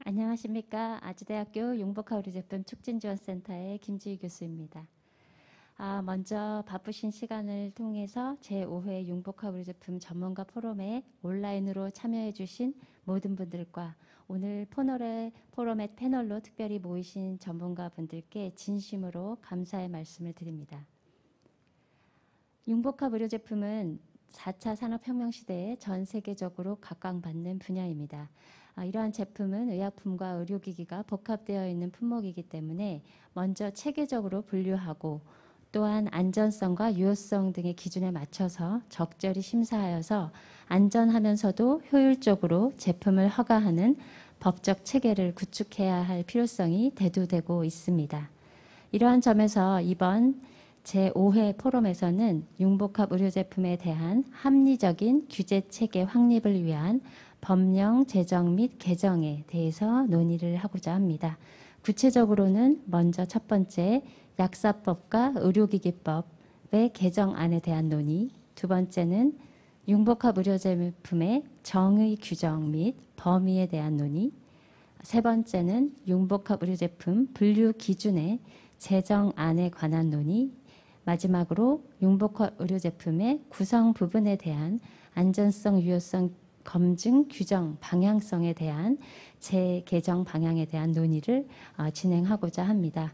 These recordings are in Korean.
안녕하십니까. 아주대학교 융복하의료제품 촉진지원센터의 김지희 교수입니다. 먼저 바쁘신 시간을 통해서 제5회 융복하의료제품 전문가 포럼에 온라인으로 참여해 주신 모든 분들과 오늘 포럼의 패널로 특별히 모이신 전문가분들께 진심으로 감사의 말씀을 드립니다. 융복합의료제품은 4차 산업혁명 시대에 전 세계적으로 각광받는 분야입니다. 이러한 제품은 의약품과 의료기기가 복합되어 있는 품목이기 때문에 먼저 체계적으로 분류하고 또한 안전성과 유효성 등의 기준에 맞춰서 적절히 심사하여서 안전하면서도 효율적으로 제품을 허가하는 법적 체계를 구축해야 할 필요성이 대두되고 있습니다. 이러한 점에서 이번 제5회 포럼에서는 융복합 의료제품에 대한 합리적인 규제체계 확립을 위한 법령 제정 및 개정에 대해서 논의를 하고자 합니다. 구체적으로는 먼저 첫 번째 약사법과 의료기기법의 개정안에 대한 논의, 두 번째는 융복합 의료제품의 정의 규정 및 범위에 대한 논의, 세 번째는 융복합 의료제품 분류 기준의 제정안에 관한 논의, 마지막으로 융복합 의료제품의 구성 부분에 대한 안전성, 유효성 검증 규정 방향성에 대한 재개정 방향에 대한 논의를 진행하고자 합니다.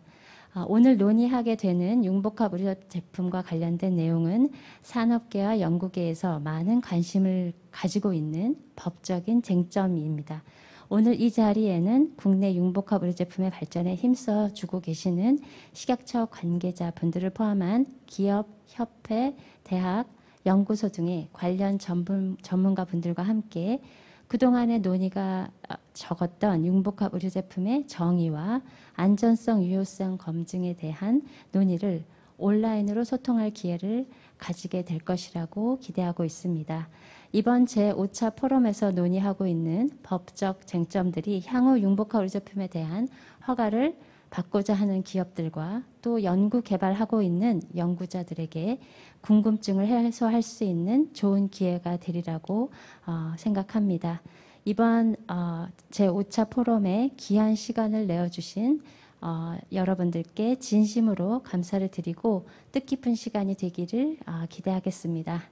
오늘 논의하게 되는 융복합 의료제품과 관련된 내용은 산업계와 연구계에서 많은 관심을 가지고 있는 법적인 쟁점입니다. 오늘 이 자리에는 국내 융복합 의료제품의 발전에 힘써주고 계시는 식약처 관계자분들을 포함한 기업, 협회, 대학, 연구소 등의 관련 전문가분들과 함께 그동안의 논의가 적었던 융복합 의료제품의 정의와 안전성, 유효성 검증에 대한 논의를 온라인으로 소통할 기회를 가지게 될 것이라고 기대하고 있습니다. 이번 제5차 포럼에서 논의하고 있는 법적 쟁점들이 향후 융복합 의료제품에 대한 허가를 받고자 하는 기업들과 또 연구 개발하고 있는 연구자들에게 궁금증을 해소할 수 있는 좋은 기회가 되리라고 생각합니다. 이번 제5차 포럼에 귀한 시간을 내어주신 여러분들께 진심으로 감사를 드리고 뜻깊은 시간이 되기를 기대하겠습니다.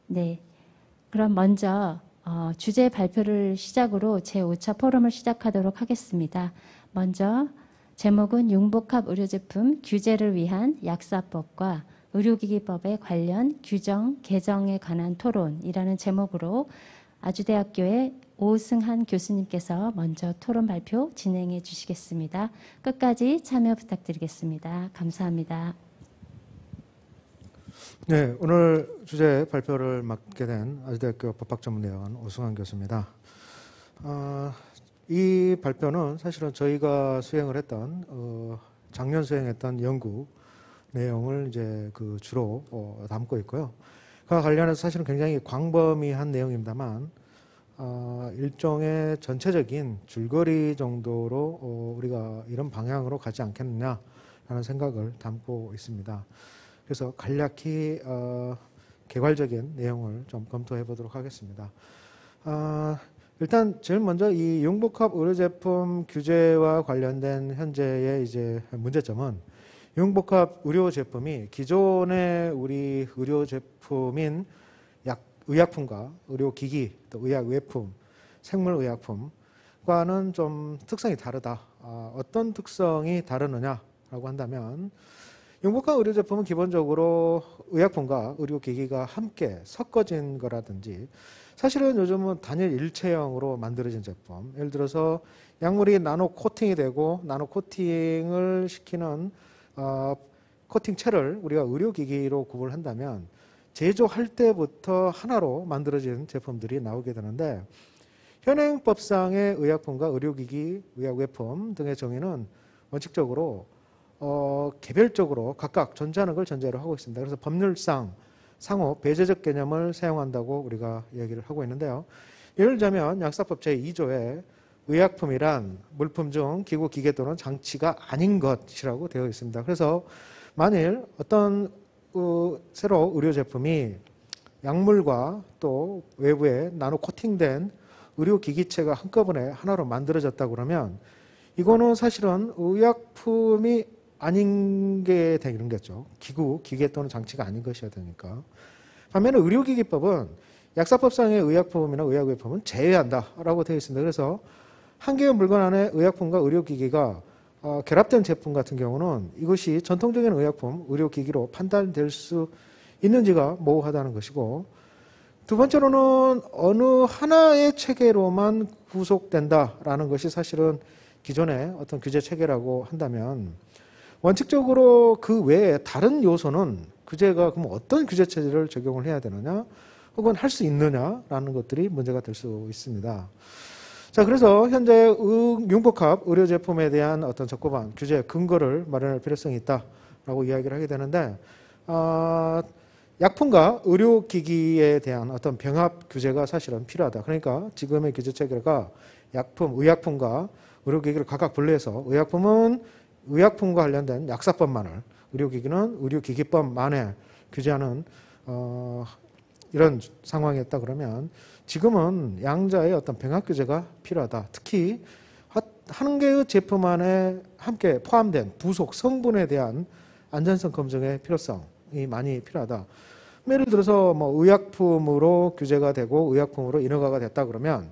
네, 그럼 먼저 주제 발표를 시작으로 제5차 포럼을 시작하도록 하겠습니다. 먼저 제목은 융복합 의료제품 규제를 위한 약사법과 의료기기법에 관련 규정 개정에 관한 토론이라는 제목으로 아주대학교의 오승한 교수님께서 먼저 토론 발표 진행해 주시겠습니다. 끝까지 참여 부탁드리겠습니다. 감사합니다. 네, 오늘 주제 발표를 맡게 된 아주대학교 법학전문대학원 오승한 교수입니다. 이 발표는 사실은 저희가 수행을 했던 작년 수행했던 연구 내용을 이제 주로 담고 있고요. 그와 관련해서 사실은 굉장히 광범위한 내용입니다만 일종의 전체적인 줄거리 정도로 우리가 이런 방향으로 가지 않겠느냐라는 생각을 담고 있습니다. 그래서 간략히 개괄적인 내용을 좀 검토해 보도록 하겠습니다. 일단 제일 먼저 이 융복합 의료제품 규제와 관련된 현재의 이제 문제점은 융복합 의료제품이 기존의 우리 의료제품인 의약품과 의료기기, 또 의약외품, 생물의약품과는 좀 특성이 다르다. 어떤 특성이 다르느냐라고 한다면 융복합 의료제품은 기본적으로 의약품과 의료기기가 함께 섞어진 거라든지 사실은 요즘은 단일 일체형으로 만들어진 제품, 예를 들어서 약물이 나노 코팅이 되고 나노 코팅을 시키는 코팅체를 우리가 의료기기로 구분한다면 제조할 때부터 하나로 만들어진 제품들이 나오게 되는데 현행법상의 의약품과 의료기기, 의약외품 등의 정의는 원칙적으로 개별적으로 각각 존재하는 걸 전제로 하고 있습니다. 그래서 법률상 상호 배제적 개념을 사용한다고 우리가 얘기를 하고 있는데요. 예를 들자면 약사법 제2조에 의약품이란 물품 중 기구, 기계 또는 장치가 아닌 것이라고 되어 있습니다. 그래서 만일 어떤 새로 의료제품이 약물과 또 외부에 나노 코팅된 의료기기체가 한꺼번에 하나로 만들어졌다 그러면 이거는 사실은 의약품이 아닌 게 되는 거죠. 기계 또는 장치가 아닌 것이어야 되니까. 반면에 의료기기법은 약사법상의 의약품이나 의약외품은 제외한다라고 되어 있습니다. 그래서 한 개의 물건 안에 의약품과 의료기기가 결합된 제품 같은 경우는 이것이 전통적인 의약품, 의료기기로 판단될 수 있는지가 모호하다는 것이고, 두 번째로는 어느 하나의 체계로만 구속된다라는 것이 사실은 기존의 어떤 규제 체계라고 한다면 원칙적으로 그 외에 다른 요소는 규제가 그럼 어떤 규제 체제를 적용을 해야 되느냐 혹은 할 수 있느냐라는 것들이 문제가 될 수 있습니다. 자, 그래서 현재 융복합 의료 제품에 대한 어떤 적법한 규제 근거를 마련할 필요성이 있다라고 이야기를 하게 되는데, 약품과 의료기기에 대한 어떤 병합 규제가 사실은 필요하다. 그러니까 지금의 규제 체계가 의약품과 의료기기를 각각 분리해서 의약품은 의약품과 관련된 약사법만을, 의료기기는 의료기기법만을 규제하는 이런 상황이었다 그러면 지금은 양자의 어떤 병합 규제가 필요하다. 특히 한 개의 제품 안에 함께 포함된 부속 성분에 대한 안전성 검증의 필요성이 많이 필요하다. 예를 들어서 뭐 의약품으로 규제가 되고 의약품으로 인허가가 됐다 그러면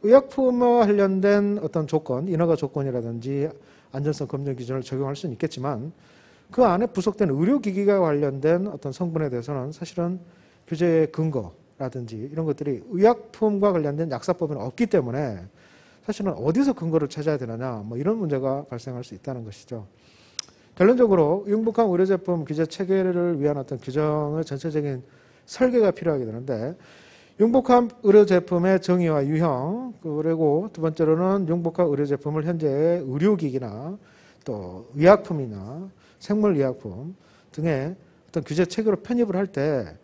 의약품과 관련된 어떤 조건, 인허가 조건이라든지 안전성 검증 기준을 적용할 수는 있겠지만 그 안에 부속된 의료기기가 관련된 어떤 성분에 대해서는 사실은 규제의 근거라든지 이런 것들이 의약품과 관련된 약사법에는 없기 때문에 사실은 어디서 근거를 찾아야 되느냐 뭐 이런 문제가 발생할 수 있다는 것이죠. 결론적으로 융복합 의료제품 규제 체계를 위한 어떤 규정의 전체적인 설계가 필요하게 되는데 융복합 의료제품의 정의와 유형, 그리고 두 번째로는 융복합 의료제품을 현재의 의료기기나 또 의약품이나 생물의약품 등의 어떤 규제 체계로 편입을 할 때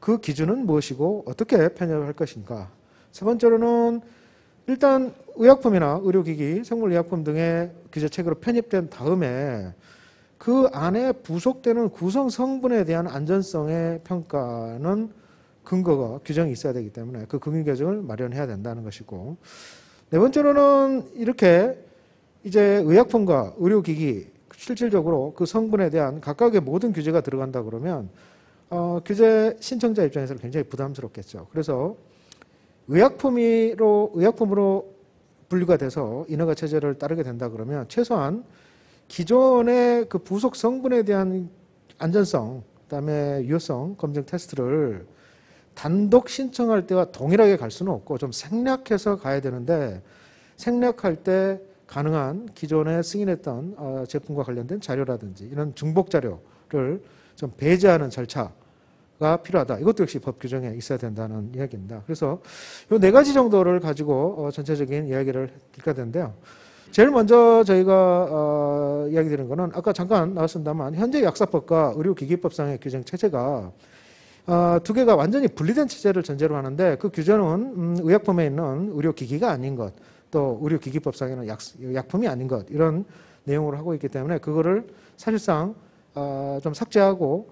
그 기준은 무엇이고 어떻게 편입을 할 것인가. 세 번째로는 일단 의약품이나 의료기기, 생물의약품 등의 규제 체계로 편입된 다음에 그 안에 부속되는 구성 성분에 대한 안전성의 평가는 근거가 규정이 있어야 되기 때문에 그 근거 규정을 마련해야 된다는 것이고, 네 번째로는 이렇게 이제 의약품과 의료기기 실질적으로 그 성분에 대한 각각의 모든 규제가 들어간다 그러면 규제 신청자 입장에서는 굉장히 부담스럽겠죠. 그래서 의약품으로 분류가 돼서 인허가 체제를 따르게 된다 그러면 최소한 기존의 그 부속 성분에 대한 안전성, 그다음에 유효성 검증 테스트를 단독 신청할 때와 동일하게 갈 수는 없고 좀 생략해서 가야 되는데, 생략할 때 가능한 기존에 승인했던 제품과 관련된 자료라든지 이런 중복 자료를 좀 배제하는 절차가 필요하다. 이것도 역시 법 규정에 있어야 된다는 이야기입니다. 그래서 이 네 가지 정도를 가지고 전체적인 이야기를 드릴 텐데요. 제일 먼저 저희가 이야기 드리는 거는 아까 잠깐 나왔습니다만 현재 약사법과 의료기기법상의 규정 체제가 두 개가 완전히 분리된 체제를 전제로 하는데 그 규정은 의약품에 있는 의료기기가 아닌 것, 또 의료기기법상에는 약품이 아닌 것, 이런 내용으로 하고 있기 때문에 그거를 사실상 좀 삭제하고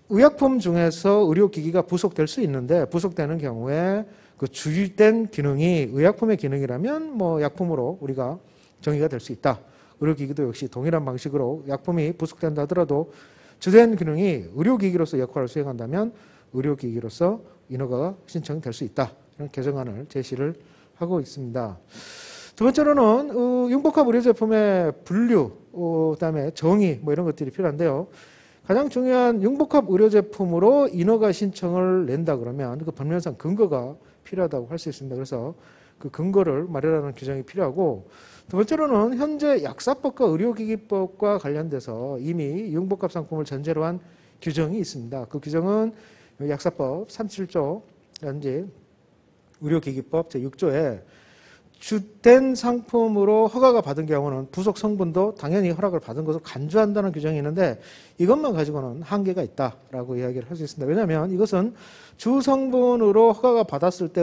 의약품 중에서 의료기기가 부속될 수 있는데 부속되는 경우에 그 주된 기능이 의약품의 기능이라면 뭐 약품으로 우리가 정의가 될 수 있다. 의료기기도 역시 동일한 방식으로 약품이 부속된다 하더라도 주된 기능이 의료기기로서 역할을 수행한다면 의료기기로서 인허가가 신청될 수 있다. 이런 개정안을 제시를 하고 있습니다. 두 번째로는 융복합 의료제품의 분류, 그다음에 정의 뭐 이런 것들이 필요한데요. 가장 중요한 융복합 의료제품으로 인허가 신청을 낸다 그러면 그 법률상 근거가 필요하다고 할 수 있습니다. 그래서 그 근거를 마련하는 규정이 필요하고, 두 번째로는 현재 약사법과 의료기기법과 관련돼서 이미 융복합 상품을 전제로 한 규정이 있습니다. 그 규정은 약사법 37조라든지 의료기기법 제6조에 주된 상품으로 허가가 받은 경우는 부속 성분도 당연히 허락을 받은 것을 간주한다는 규정이 있는데 이것만 가지고는 한계가 있다라고 이야기를 할 수 있습니다. 왜냐하면 이것은 주 성분으로 허가가 받았을 때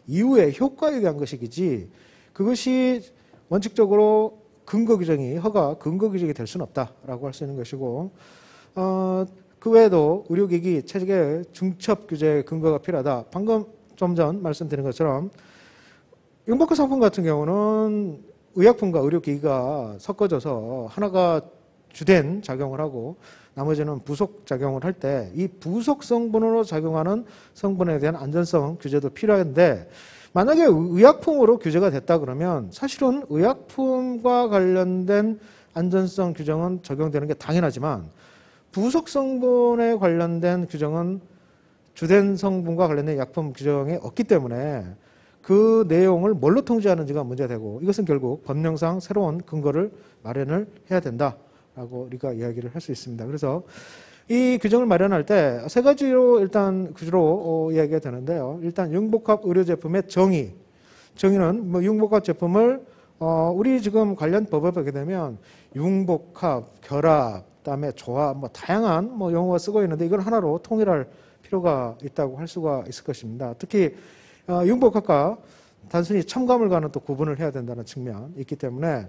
이후에 효과에 대한 것이지 그것이 원칙적으로 근거 규정이 근거 규정이 될 수는 없다라고 할 수 있는 것이고, 그 외에도 의료기기 체계 중첩 규제 근거가 필요하다. 방금 좀 전 말씀드린 것처럼 융복합 상품 같은 경우는 의약품과 의료기기가 섞어져서 하나가 주된 작용을 하고 나머지는 부속 작용을 할 때 이 부속 성분으로 작용하는 성분에 대한 안전성 규제도 필요한데 만약에 의약품으로 규제가 됐다 그러면 사실은 의약품과 관련된 안전성 규정은 적용되는 게 당연하지만 부속 성분에 관련된 규정은 주된 성분과 관련된 약품 규정에 없기 때문에 그 내용을 뭘로 통제하는지가 문제되고 이것은 결국 법령상 새로운 근거를 마련을 해야 된다라고 우리가 이야기를 할 수 있습니다. 그래서 이 규정을 마련할 때 세 가지로 일단 구조로 이야기가 되는데요. 일단 융복합 의료 제품의 정의는 뭐 융복합 제품을 우리 지금 관련 법을 보게 되면 융복합, 결합, 그다음에 조합, 뭐 다양한 뭐 용어가 쓰고 있는데 이걸 하나로 통일할 필요가 있다고 할 수가 있을 것입니다. 특히 융복합과 단순히 첨가물 과는 또 구분을 해야 된다는 측면이 있기 때문에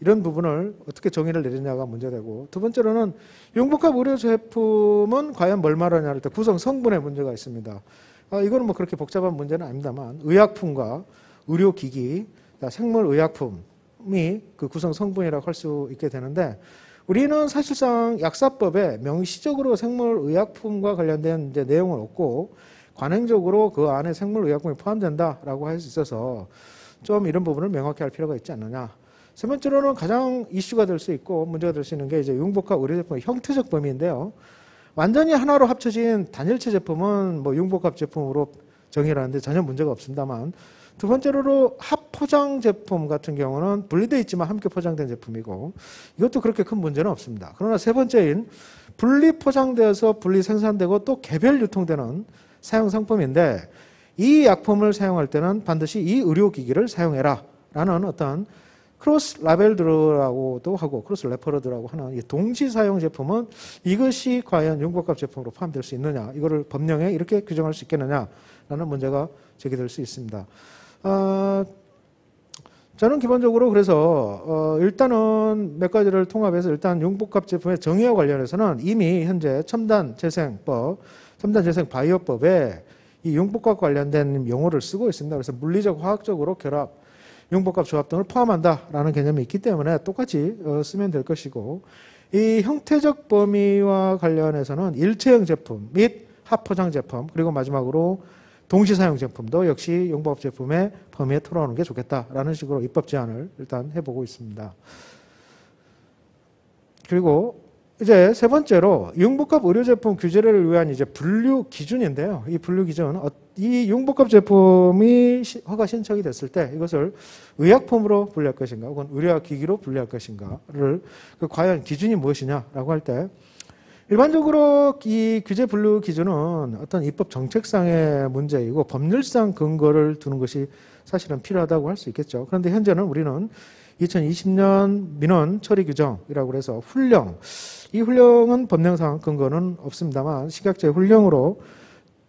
이런 부분을 어떻게 정의를 내리냐가 문제되고 두 번째로는 융복합 의료 제품은 과연 뭘 말하냐 할 때 구성 성분에 문제가 있습니다. 이거는 뭐 그렇게 복잡한 문제는 아닙니다만 의약품과 의료기기, 생물의약품이 그 구성 성분이라고 할 수 있게 되는데 우리는 사실상 약사법에 명시적으로 생물의약품과 관련된 이제 내용은 없고 관행적으로 그 안에 생물의약품이 포함된다라고 할 수 있어서 좀 이런 부분을 명확히 할 필요가 있지 않느냐. 세 번째로는 가장 이슈가 될 수 있고 문제가 될 수 있는 게 이제 융복합 의료제품의 형태적 범위인데요. 완전히 하나로 합쳐진 단일체 제품은 뭐 융복합 제품으로 정의를 하는데 전혀 문제가 없습니다만 두 번째로 합포장 제품 같은 경우는 분리되어 있지만 함께 포장된 제품이고 이것도 그렇게 큰 문제는 없습니다. 그러나 세 번째인 분리 포장되어서 분리 생산되고 또 개별 유통되는 사용 상품인데 이 약품을 사용할 때는 반드시 이 의료기기를 사용해라 라는 어떤 크로스 라벨드라고도 하고 크로스 레퍼러드라고 하는 이 동시 사용 제품은 이것이 과연 융복합 제품으로 포함될 수 있느냐 이거를 법령에 이렇게 규정할 수 있겠느냐 라는 문제가 제기될 수 있습니다. 저는 기본적으로 그래서 일단은 몇 가지를 통합해서 일단 융복합 제품의 정의와 관련해서는 이미 현재 첨단재생법, 첨단재생바이오법에 이 융복합 관련된 용어를 쓰고 있습니다. 그래서 물리적, 화학적으로 결합, 융복합 조합 등을 포함한다라는 개념이 있기 때문에 똑같이 쓰면 될 것이고 이 형태적 범위와 관련해서는 일체형 제품 및 합포장 제품 그리고 마지막으로 동시사용 제품도 역시 융복합 제품의 범위에 틀어놓는 게 좋겠다라는 식으로 입법 제안을 일단 해보고 있습니다. 그리고 이제 세 번째로 융복합 의료제품 규제를 위한 이제 분류 기준인데요. 이 분류 기준, 이 융복합 제품이 허가 신청이 됐을 때 이것을 의약품으로 분류할 것인가 혹은 의료기기로 분류할 것인가를 과연 기준이 무엇이냐라고 할 때 일반적으로 이 규제 분류 기준은 어떤 입법 정책상의 문제이고 법률상 근거를 두는 것이 사실은 필요하다고 할 수 있겠죠. 그런데 현재는 우리는 2020년 민원 처리 규정이라고 해서 훈령, 이 훈령은 법령상 근거는 없습니다만 식약처의 훈령으로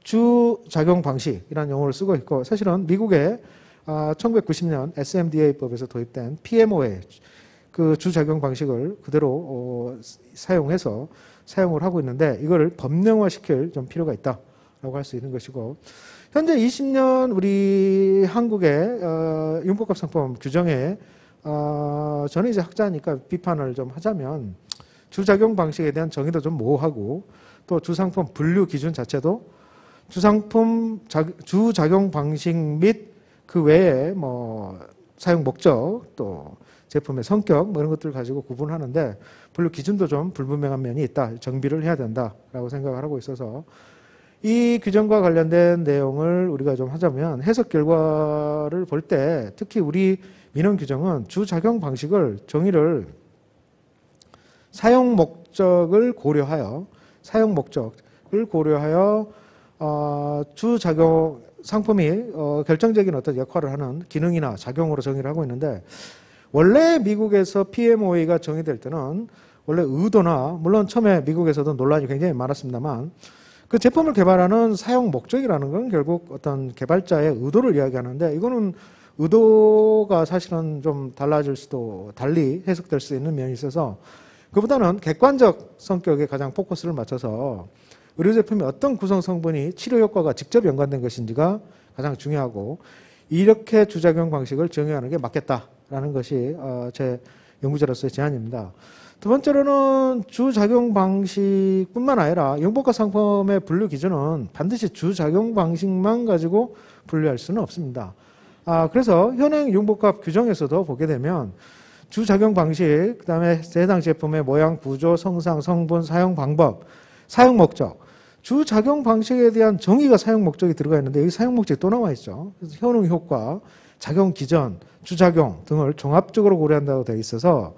주작용 방식이라는 용어를 쓰고 있고 사실은 미국의 1990년 SMDA법에서 도입된 PMOA 그 주작용 방식을 그대로 사용해서 사용을 하고 있는데 이거를 법령화시킬 좀 필요가 있다라고 할 수 있는 것이고 현재 20년 우리 한국의 융복합 상품 규정에 저는 이제 학자니까 비판을 좀 하자면 주작용 방식에 대한 정의도 좀 모호하고 또 주상품 분류 기준 자체도 주상품 주작용 방식 및 그 외에 뭐 사용 목적 또 제품의 성격 뭐 이런 것들을 가지고 구분하는데 분류 기준도 좀 불분명한 면이 있다. 정비를 해야 된다라고 생각을 하고 있어서 이 규정과 관련된 내용을 우리가 좀 하자면 해석 결과를 볼 때 특히 우리 민원 규정은 주작용 방식을 정의를 사용 목적을 고려하여 주작용 상품이 결정적인 어떤 역할을 하는 기능이나 작용으로 정의를 하고 있는데 원래 미국에서 PMOA가 정의될 때는 원래 의도나 물론 처음에 미국에서도 논란이 굉장히 많았습니다만 그 제품을 개발하는 사용 목적이라는 건 결국 어떤 개발자의 의도를 이야기하는데 이거는 의도가 사실은 좀 달리 해석될 수 있는 면이 있어서 그보다는 객관적 성격에 가장 포커스를 맞춰서 의료제품이 어떤 구성 성분이 치료 효과가 직접 연관된 것인지가 가장 중요하고 이렇게 주작용 방식을 정의하는 게 맞겠다라는 것이 제 연구자로서의 제안입니다. 두 번째로는 주작용 방식뿐만 아니라 융복합 상품의 분류 기준은 반드시 주작용 방식만 가지고 분류할 수는 없습니다. 그래서 현행 융복합 규정에서도 보게 되면 주작용 방식, 그 다음에 해당 제품의 모양, 구조, 성상, 성분, 사용 방법, 사용 목적, 주작용 방식에 대한 정의가 사용 목적이 들어가 있는데 여기 사용 목적이 또 나와 있죠. 그래서 효능, 효과, 작용 기전, 주작용 등을 종합적으로 고려한다고 되어 있어서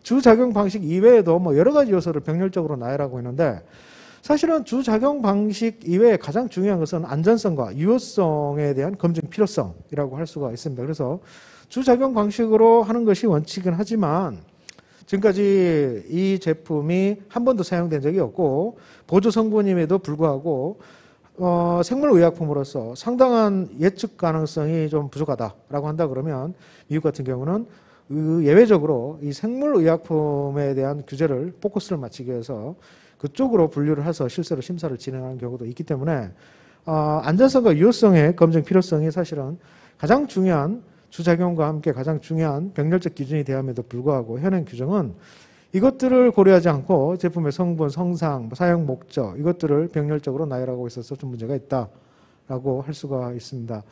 주작용 방식 이외에도 뭐 여러 가지 요소를 병렬적으로 나열하고 있는데 사실은 주작용 방식 이외에 가장 중요한 것은 안전성과 유효성에 대한 검증 필요성이라고 할 수가 있습니다. 그래서 주작용 방식으로 하는 것이 원칙은 하지만 지금까지 이 제품이 한 번도 사용된 적이 없고 보조 성분임에도 불구하고 생물의약품으로서 상당한 예측 가능성이 좀 부족하다라고 한다 그러면 미국 같은 경우는 예외적으로 이 생물의약품에 대한 규제를 포커스를 맞추기 위해서 그쪽으로 분류를 해서 실제로 심사를 진행하는 경우도 있기 때문에 안전성과 유효성의 검증 필요성이 사실은 가장 중요한 주작용과 함께 가장 중요한 병렬적 기준이 되었음에도 불구하고 현행 규정은 이것들을 고려하지 않고 제품의 성분, 성상, 사용 목적 이것들을 병렬적으로 나열하고 있어서 좀 문제가 있다라고 할 수가 있습니다.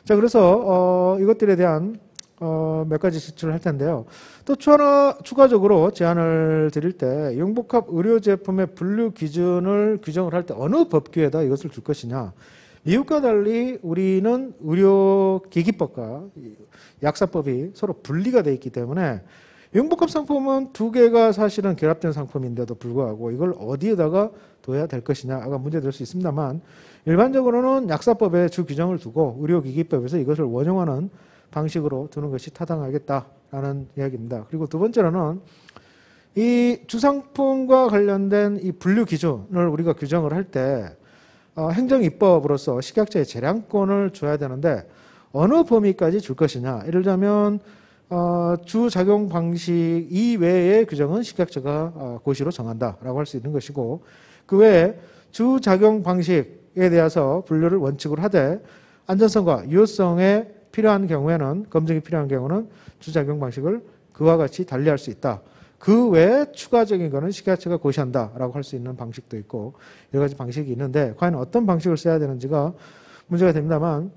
자, 그래서 이것들에 대한 몇 가지 지출을 할 텐데요. 또 추가적으로 제안을 드릴 때 융복합 의료 제품의 분류 기준을 규정을 할 때 어느 법규에다 이것을 줄 것이냐. 미국과 달리 우리는 의료기기법과 약사법이 서로 분리가 되어 있기 때문에 융복합 상품은 두 개가 사실은 결합된 상품인데도 불구하고 이걸 어디에다가 둬야 될 것이냐가 문제될 수 있습니다만 일반적으로는 약사법에 주 규정을 두고 의료기기법에서 이것을 원용하는 방식으로 두는 것이 타당하겠다라는 이야기입니다. 그리고 두 번째로는 이 주상품과 관련된 이 분류 기준을 우리가 규정을 할 때 행정입법으로서 식약처에 재량권을 줘야 되는데 어느 범위까지 줄 것이냐. 예를 들자면 주작용 방식 이외의 규정은 식약처가 고시로 정한다라고 할 수 있는 것이고 그 외에 주작용 방식에 대해서 분류를 원칙으로 하되 안전성과 유효성에 필요한 경우에는 검증이 필요한 경우는 주작용 방식을 그와 같이 달리할 수 있다. 그 외에 추가적인 거는 식약처가 고시한다라고 할 수 있는 방식도 있고 여러 가지 방식이 있는데 과연 어떤 방식을 써야 되는지가 문제가 됩니다만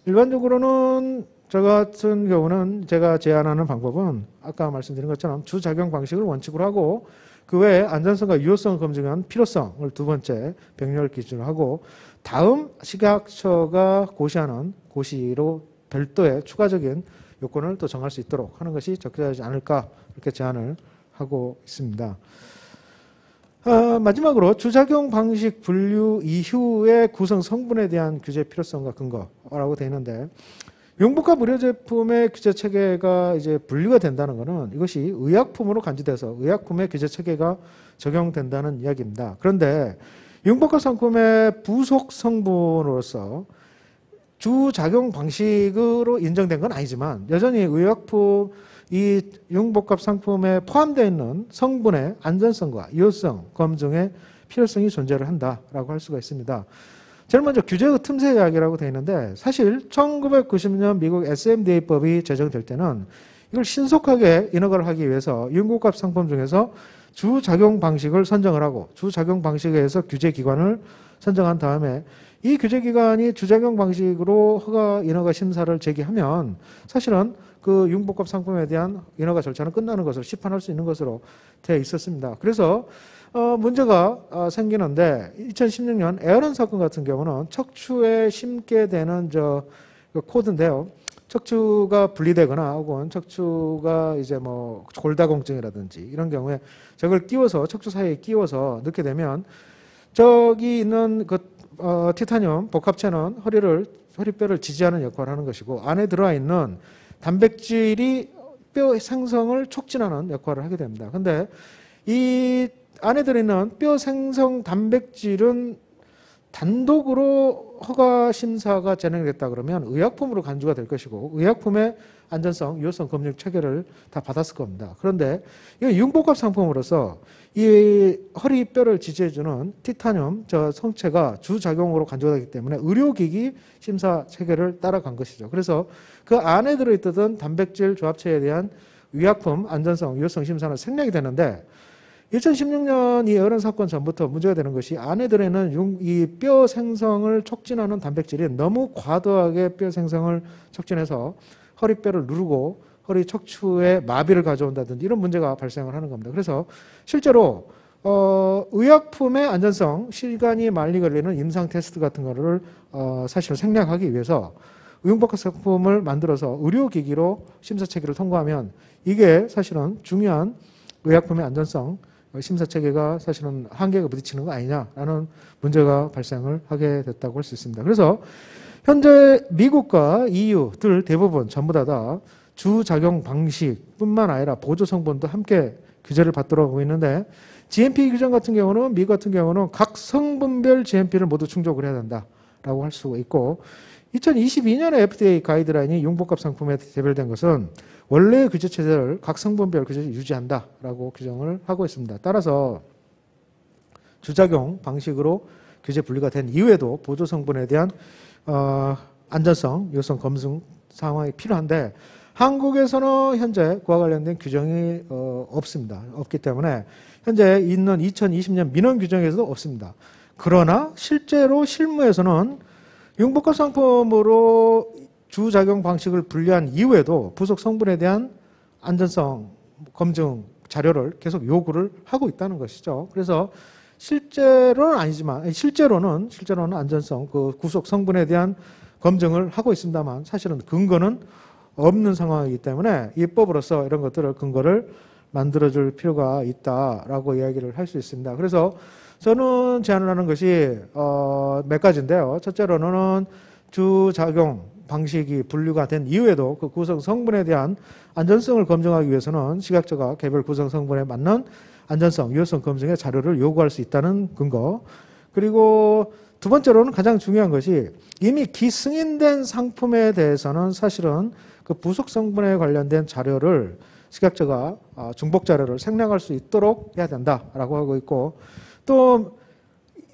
일반적으로는 저 같은 경우는 제가 제안하는 방법은 아까 말씀드린 것처럼 주작용 방식을 원칙으로 하고 그 외에 안전성과 유효성을 검증한 필요성을 두 번째 병렬 기준으로 하고 다음 식약처가 고시하는 고시로 별도의 추가적인 요건을 또 정할 수 있도록 하는 것이 적절하지 않을까 이렇게 제안을 하고 있습니다. 마지막으로 주작용 방식 분류 이후의 구성 성분에 대한 규제 필요성과 근거라고 되어 있는데 융복합 의료 제품의 규제 체계가 이제 분류가 된다는 것은 이것이 의약품으로 간주돼서 의약품의 규제 체계가 적용된다는 이야기입니다. 그런데 융복합 상품의 부속 성분으로서 주작용 방식으로 인정된 건 아니지만 여전히 의약품 이 융복합 상품에 포함되어 있는 성분의 안전성과 유효성 검증의 필요성이 존재를 한다라고 할 수가 있습니다. 제일 먼저 규제의 틈새 이야기라고 되어 있는데 사실 1990년 미국 SMDA법이 제정될 때는 이걸 신속하게 인허가를 하기 위해서 융복합 상품 중에서 주작용 방식을 선정을 하고 주작용 방식에 의해서 규제기관을 선정한 다음에 이 규제기관이 주작용 방식으로 허가 인허가 심사를 제기하면 사실은 그 융복합 상품에 대한 인허가 절차는 끝나는 것으로 시판할 수 있는 것으로 되어 있었습니다. 그래서 문제가 생기는데 2016년 에어런 사건 같은 경우는 척추에 심게 되는 코드인데요. 척추가 분리되거나 혹은 척추가 이제 뭐 골다공증이라든지 이런 경우에 저걸 끼워서 척추 사이에 끼워서 넣게 되면 저기 있는 그 티타늄 복합체는 허리뼈를 지지하는 역할을 하는 것이고 안에 들어와 있는 단백질이 뼈 생성을 촉진하는 역할을 하게 됩니다. 근데 이 안에 들어있는 뼈 생성 단백질은 단독으로 허가 심사가 진행됐다 그러면 의약품으로 간주가 될 것이고 의약품의 안전성, 유효성 검증 체계를 다 받았을 겁니다. 그런데 이건 융복합 상품으로서 이 허리뼈를 지지해주는 티타늄 저 성체가 주작용으로 간주되기 때문에 의료기기 심사 체계를 따라간 것이죠. 그래서 그 안에 들어있던 단백질 조합체에 대한 의약품 안전성, 유효성 심사는 생략이 되는데 2016년 이 어른 사건 전부터 문제가 되는 것이 안에 들어있는 이 뼈 생성을 촉진하는 단백질이 너무 과도하게 뼈 생성을 촉진해서 허리뼈를 누르고 허리 척추에 마비를 가져온다든지 이런 문제가 발생을 하는 겁니다. 그래서 실제로 의약품의 안전성, 시간이 많이 걸리는 임상 테스트 같은 거를 사실 생략하기 위해서 의용복합 상품을 만들어서 의료기기로 심사 체계를 통과하면 이게 사실은 중요한 의약품의 안전성 심사 체계가 사실은 한계가 부딪히는 거 아니냐라는 문제가 발생을 하게 됐다고 할 수 있습니다. 그래서 현재 미국과 EU들 대부분 전부 다 주작용 방식뿐만 아니라 보조 성분도 함께 규제를 받도록 하고 있는데 GMP 규정 같은 경우는 미국 같은 경우는 각 성분별 GMP를 모두 충족을 해야 된다라고 할 수가 있고 2022년에 FDA 가이드라인이 융복합 상품에 개별된 것은 원래 규제 체제를 각 성분별 규제를 유지한다라고 규정을 하고 있습니다. 따라서 주작용 방식으로 규제 분리가 된 이후에도 보조 성분에 대한 안전성, 유효성 검증 상황이 필요한데 한국에서는 현재 그와 관련된 규정이 없습니다. 없기 때문에 현재 있는 2020년 민원 규정에서도 없습니다. 그러나 실제로 실무에서는 융복합 상품으로 주작용 방식을 분리한 이후에도 부속 성분에 대한 안전성 검증 자료를 계속 요구를 하고 있다는 것이죠. 그래서 실제로는 아니지만 실제로는 안전성 그 구속 성분에 대한 검증을 하고 있습니다만 사실은 근거는 없는 상황이기 때문에 입법으로서 이런 것들을 근거를 만들어줄 필요가 있다라고 이야기를 할 수 있습니다. 그래서 저는 제안을 하는 것이 몇 가지인데요. 첫째로는 주작용 방식이 분류가 된 이후에도 그 구성 성분에 대한 안전성을 검증하기 위해서는 식약처가 개별 구성 성분에 맞는 안전성, 유효성 검증의 자료를 요구할 수 있다는 근거. 그리고 두 번째로는 가장 중요한 것이 이미 기승인된 상품에 대해서는 사실은 그 부속 성분에 관련된 자료를 식약처가 중복 자료를 생략할 수 있도록 해야 된다라고 하고 있고 또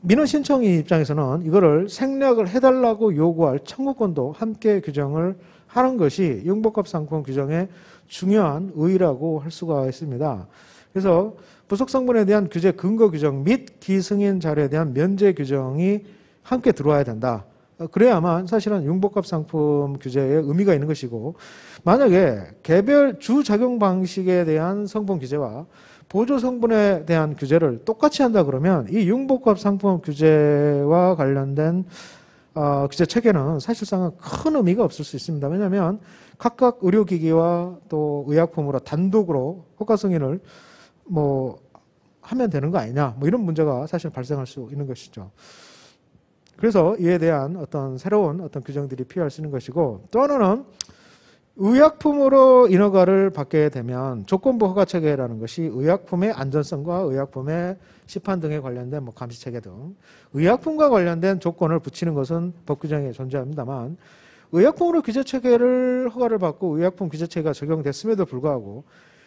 민원 신청인 입장에서는 이거를 생략을 해달라고 요구할 청구권도 함께 규정을 하는 것이 융복합 상품 규정의 중요한 의의라고 할 수가 있습니다. 그래서 부속 성분에 대한 규제 근거 규정 및 기승인 자료에 대한 면제 규정이 함께 들어와야 된다. 그래야만 사실은 융복합 상품 규제에 의미가 있는 것이고 만약에 개별 주작용 방식에 대한 성분 규제와 보조 성분에 대한 규제를 똑같이 한다 그러면 이 융복합 상품 규제와 관련된 규제 체계는 사실상은 큰 의미가 없을 수 있습니다. 왜냐하면 각각 의료기기와 또 의약품으로 단독으로 효과 승인을 하면 되는 거 아니냐 이런 문제가 사실 발생할 수 있는 것이죠. 그래서 이에 대한 어떤 새로운 어떤 규정들이 필요할 수 있는 것이고 또 하나는 의약품으로 인허가를 받게 되면 조건부 허가 체계라는 것이 의약품의 안전성과 의약품의 시판 등에 관련된 감시 체계 등 의약품과 관련된 조건을 붙이는 것은 법 규정에 존재합니다만 의약품으로 규제 체계를 허가를 받고 의약품 규제 체계가 적용됐음에도 불구하고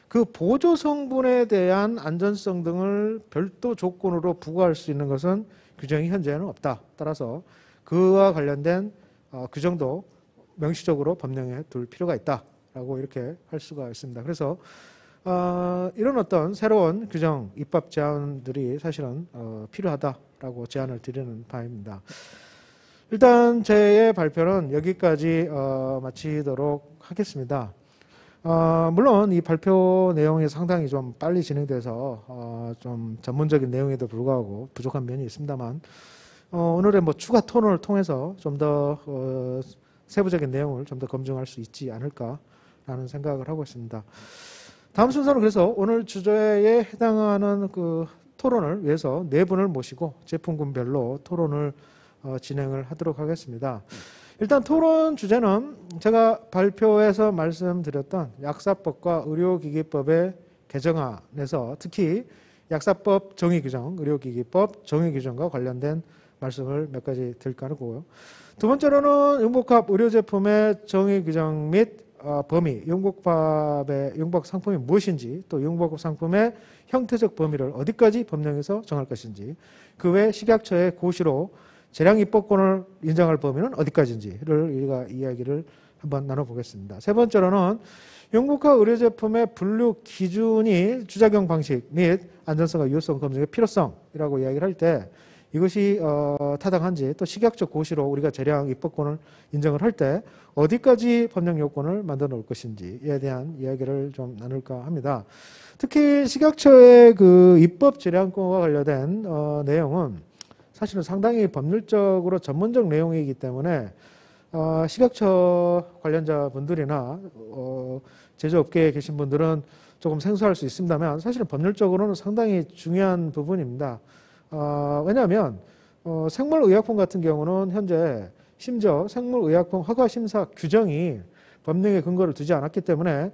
그 보조 성분에 대한 안전성 등을 별도 조건으로 부과할 수 있는 것은 규정이 현재는 없다. 따라서 그와 관련된 규정도 명시적으로 법령에 둘 필요가 있다라고 이렇게 할 수가 있습니다. 그래서 이런 어떤 새로운 규정 입법 제안들이 사실은 필요하다라고 제안을 드리는 바입니다. 일단 제 발표는 여기까지 마치도록 하겠습니다. 물론 이 발표 내용이 상당히 좀 빨리 진행돼서 좀 전문적인 내용에도 불구하고 부족한 면이 있습니다만 오늘의 추가 토론을 통해서 좀 더 세부적인 내용을 좀 더 검증할 수 있지 않을까라는 생각을 하고 있습니다. 다음 순서는 그래서 오늘 주제에 해당하는 그 토론을 위해서 네 분을 모시고 제품군별로 토론을 진행을 하도록 하겠습니다. 일단 토론 주제는 제가 발표에서 말씀드렸던 약사법과 의료기기법의 개정안에서 특히 약사법 정의규정, 의료기기법 정의규정과 관련된 말씀을 몇 가지 드릴까 하고요. 두 번째로는 융복합 의료제품의 정의규정 및 범위, 융복밥 상품이 무엇인지, 또 융복밥 상품의 형태적 범위를 어디까지 법령에서 정할 것인지, 그 외 식약처의 고시로 재량 입법권을 인정할 범위는 어디까지인지를 우리가 이야기를 한번 나눠보겠습니다. 세 번째로는 융복합 의료제품의 분류 기준이 주작용 방식 및 안전성과 유효성 검증의 필요성이라고 이야기를 할 때 이것이 타당한지, 또 식약처 고시로 우리가 재량 입법권을 인정을 할 때 어디까지 법령 요건을 만들어 놓을 것인지에 대한 이야기를 좀 나눌까 합니다. 특히 식약처의 그 입법 재량권과 관련된 내용은 사실은 상당히 법률적으로 전문적 내용이기 때문에 식약처 관련자분들이나 제조업계에 계신 분들은 조금 생소할 수 있습니다만 사실은 법률적으로는 상당히 중요한 부분입니다. 왜냐하면 생물의약품 같은 경우는 현재 심지어 생물의약품 허가심사 규정이 법령에 근거를 두지 않았기 때문에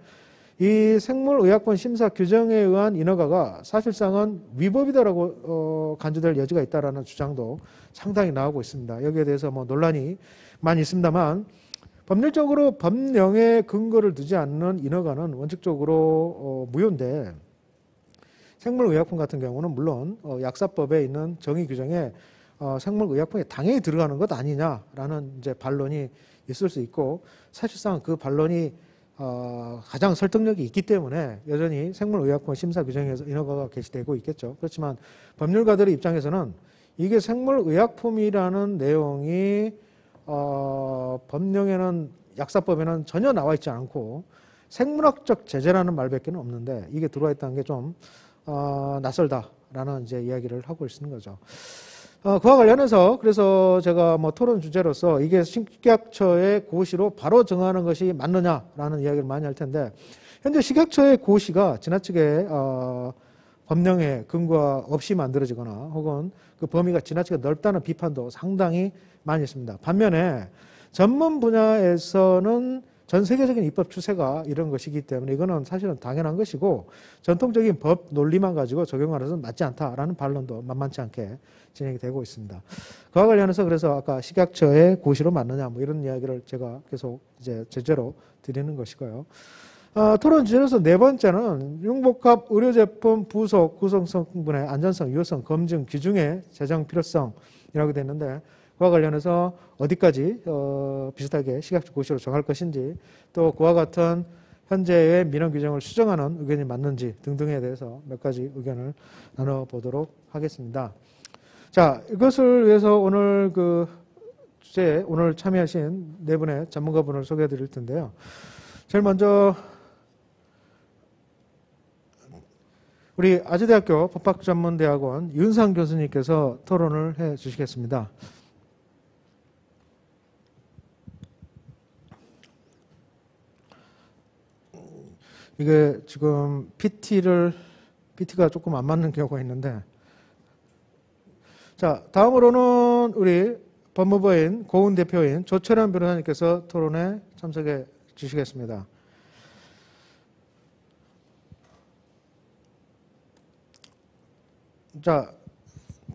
이 생물의약품 심사 규정에 의한 인허가가 사실상은 위법이다라고 간주될 여지가 있다라는 주장도 상당히 나오고 있습니다. 여기에 대해서 뭐 논란이 많이 있습니다만 법률적으로 법령에 근거를 두지 않는 인허가는 원칙적으로 무효인데 생물의약품 같은 경우는 물론 약사법에 있는 정의 규정에 생물의약품이 당연히 들어가는 것 아니냐라는 이제 반론이 있을 수 있고 사실상 그 반론이 가장 설득력이 있기 때문에 여전히 생물의약품 심사 규정에서 인허가가 개시되고 있겠죠. 그렇지만 법률가들의 입장에서는 이게 생물의약품이라는 내용이 법령에는 약사법에는 전혀 나와 있지 않고 생물학적 제재라는 말밖에 없는데 이게 들어와 있다는 게 좀 낯설다라는 이제 이야기를 하고 있는 거죠. 그와 관련해서 그래서 제가 뭐 토론 주제로서 이게 식약처의 고시로 바로 정하는 것이 맞느냐라는 이야기를 많이 할 텐데 현재 식약처의 고시가 지나치게 법령에 근거 없이 만들어지거나 혹은 그 범위가 지나치게 넓다는 비판도 상당히 많이 있습니다. 반면에 전문 분야에서는 전 세계적인 입법 추세가 이런 것이기 때문에 이거는 사실은 당연한 것이고 전통적인 법 논리만 가지고 적용하는 맞지 않다라는 반론도 만만치 않게 진행이 되고 있습니다. 그와 관련해서 그래서 아까 식약처의 고시로 맞느냐 뭐 이런 이야기를 제가 계속 이제 제재로 드리는 것이고요. 토론 주제로서 네 번째는 융복합 의료제품 부속 구성성분의 안전성, 유효성 검증 기준의 제정 필요성이라고 되어 있는데 그와 관련해서 어디까지 비슷하게 식약처 고시로 정할 것인지 또 그와 같은 현재의 민원 규정을 수정하는 의견이 맞는지 등등에 대해서 몇 가지 의견을 나눠보도록 하겠습니다. 자, 이것을 위해서 오늘 그 주제에 오늘 참여하신 네 분의 전문가분을 소개해 드릴 텐데요. 제일 먼저 우리 아주대학교 법학전문대학원 윤상 교수님께서 토론을 해 주시겠습니다. 이게 지금 PT가 조금 안 맞는 경우가 있는데 자, 다음으로는 우리 법무부인 고은 대표인 조철현 변호사님께서 토론에 참석해 주시겠습니다. 자,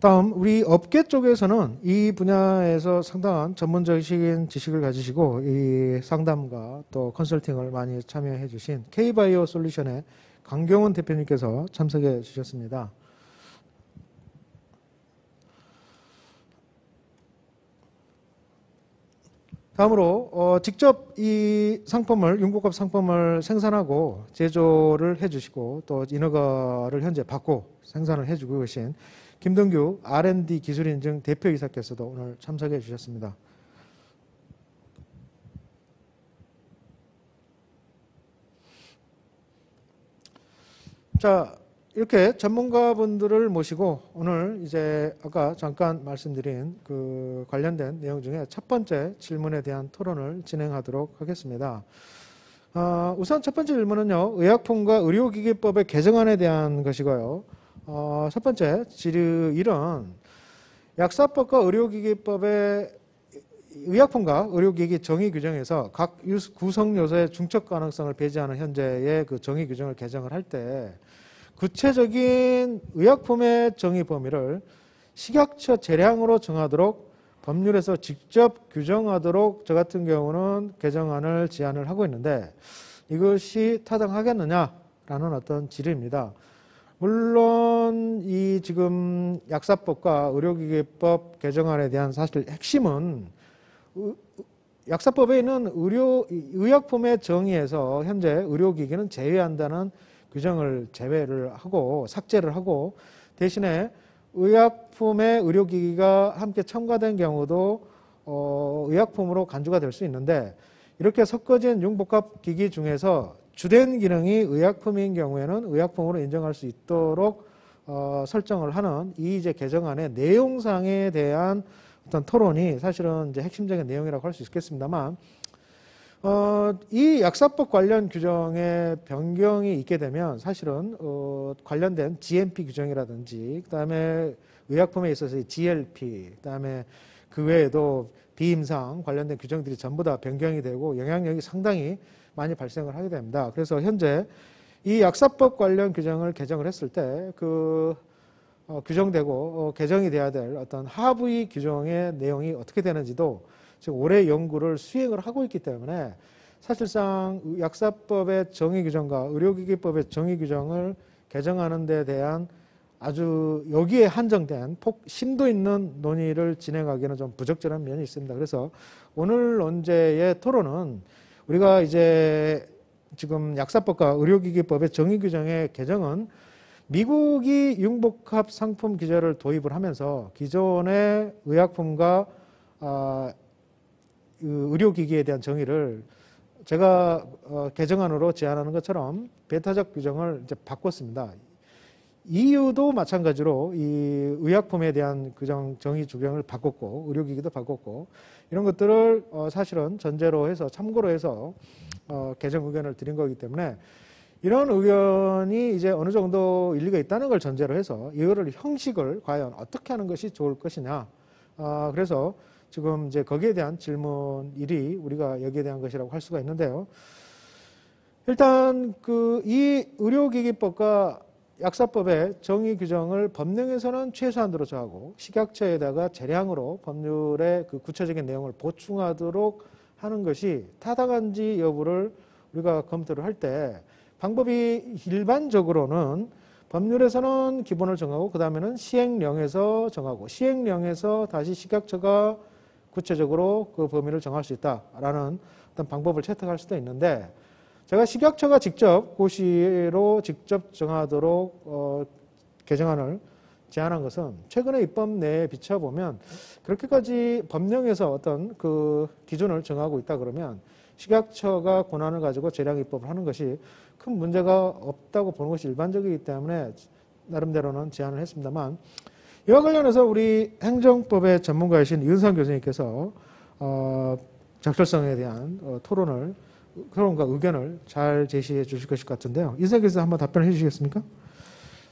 다음 우리 업계 쪽에서는 이 분야에서 상당한 전문적인 지식을 가지시고 이 상담과 또 컨설팅을 많이 참여해 주신 K바이오 솔루션의 강경훈 대표님께서 참석해 주셨습니다. 다음으로 직접 이 상품을 융복합 상품을 생산하고 제조를 해주시고 또 인허가를 현재 받고 생산을 해주고 계신 김동규 R&D 기술인증 대표이사께서도 오늘 참석해 주셨습니다. 자, 이렇게 전문가분들을 모시고 오늘 이제 아까 잠깐 말씀드린 그 관련된 내용 중에 첫 번째 질문에 대한 토론을 진행하도록 하겠습니다. 우선 첫 번째 질문은요, 의약품과 의료기기법의 개정안에 대한 것이고요. 첫 번째 질의 1은 약사법과 의료기기법의 의약품과 의료기기 정의 규정에서 각 구성 요소의 중첩 가능성을 배제하는 현재의 그 정의 규정을 개정을 할 때 구체적인 의약품의 정의 범위를 식약처 재량으로 정하도록 법률에서 직접 규정하도록 저 같은 경우는 개정안을 제안을 하고 있는데 이것이 타당하겠느냐라는 어떤 질의입니다. 물론 이 지금 약사법과 의료기기법 개정안에 대한 사실 핵심은 약사법에 있는 의약품의 정의에서 현재 의료기기는 제외한다는 규정을 제외를 하고 삭제를 하고 대신에 의약품의 의료기기가 함께 첨가된 경우도 의약품으로 간주가 될 수 있는데 이렇게 섞어진 융복합기기 중에서 주된 기능이 의약품인 경우에는 의약품으로 인정할 수 있도록 설정을 하는 이 이제 개정안의 내용상에 대한 어떤 토론이 사실은 이제 핵심적인 내용이라고 할 수 있겠습니다만 이 약사법 관련 규정의 변경이 있게 되면 사실은 관련된 GMP 규정이라든지 그다음에 의약품에 있어서의 GLP 그다음에 그 외에도 비임상 관련된 규정들이 전부 다 변경이 되고 영향력이 상당히 많이 발생을 하게 됩니다. 그래서 현재 이 약사법 관련 규정을 개정을 했을 때 규정되고 개정이 돼야 될 어떤 하부의 규정의 내용이 어떻게 되는지도 지금 올해 연구를 수행을 하고 있기 때문에 사실상 약사법의 정의 규정과 의료기기법의 정의 규정을 개정하는 데 대한 아주 여기에 한정된 심도 있는 논의를 진행하기에는 좀 부적절한 면이 있습니다. 그래서 오늘 논제의 토론은 우리가 이제 지금 약사법과 의료기기법의 정의 규정의 개정은 미국이 융복합 상품 규제를 도입을 하면서 기존의 의약품과 의료기기에 대한 정의를 제가 개정안으로 제안하는 것처럼 배타적 규정을 이제 바꿨습니다. EU도 마찬가지로 이 의약품에 대한 규정 정의 규정을 바꿨고 의료기기도 바꿨고 이런 것들을 사실은 전제로 해서 참고로 해서 개정 의견을 드린 거기 때문에 이런 의견이 이제 어느 정도 일리가 있다는 걸 전제로 해서 이거를 형식을 과연 어떻게 하는 것이 좋을 것이냐. 그래서 지금 이제 거기에 대한 질문 1이 우리가 여기에 대한 것이라고 할 수가 있는데요. 일단 이 의료기기법과 약사법의 정의 규정을 법령에서는 최소한으로 정하고 식약처에다가 재량으로 법률의 그 구체적인 내용을 보충하도록 하는 것이 타당한지 여부를 우리가 검토를 할 때 방법이 일반적으로는 법률에서는 기본을 정하고 그 다음에는 시행령에서 정하고 시행령에서 다시 식약처가 구체적으로 그 범위를 정할 수 있다라는 어떤 방법을 채택할 수도 있는데 제가 식약처가 직접 고시로 직접 정하도록 개정안을 제안한 것은 최근에 입법 내에 비춰보면 그렇게까지 법령에서 어떤 그 기준을 정하고 있다 그러면 식약처가 권한을 가지고 재량 입법을 하는 것이 큰 문제가 없다고 보는 것이 일반적이기 때문에 나름대로는 제안을 했습니다만 이와 관련해서 우리 행정법의 전문가이신 이은상 교수님께서 적절성에 대한 토론과 의견을 잘 제시해 주실 것일 것 같은데요. 이은상 교수님 한번 답변을 해 주시겠습니까?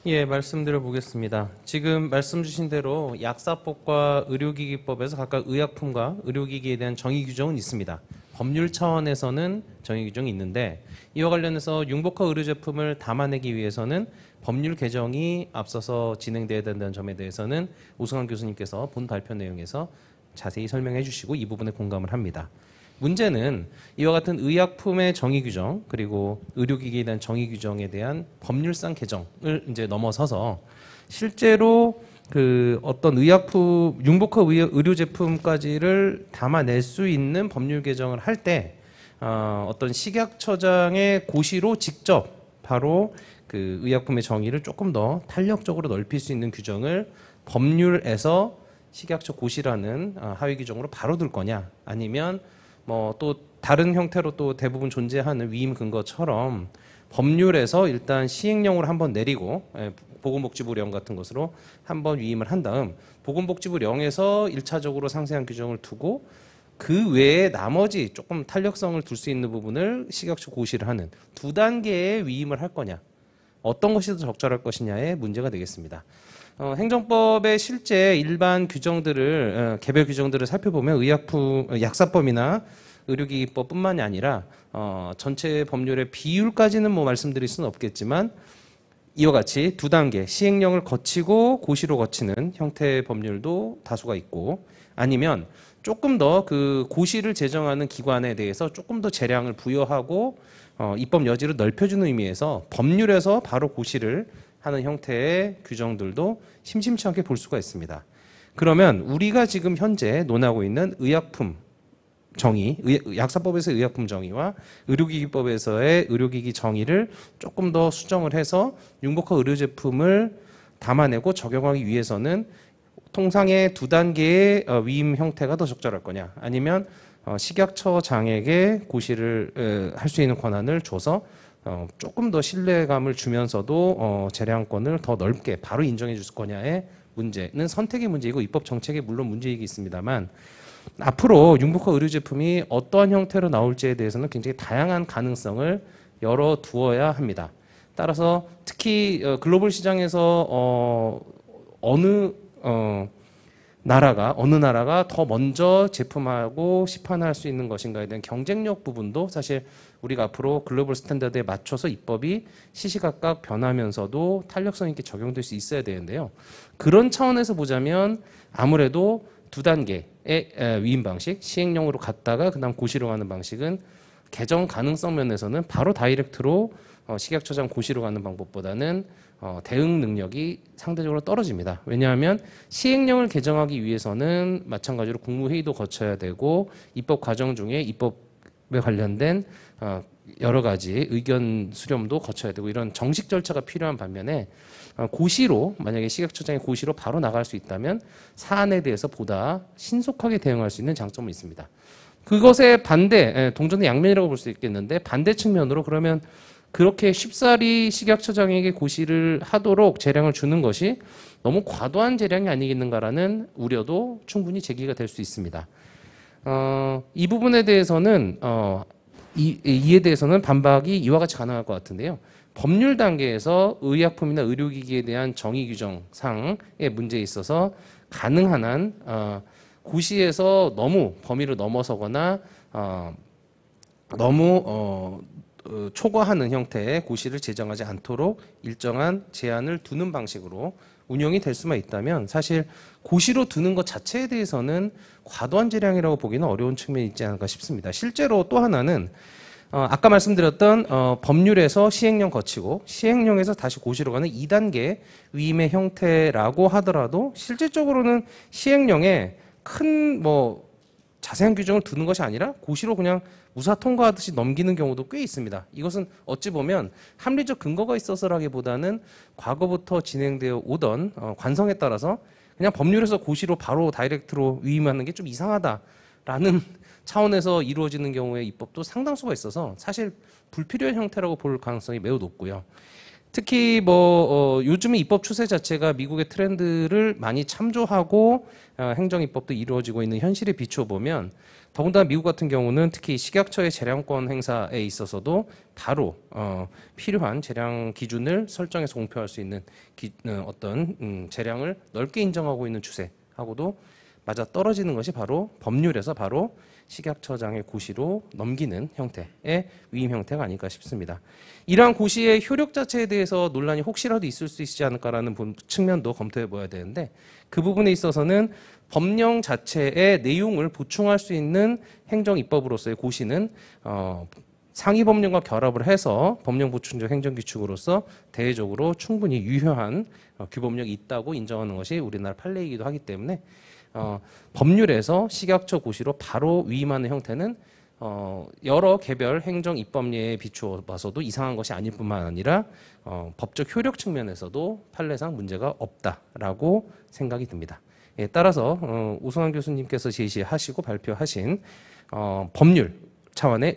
예, 말씀드려 보겠습니다. 지금 말씀 주신 대로 약사법과 의료기기법에서 각각 의약품과 의료기기에 대한 정의 규정은 있습니다. 법률 차원에서는 정의 규정이 있는데 이와 관련해서 융복합 의료제품을 담아내기 위해서는 법률 개정이 앞서서 진행돼야 된다는 점에 대해서는 오승환 교수님께서 본 발표 내용에서 자세히 설명해 주시고 이 부분에 공감을 합니다. 문제는 이와 같은 의약품의 정의 규정 그리고 의료기기에 대한 정의 규정에 대한 법률상 개정을 이제 넘어서서 실제로 그 어떤 의약품 융복합 의료제품까지를 담아낼 수 있는 법률 개정을 할 때 어떤 식약처장의 고시로 직접 바로 그 의약품의 정의를 조금 더 탄력적으로 넓힐 수 있는 규정을 법률에서 식약처 고시라는 하위 규정으로 바로 둘 거냐 아니면 뭐 또 다른 형태로 또 대부분 존재하는 위임 근거처럼 법률에서 일단 시행령으로 한번 내리고 보건복지부령 같은 것으로 한번 위임을 한 다음 보건복지부령에서 1차적으로 상세한 규정을 두고 그 외에 나머지 조금 탄력성을 둘 수 있는 부분을 식약처 고시를 하는 두 단계의 위임을 할 거냐 어떤 것이 더 적절할 것이냐의 문제가 되겠습니다. 행정법의 실제 일반 규정들을 개별 규정들을 살펴보면 약사법이나 의료기기법뿐만이 아니라 전체 법률의 비율까지는 뭐 말씀드릴 수는 없겠지만 이와 같이 두 단계 시행령을 거치고 고시로 거치는 형태의 법률도 다수가 있고, 아니면 조금 더 그 고시를 제정하는 기관에 대해서 조금 더 재량을 부여하고 입법 여지를 넓혀주는 의미에서 법률에서 바로 고시를 하는 형태의 규정들도 심심치 않게 볼 수가 있습니다. 그러면 우리가 지금 현재 논하고 있는 의약품 정의, 약사법에서의 의약품 정의와 의료기기법에서의 의료기기 정의를 조금 더 수정을 해서 융복화 의료제품을 담아내고 적용하기 위해서는 통상의 두 단계의 위임 형태가 더 적절할 거냐, 아니면 식약처장에게 고시를 할 수 있는 권한을 줘서 조금 더 신뢰감을 주면서도 재량권을 더 넓게 바로 인정해 줄 거냐의 문제는 선택의 문제이고 입법 정책에 물론 문제이기 있습니다만, 앞으로 융복화 의료 제품이 어떠한 형태로 나올지에 대해서는 굉장히 다양한 가능성을 열어두어야 합니다. 따라서 특히 글로벌 시장에서 어느 나라가 더 먼저 제품하고 시판할 수 있는 것인가에 대한 경쟁력 부분도 사실 우리가 앞으로 글로벌 스탠다드에 맞춰서 입법이 시시각각 변하면서도 탄력성 있게 적용될 수 있어야 되는데요. 그런 차원에서 보자면 아무래도 두 단계의 위임 방식, 시행령으로 갔다가 그다음 고시로 가는 방식은 개정 가능성 면에서는 바로 다이렉트로 식약처장 고시로 가는 방법보다는 대응 능력이 상대적으로 떨어집니다. 왜냐하면 시행령을 개정하기 위해서는 마찬가지로 국무회의도 거쳐야 되고 입법 과정 중에 입법에 관련된 여러 가지 의견 수렴도 거쳐야 되고 이런 정식 절차가 필요한 반면에 고시로, 만약에 식약처장의 고시로 바로 나갈 수 있다면 사안에 대해서 보다 신속하게 대응할 수 있는 장점은 있습니다. 그것의 반대, 동전의 양면이라고 볼 수 있겠는데, 반대 측면으로 그러면 그렇게 쉽사리 식약처장에게 고시를 하도록 재량을 주는 것이 너무 과도한 재량이 아니겠는가라는 우려도 충분히 제기가 될 수 있습니다. 이 부분에 대해서는 이에 대해서는 반박이 이와 같이 가능할 것 같은데요. 법률 단계에서 의약품이나 의료기기에 대한 정의 규정상의 문제에 있어서 가능한 한 고시에서 너무 범위를 넘어서거나 너무 초과하는 형태의 고시를 제정하지 않도록 일정한 제한을 두는 방식으로 운영이 될 수만 있다면 사실 고시로 두는 것 자체에 대해서는 과도한 재량이라고 보기는 어려운 측면이 있지 않을까 싶습니다. 실제로 또 하나는 아까 말씀드렸던 법률에서 시행령 거치고 시행령에서 다시 고시로 가는 2단계 위임의 형태라고 하더라도 실질적으로는 시행령에 큰 자세한 규정을 두는 것이 아니라 고시로 그냥 무사 통과하듯이 넘기는 경우도 꽤 있습니다. 이것은 어찌 보면 합리적 근거가 있어서라기보다는 과거부터 진행되어 오던 관성에 따라서 그냥 법률에서 고시로 바로 다이렉트로 위임하는 게 좀 이상하다라는 차원에서 이루어지는 경우에 입법도 상당수가 있어서 사실 불필요한 형태라고 볼 가능성이 매우 높고요. 특히 요즘의 입법 추세 자체가 미국의 트렌드를 많이 참조하고 행정 입법도 이루어지고 있는 현실에 비추어 보면 더군다나 미국 같은 경우는 특히 식약처의 재량권 행사에 있어서도 바로 필요한 재량 기준을 설정해서 공표할 수 있는 어떤 재량을 넓게 인정하고 있는 추세하고도 맞아 떨어지는 것이 바로 법률에서 바로 식약처장의 고시로 넘기는 형태의 위임 형태가 아닐까 싶습니다. 이러한 고시의 효력 자체에 대해서 논란이 혹시라도 있을 수 있지 않을까라는 측면도 검토해 봐야 되는데, 그 부분에 있어서는 법령 자체의 내용을 보충할 수 있는 행정 입법으로서의 고시는 상위 법령과 결합을 해서 법령 보충적 행정 규칙으로서 대외적으로 충분히 유효한 규범력이 있다고 인정하는 것이 우리나라 판례이기도 하기 때문에 법률에서 식약처 고시로 바로 위임하는 형태는 여러 개별 행정 입법례에 비추어 봐서도 이상한 것이 아닐 뿐만 아니라 법적 효력 측면에서도 판례상 문제가 없다라고 생각이 듭니다. 예, 따라서 오승환 교수님께서 제시하시고 발표하신 법률 차원의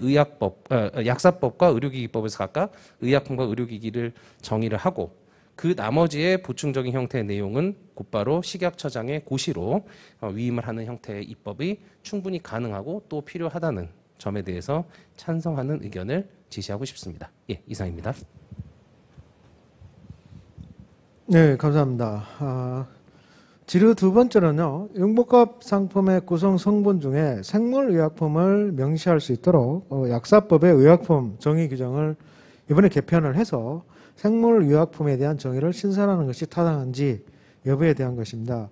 약사법과 의료기기법에서 각각 의약품과 의료기기를 정의를 하고 그 나머지의 보충적인 형태의 내용은 곧바로 식약처장의 고시로 위임을 하는 형태의 입법이 충분히 가능하고 또 필요하다는 점에 대해서 찬성하는 의견을 제시하고 싶습니다. 예, 이상입니다. 네, 감사합니다. 지류 두 번째는요, 융복합 상품의 구성 성분 중에 생물의약품을 명시할 수 있도록 약사법의 의약품 정의 규정을 이번에 개편을 해서 생물의약품에 대한 정의를 신설하는 것이 타당한지 여부에 대한 것입니다.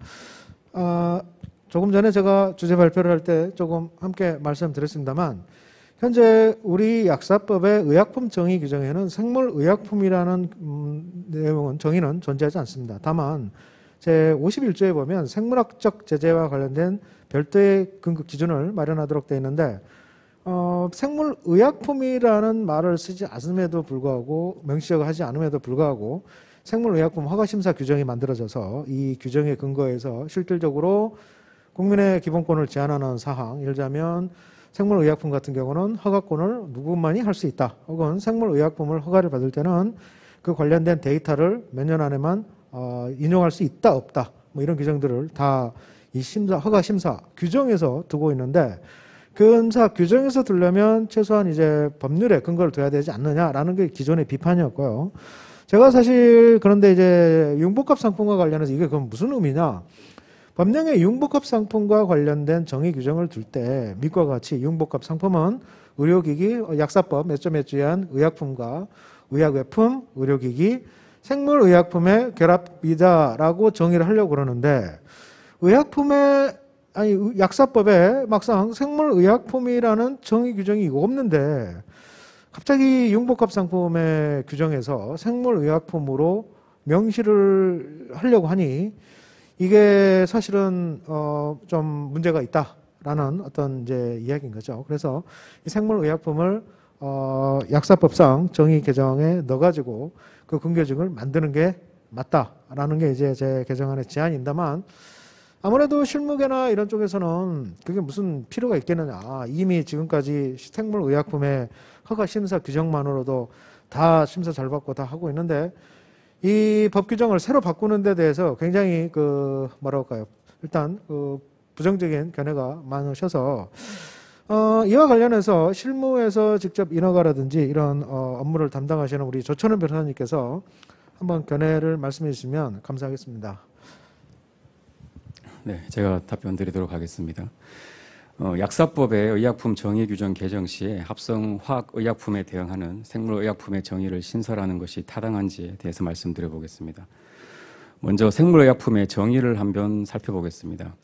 조금 전에 제가 주제 발표를 할 때 조금 함께 말씀드렸습니다만 현재 우리 약사법의 의약품 정의 규정에는 생물의약품이라는 내용은 정의는 존재하지 않습니다. 다만 제51조에 보면 생물학적 제재와 관련된 별도의 근거 기준을 마련하도록 되어 있는데 생물의약품이라는 말을 쓰지 않음에도 불구하고 명시하지 않음에도 불구하고 생물의약품 허가심사 규정이 만들어져서 이 규정에 근거해서 실질적으로 국민의 기본권을 제한하는 사항, 예를 들자면 생물의약품 같은 경우는 허가권을 누구만이 할 수 있다. 혹은 생물의약품을 허가를 받을 때는 그 관련된 데이터를 몇 년 안에만 인용할 수 있다, 없다. 뭐 이런 규정들을 다 이 허가 심사 규정에서 두고 있는데 그 심사 규정에서 두려면 최소한 이제 법률에 근거를 둬야 되지 않느냐라는 게 기존의 비판이었고요. 제가 사실 그런데 이제 융복합 상품과 관련해서 이게 그럼 무슨 의미냐? 법령에 융복합 상품과 관련된 정의 규정을 둘 때 밑과 같이 융복합 상품은 의료기기, 약사법 몇 조 위한 의약품과 의약외품, 의료기기, 생물의약품의 결합이다라고 정의를 하려고 그러는데 약사법에 막상 생물의약품이라는 정의 규정이 없는데 갑자기 융복합 상품의 규정에서 생물의약품으로 명시를 하려고 하니 이게 사실은 좀 문제가 있다라는 어떤 이제 이야기인 거죠. 그래서 이 생물의약품을 약사법상 정의 개정에 넣어가지고 그 근거증을 만드는 게 맞다라는 게 이제 제 개정안의 제안인다만 아무래도 실무계나 이런 쪽에서는 그게 무슨 필요가 있겠느냐. 이미 지금까지 생물의약품의 허가 심사 규정만으로도 다 심사 잘 받고 다 하고 있는데 이 법 규정을 새로 바꾸는 데 대해서 굉장히 일단 부정적인 견해가 많으셔서 이와 관련해서 실무에서 직접 인허가라든지 이런 업무를 담당하시는 우리 조천은 변호사님께서 한번 견해를 말씀해 주시면 감사하겠습니다. 네, 제가 답변 드리도록 하겠습니다. 약사법의 의약품 정의 규정 개정 시에 합성 화학의약품에 대응하는 생물의약품의 정의를 신설하는 것이 타당한지에 대해서 말씀드려 보겠습니다. 먼저 생물의약품의 정의를 한번 살펴보겠습니다.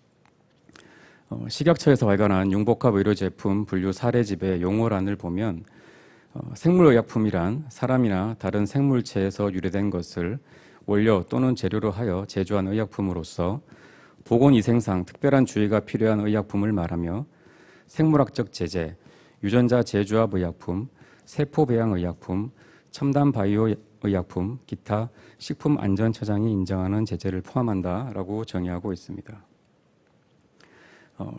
식약처에서 발간한 융복합 의료제품 분류 사례집의 용어란을 보면 생물의약품이란 사람이나 다른 생물체에서 유래된 것을 원료 또는 재료로 하여 제조한 의약품으로서 보건위생상 특별한 주의가 필요한 의약품을 말하며 생물학적 제재, 유전자 재조합 의약품, 세포배양 의약품, 첨단 바이오 의약품, 기타 식품안전처장이 인정하는 제재를 포함한다라고 정의하고 있습니다.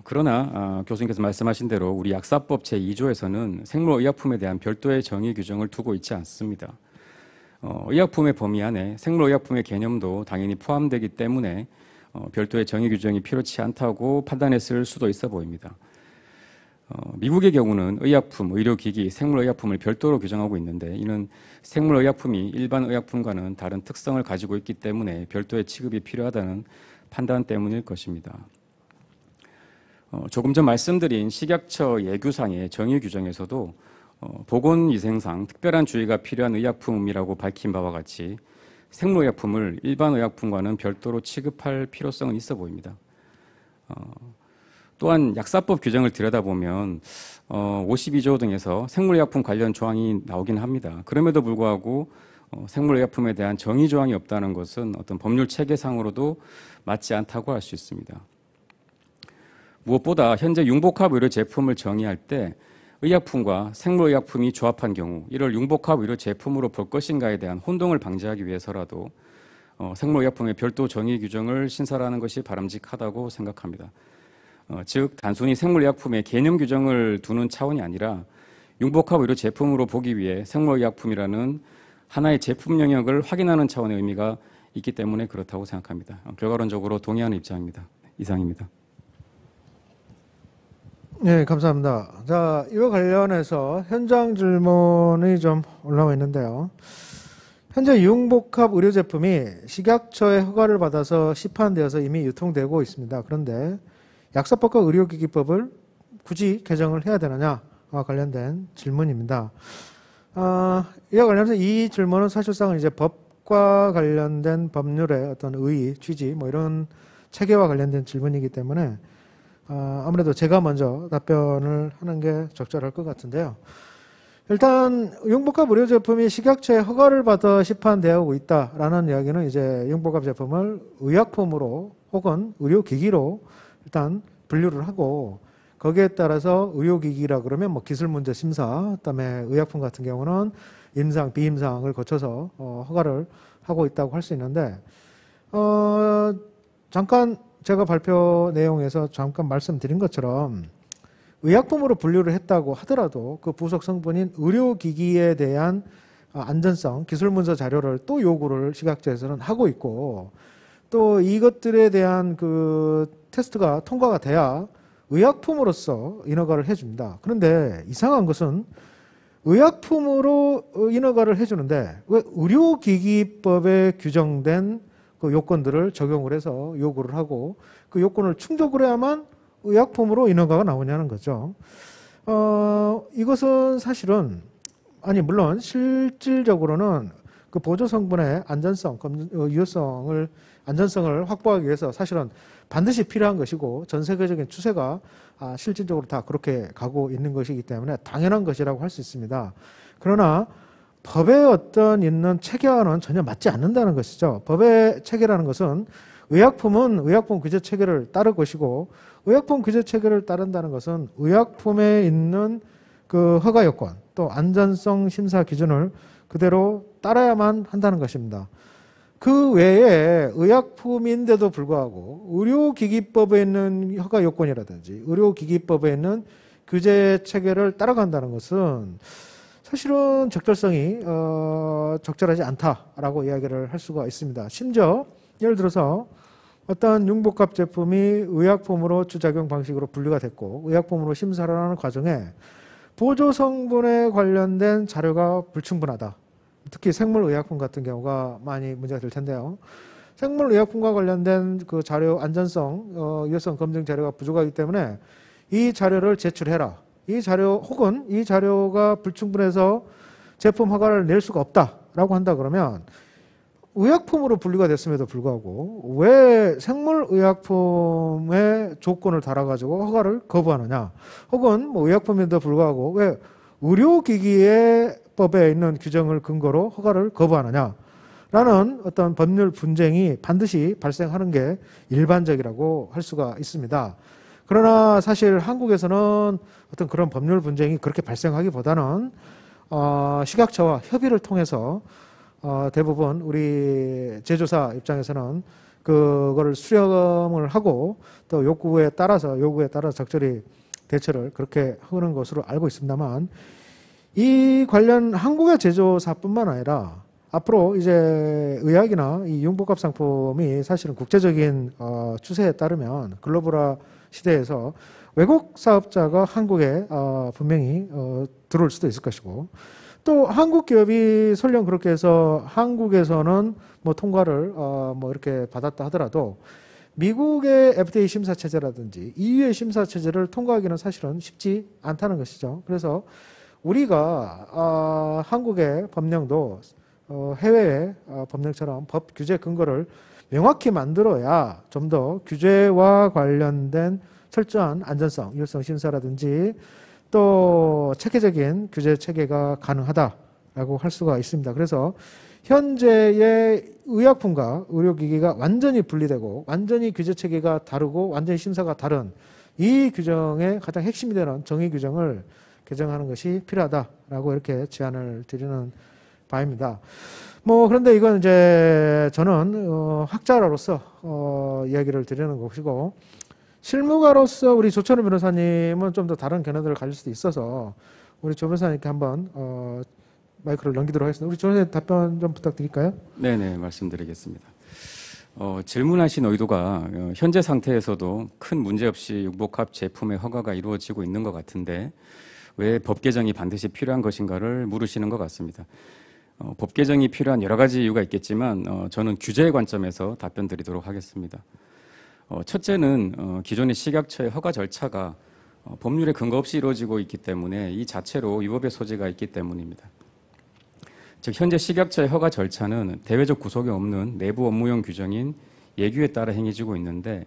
그러나 교수님께서 말씀하신 대로 우리 약사법 제2조에서는 생물의약품에 대한 별도의 정의 규정을 두고 있지 않습니다. 의약품의 범위 안에 생물의약품의 개념도 당연히 포함되기 때문에 별도의 정의 규정이 필요치 않다고 판단했을 수도 있어 보입니다. 미국의 경우는 의약품, 의료기기, 생물의약품을 별도로 규정하고 있는데 이는 생물의약품이 일반 의약품과는 다른 특성을 가지고 있기 때문에 별도의 취급이 필요하다는 판단 때문일 것입니다. 조금 전 말씀드린 식약처 예규상의 정의 규정에서도 보건위생상 특별한 주의가 필요한 의약품이라고 밝힌 바와 같이 생물의약품을 일반 의약품과는 별도로 취급할 필요성은 있어 보입니다. 또한 약사법 규정을 들여다보면 52조 등에서 생물의약품 관련 조항이 나오긴 합니다. 그럼에도 불구하고 생물의약품에 대한 정의 조항이 없다는 것은 어떤 법률 체계상으로도 맞지 않다고 할 수 있습니다. 무엇보다 현재 융복합 의료 제품을 정의할 때 의약품과 생물의약품이 조합한 경우 이를 융복합 의료 제품으로 볼 것인가에 대한 혼동을 방지하기 위해서라도 생물의약품의 별도 정의 규정을 신설하는 것이 바람직하다고 생각합니다. 즉 단순히 생물의약품의 개념 규정을 두는 차원이 아니라 융복합 의료 제품으로 보기 위해 생물의약품이라는 하나의 제품 영역을 확인하는 차원의 의미가 있기 때문에 그렇다고 생각합니다. 결과론적으로 동의하는 입장입니다. 이상입니다. 네, 감사합니다. 자, 이와 관련해서 현장 질문이 좀 올라와 있는데요. 현재 융복합 의료 제품이 식약처의 허가를 받아서 시판되어서 이미 유통되고 있습니다. 그런데 약사법과 의료기기법을 굳이 개정을 해야 되느냐와 관련된 질문입니다. 이와 관련해서 이 질문은 사실상은 이제 법과 관련된 법률의 어떤 의의, 취지, 뭐 이런 체계와 관련된 질문이기 때문에 아무래도 제가 먼저 답변을 하는 게 적절할 것 같은데요. 일단 융복합 의료 제품이 식약처에 허가를 받아 시판되고 있다라는 이야기는 이제 융복합 제품을 의약품으로 혹은 의료기기로 일단 분류를 하고 거기에 따라서 의료기기라 그러면 뭐 기술문제 심사, 그다음에 의약품 같은 경우는 임상, 비임상을 거쳐서 허가를 하고 있다고 할 수 있는데 잠깐 제가 발표 내용에서 잠깐 말씀드린 것처럼 의약품으로 분류를 했다고 하더라도 그 부속 성분인 의료기기에 대한 안전성, 기술문서 자료를 또 요구를 식약처에서는 하고 있고 또 이것들에 대한 그 테스트가 통과가 돼야 의약품으로서 인허가를 해줍니다. 그런데 이상한 것은 의약품으로 인허가를 해주는데 왜 의료기기법에 규정된 그 요건들을 적용을 해서 요구를 하고 그 요건을 충족을 해야만 의약품으로 인허가가 나오냐는 거죠. 이것은 사실은 물론 실질적으로는 그 보조 성분의 안전성, 유효성을 안전성을 확보하기 위해서 사실은 반드시 필요한 것이고 전 세계적인 추세가 실질적으로 다 그렇게 가고 있는 것이기 때문에 당연한 것이라고 할 수 있습니다. 그러나 법에 어떤 있는 체계와는 전혀 맞지 않는다는 것이죠. 법의 체계라는 것은 의약품은 의약품 규제 체계를 따를 것이고 의약품 규제 체계를 따른다는 것은 의약품에 있는 그 허가 요건 또 안전성 심사 기준을 그대로 따라야만 한다는 것입니다. 그 외에 의약품인데도 불구하고 의료기기법에 있는 허가 요건이라든지 의료기기법에 있는 규제 체계를 따라간다는 것은 사실은 적절성이 적절하지 않다라고 이야기를 할 수가 있습니다. 심지어 예를 들어서 어떤 융복합 제품이 의약품으로 주작용 방식으로 분류가 됐고 의약품으로 심사를 하는 과정에 보조 성분에 관련된 자료가 불충분하다. 특히 생물의약품 같은 경우가 많이 문제가 될 텐데요. 생물의약품과 관련된 그 자료 안전성, 유효성 검증 자료가 부족하기 때문에 이 자료를 제출해라. 이 자료 혹은 이 자료가 불충분해서 제품 허가를 낼 수가 없다라고 한다 그러면 의약품으로 분류가 됐음에도 불구하고 왜 생물의약품의 조건을 달아가지고 허가를 거부하느냐 혹은 뭐 의약품에도 불구하고 왜 의료기기의 법에 있는 규정을 근거로 허가를 거부하느냐라는 어떤 법률 분쟁이 반드시 발생하는 게 일반적이라고 할 수가 있습니다. 그러나 사실 한국에서는 어떤 그런 법률 분쟁이 그렇게 발생하기보다는 식약처와 협의를 통해서 대부분 우리 제조사 입장에서는 그거를 수렴을 하고 또 요구에 따라서 적절히 대처를 그렇게 하는 것으로 알고 있습니다만 이 관련 한국의 제조사뿐만 아니라 앞으로 이제 의학이나 이 융복합 상품이 사실은 국제적인 추세에 따르면 글로벌화 시대에서 외국 사업자가 한국에 분명히 들어올 수도 있을 것이고 또 한국 기업이 설령 그렇게 해서 한국에서는 뭐 통과를 뭐 이렇게 받았다 하더라도 미국의 FDA 심사 체제라든지 EU의 심사 체제를 통과하기는 사실은 쉽지 않다는 것이죠. 그래서 우리가 한국의 법령도 해외의 법령처럼 법 규제 근거를 명확히 만들어야 좀 더 규제와 관련된 철저한 안전성, 유효성 심사라든지 또 체계적인 규제 체계가 가능하다라고 할 수가 있습니다. 그래서 현재의 의약품과 의료기기가 완전히 분리되고 완전히 규제 체계가 다르고 완전히 심사가 다른 이 규정의 가장 핵심이 되는 정의 규정을 개정하는 것이 필요하다라고 이렇게 제안을 드리는 바입니다. 뭐 그런데 이건 이제 저는 학자로서 이야기를 드리는 것이고 실무가로서 우리 조천우 변호사님은 좀 더 다른 견해들을 가질 수도 있어서 우리 조 변호사님께 한번 마이크를 넘기도록 하겠습니다. 우리 조 변호사님 답변 좀 부탁드릴까요? 네네, 말씀드리겠습니다. 질문하신 의도가 현재 상태에서도 큰 문제 없이 융복합 제품의 허가가 이루어지고 있는 것 같은데 왜 법 개정이 반드시 필요한 것인가를 물으시는 것 같습니다. 법 개정이 필요한 여러 가지 이유가 있겠지만 저는 규제의 관점에서 답변 드리도록 하겠습니다. 첫째는 기존의 식약처의 허가 절차가 법률에 근거 없이 이루어지고 있기 때문에 이 자체로 위법의 소지가 있기 때문입니다. 즉 현재 식약처의 허가 절차는 대외적 구속이 없는 내부 업무용 규정인 예규에 따라 행해지고 있는데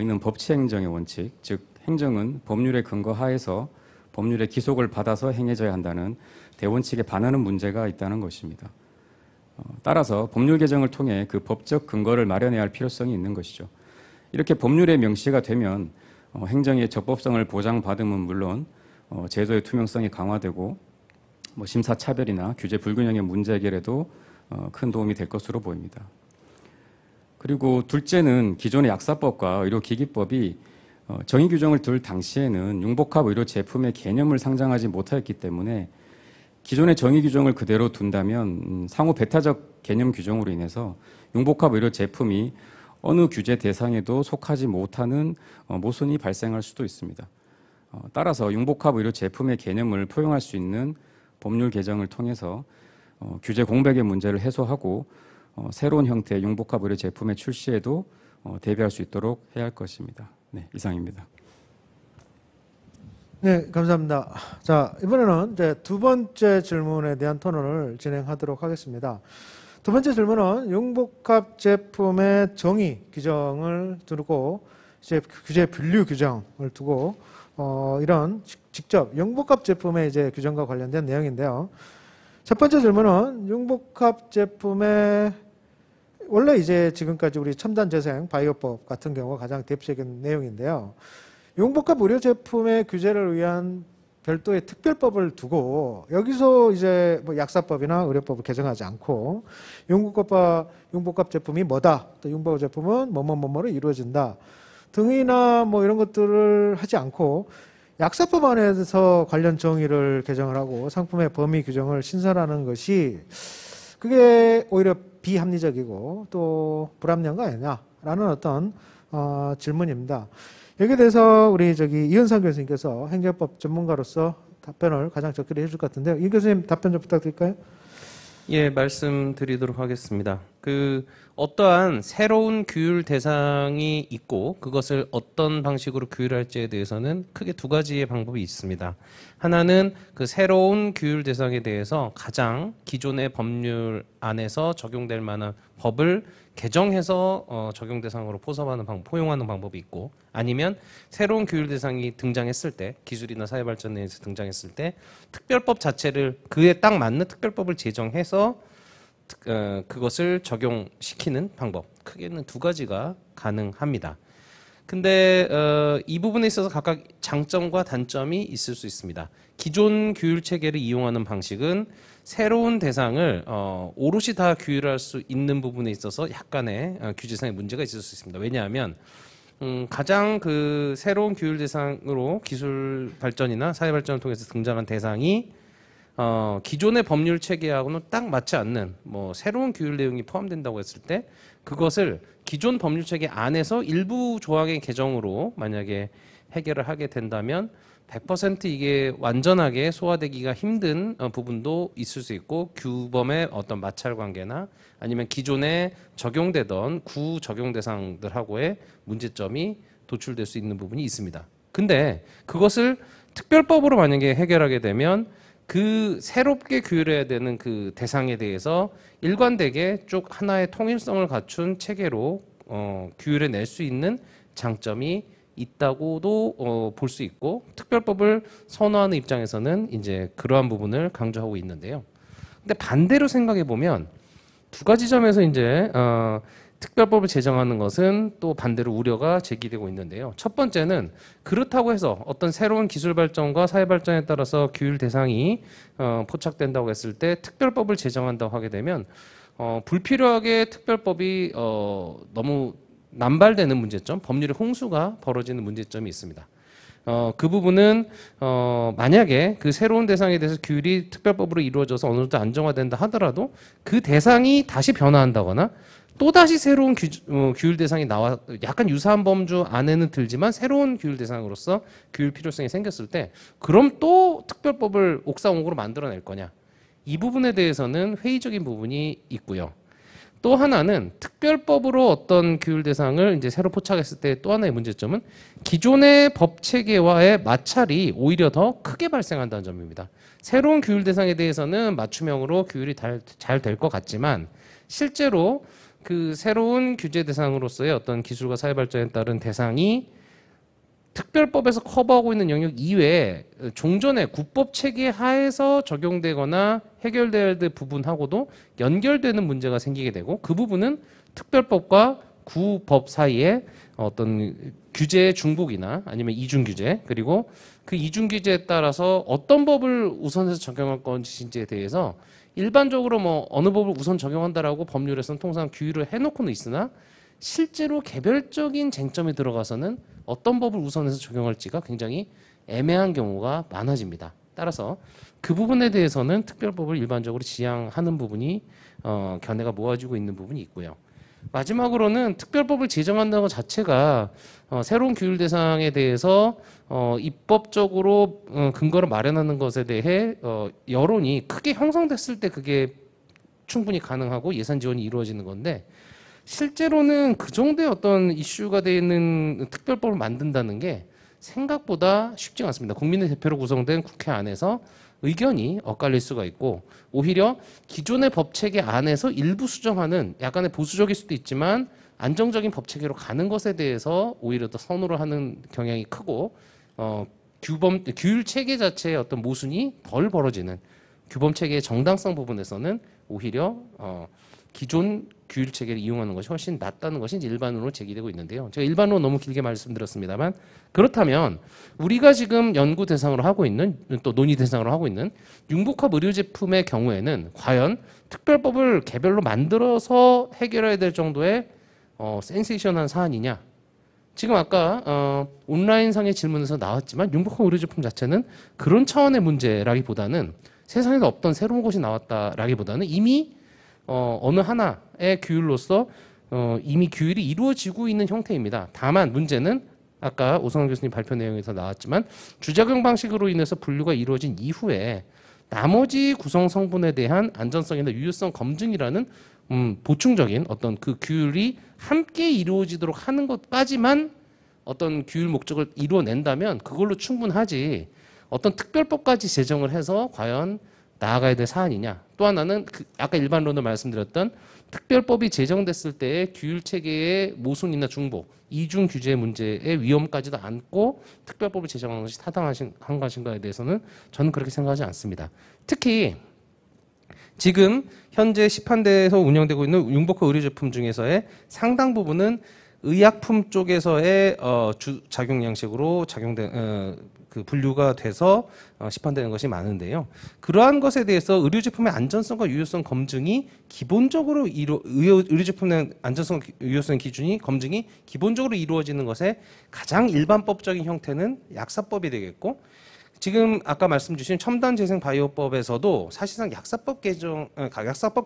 이는 법치행정의 원칙, 즉 행정은 법률에 근거하에서 법률의 기속을 받아서 행해져야 한다는 대원칙에 반하는 문제가 있다는 것입니다. 따라서 법률 개정을 통해 그 법적 근거를 마련해야 할 필요성이 있는 것이죠. 이렇게 법률에 명시가 되면 행정의 적법성을 보장받음은 물론 제도의 투명성이 강화되고 심사 차별이나 규제 불균형의 문제 해결에도 큰 도움이 될 것으로 보입니다. 그리고 둘째는 기존의 약사법과 의료기기법이 정의 규정을 둘 당시에는 융복합 의료 제품의 개념을 상정하지 못하였기 때문에 기존의 정의 규정을 그대로 둔다면 상호 배타적 개념 규정으로 인해서 융복합 의료 제품이 어느 규제 대상에도 속하지 못하는 모순이 발생할 수도 있습니다. 따라서 융복합 의료 제품의 개념을 포용할 수 있는 법률 개정을 통해서 규제 공백의 문제를 해소하고 새로운 형태의 융복합 의료 제품의 출시에도 대비할 수 있도록 해야 할 것입니다. 네, 이상입니다. 네, 감사합니다. 자, 이번에는 이제 두 번째 질문에 대한 토론을 진행하도록 하겠습니다. 두 번째 질문은 융복합 제품의 정의 규정을 두고 이제 규제 분류 규정을 두고 이런 직접 융복합 제품의 이제 규정과 관련된 내용인데요. 첫 번째 질문은 융복합 제품의 원래 이제 지금까지 우리 첨단 재생 바이오법 같은 경우가 가장 대표적인 내용인데요. 융복합 의료 제품의 규제를 위한 별도의 특별법을 두고 여기서 이제 뭐 약사법이나 의료법을 개정하지 않고 융복합 제품이 뭐다, 또 융복합 제품은 뭐뭐뭐뭐로 이루어진다 등이나 뭐 이런 것들을 하지 않고 약사법 안에서 관련 정의를 개정을 하고 상품의 범위 규정을 신설하는 것이 그게 오히려 비합리적이고 또 불합리한 거 아니냐라는 어떤 질문입니다. 여기에 대해서 우리 이은상 교수님께서 행정법 전문가로서 답변을 가장 적절히 해줄 것 같은데요. 이 교수님 답변 좀 부탁드릴까요? 예, 말씀드리도록 하겠습니다. 어떠한 새로운 규율 대상이 있고 그것을 어떤 방식으로 규율할지에 대해서는 크게 두 가지의 방법이 있습니다. 하나는 그 새로운 규율 대상에 대해서 가장 기존의 법률 안에서 적용될 만한 법을 개정해서 적용 대상으로 포용하는 방법이 있고, 아니면 새로운 규율 대상이 등장했을 때, 기술이나 사회 발전에 의해서 등장했을 때 특별법 자체를 그에 딱 맞는 특별법을 제정해서 그것을 적용시키는 방법, 크게는 두 가지가 가능합니다. 근데 이 부분에 있어서 각각 장점과 단점이 있을 수 있습니다. 기존 규율 체계를 이용하는 방식은 새로운 대상을 오롯이 다 규율할 수 있는 부분에 있어서 약간의 규제상의 문제가 있을 수 있습니다. 왜냐하면 가장 그 새로운 규율 대상으로 기술 발전이나 사회 발전을 통해서 등장한 대상이 기존의 법률 체계하고는 딱 맞지 않는 새로운 규율 내용이 포함된다고 했을 때 그것을 기존 법률 체계 안에서 일부 조항의 개정으로 만약에 해결을 하게 된다면 100% 이게 완전하게 소화되기가 힘든 부분도 있을 수 있고, 규범의 어떤 마찰 관계나 아니면 기존에 적용되던 구 적용 대상들하고의 문제점이 도출될 수 있는 부분이 있습니다. 근데 그것을 특별법으로 만약에 해결하게 되면 그 새롭게 규율해야 되는 그 대상에 대해서 일관되게 쭉 하나의 통일성을 갖춘 체계로 규율해 낼 수 있는 장점이 있다고도 볼 수 있고, 특별법을 선호하는 입장에서는 이제 그러한 부분을 강조하고 있는데요. 근데 반대로 생각해 보면 두 가지 점에서 이제 특별법을 제정하는 것은 또 반대로 우려가 제기되고 있는데요. 첫 번째는 그렇다고 해서 어떤 새로운 기술 발전과 사회 발전에 따라서 규율 대상이 포착된다고 했을 때 특별법을 제정한다고 하게 되면 불필요하게 특별법이 너무 남발되는 문제점, 법률의 홍수가 벌어지는 문제점이 있습니다. 그 부분은 만약에 그 새로운 대상에 대해서 규율이 특별법으로 이루어져서 어느 정도 안정화된다 하더라도 그 대상이 다시 변화한다거나 또다시 새로운 규율 대상이 나와 약간 유사한 범주 안에는 들지만 새로운 규율 대상으로서 규율 필요성이 생겼을 때 그럼 또 특별법을 옥상옥으로 만들어낼 거냐, 이 부분에 대해서는 회의적인 부분이 있고요. 또 하나는 특별법으로 어떤 규율 대상을 이제 새로 포착했을 때 또 하나의 문제점은 기존의 법 체계와의 마찰이 오히려 더 크게 발생한다는 점입니다. 새로운 규율 대상에 대해서는 맞춤형으로 규율이 잘 될 것 같지만 실제로 그 새로운 규제 대상으로서의 어떤 기술과 사회 발전에 따른 대상이 특별법에서 커버하고 있는 영역 이외에 종전의 국법 체계 하에서 적용되거나 해결돼야 될 부분하고도 연결되는 문제가 생기게 되고 그 부분은 특별법과 구법 사이에 어떤 규제의 중복이나 아니면 이중 규제 그리고 그 이중 규제에 따라서 어떤 법을 우선해서 적용할 것인지에 대해서 일반적으로 뭐 어느 법을 우선 적용한다라고 법률에서는 통상 규율을 해놓고는 있으나 실제로 개별적인 쟁점이 들어가서는 어떤 법을 우선해서 적용할지가 굉장히 애매한 경우가 많아집니다. 따라서 그 부분에 대해서는 특별법을 일반적으로 지향하는 부분이 견해가 모아지고 있는 부분이 있고요. 마지막으로는 특별법을 제정한다는 것 자체가 새로운 규율 대상에 대해서 입법적으로 근거를 마련하는 것에 대해 여론이 크게 형성됐을 때 그게 충분히 가능하고 예산 지원이 이루어지는 건데 실제로는 그 정도의 어떤 이슈가 되어 있는 특별법을 만든다는 게 생각보다 쉽지 않습니다. 국민의 대표로 구성된 국회 안에서 의견이 엇갈릴 수가 있고 오히려 기존의 법체계 안에서 일부 수정하는 약간의 보수적일 수도 있지만 안정적인 법체계로 가는 것에 대해서 오히려 더 선호를 하는 경향이 크고 규율 체계 자체의 어떤 모순이 덜 벌어지는 규범 체계의 정당성 부분에서는 오히려 기존 규율 체계를 이용하는 것이 훨씬 낫다는 것이 일반으로 제기되고 있는데요. 제가 일반으로 너무 길게 말씀드렸습니다만 그렇다면 우리가 지금 연구 대상으로 하고 있는 또 논의 대상으로 하고 있는 융복합 의료 제품의 경우에는 과연 특별법을 개별로 만들어서 해결해야 될 정도의 센세이션한 사안이냐? 지금 아까 온라인상의 질문에서 나왔지만 융복합 의료 제품 자체는 그런 차원의 문제라기보다는 세상에서 없던 새로운 것이 나왔다라기보다는 이미 어느 하나의 규율로서 이미 규율이 이루어지고 있는 형태입니다. 다만 문제는 아까 오성환 교수님 발표 내용에서 나왔지만 주작용 방식으로 인해서 분류가 이루어진 이후에 나머지 구성 성분에 대한 안전성이나 유효성 검증이라는 보충적인 어떤 그 규율이 함께 이루어지도록 하는 것까지만 어떤 규율 목적을 이루어낸다면 그걸로 충분하지 어떤 특별법까지 제정을 해서 과연 나아가야 될 사안이냐. 또 하나는 아까 일반론을 말씀드렸던 특별법이 제정됐을 때의 규율 체계의 모순이나 중복, 이중 규제 문제의 위험까지도 안고 특별법을 제정하는 것이 타당한 것인가에 대해서는 저는 그렇게 생각하지 않습니다. 특히 지금 현재 시판대에서 운영되고 있는 융복합 의료제품 중에서의 상당 부분은 의약품 쪽에서의 작용 양식으로 그 분류가 돼서 시판되는 것이 많은데요. 그러한 것에 대해서 의료제품의 안전성과 유효성 검증이 기본적으로 의료제품의 안전성, 유효성 기준이 검증이 기본적으로 이루어지는 것의 가장 일반법적인 형태는 약사법이 되겠고 지금 아까 말씀 주신 첨단재생바이오법에서도 사실상 약사법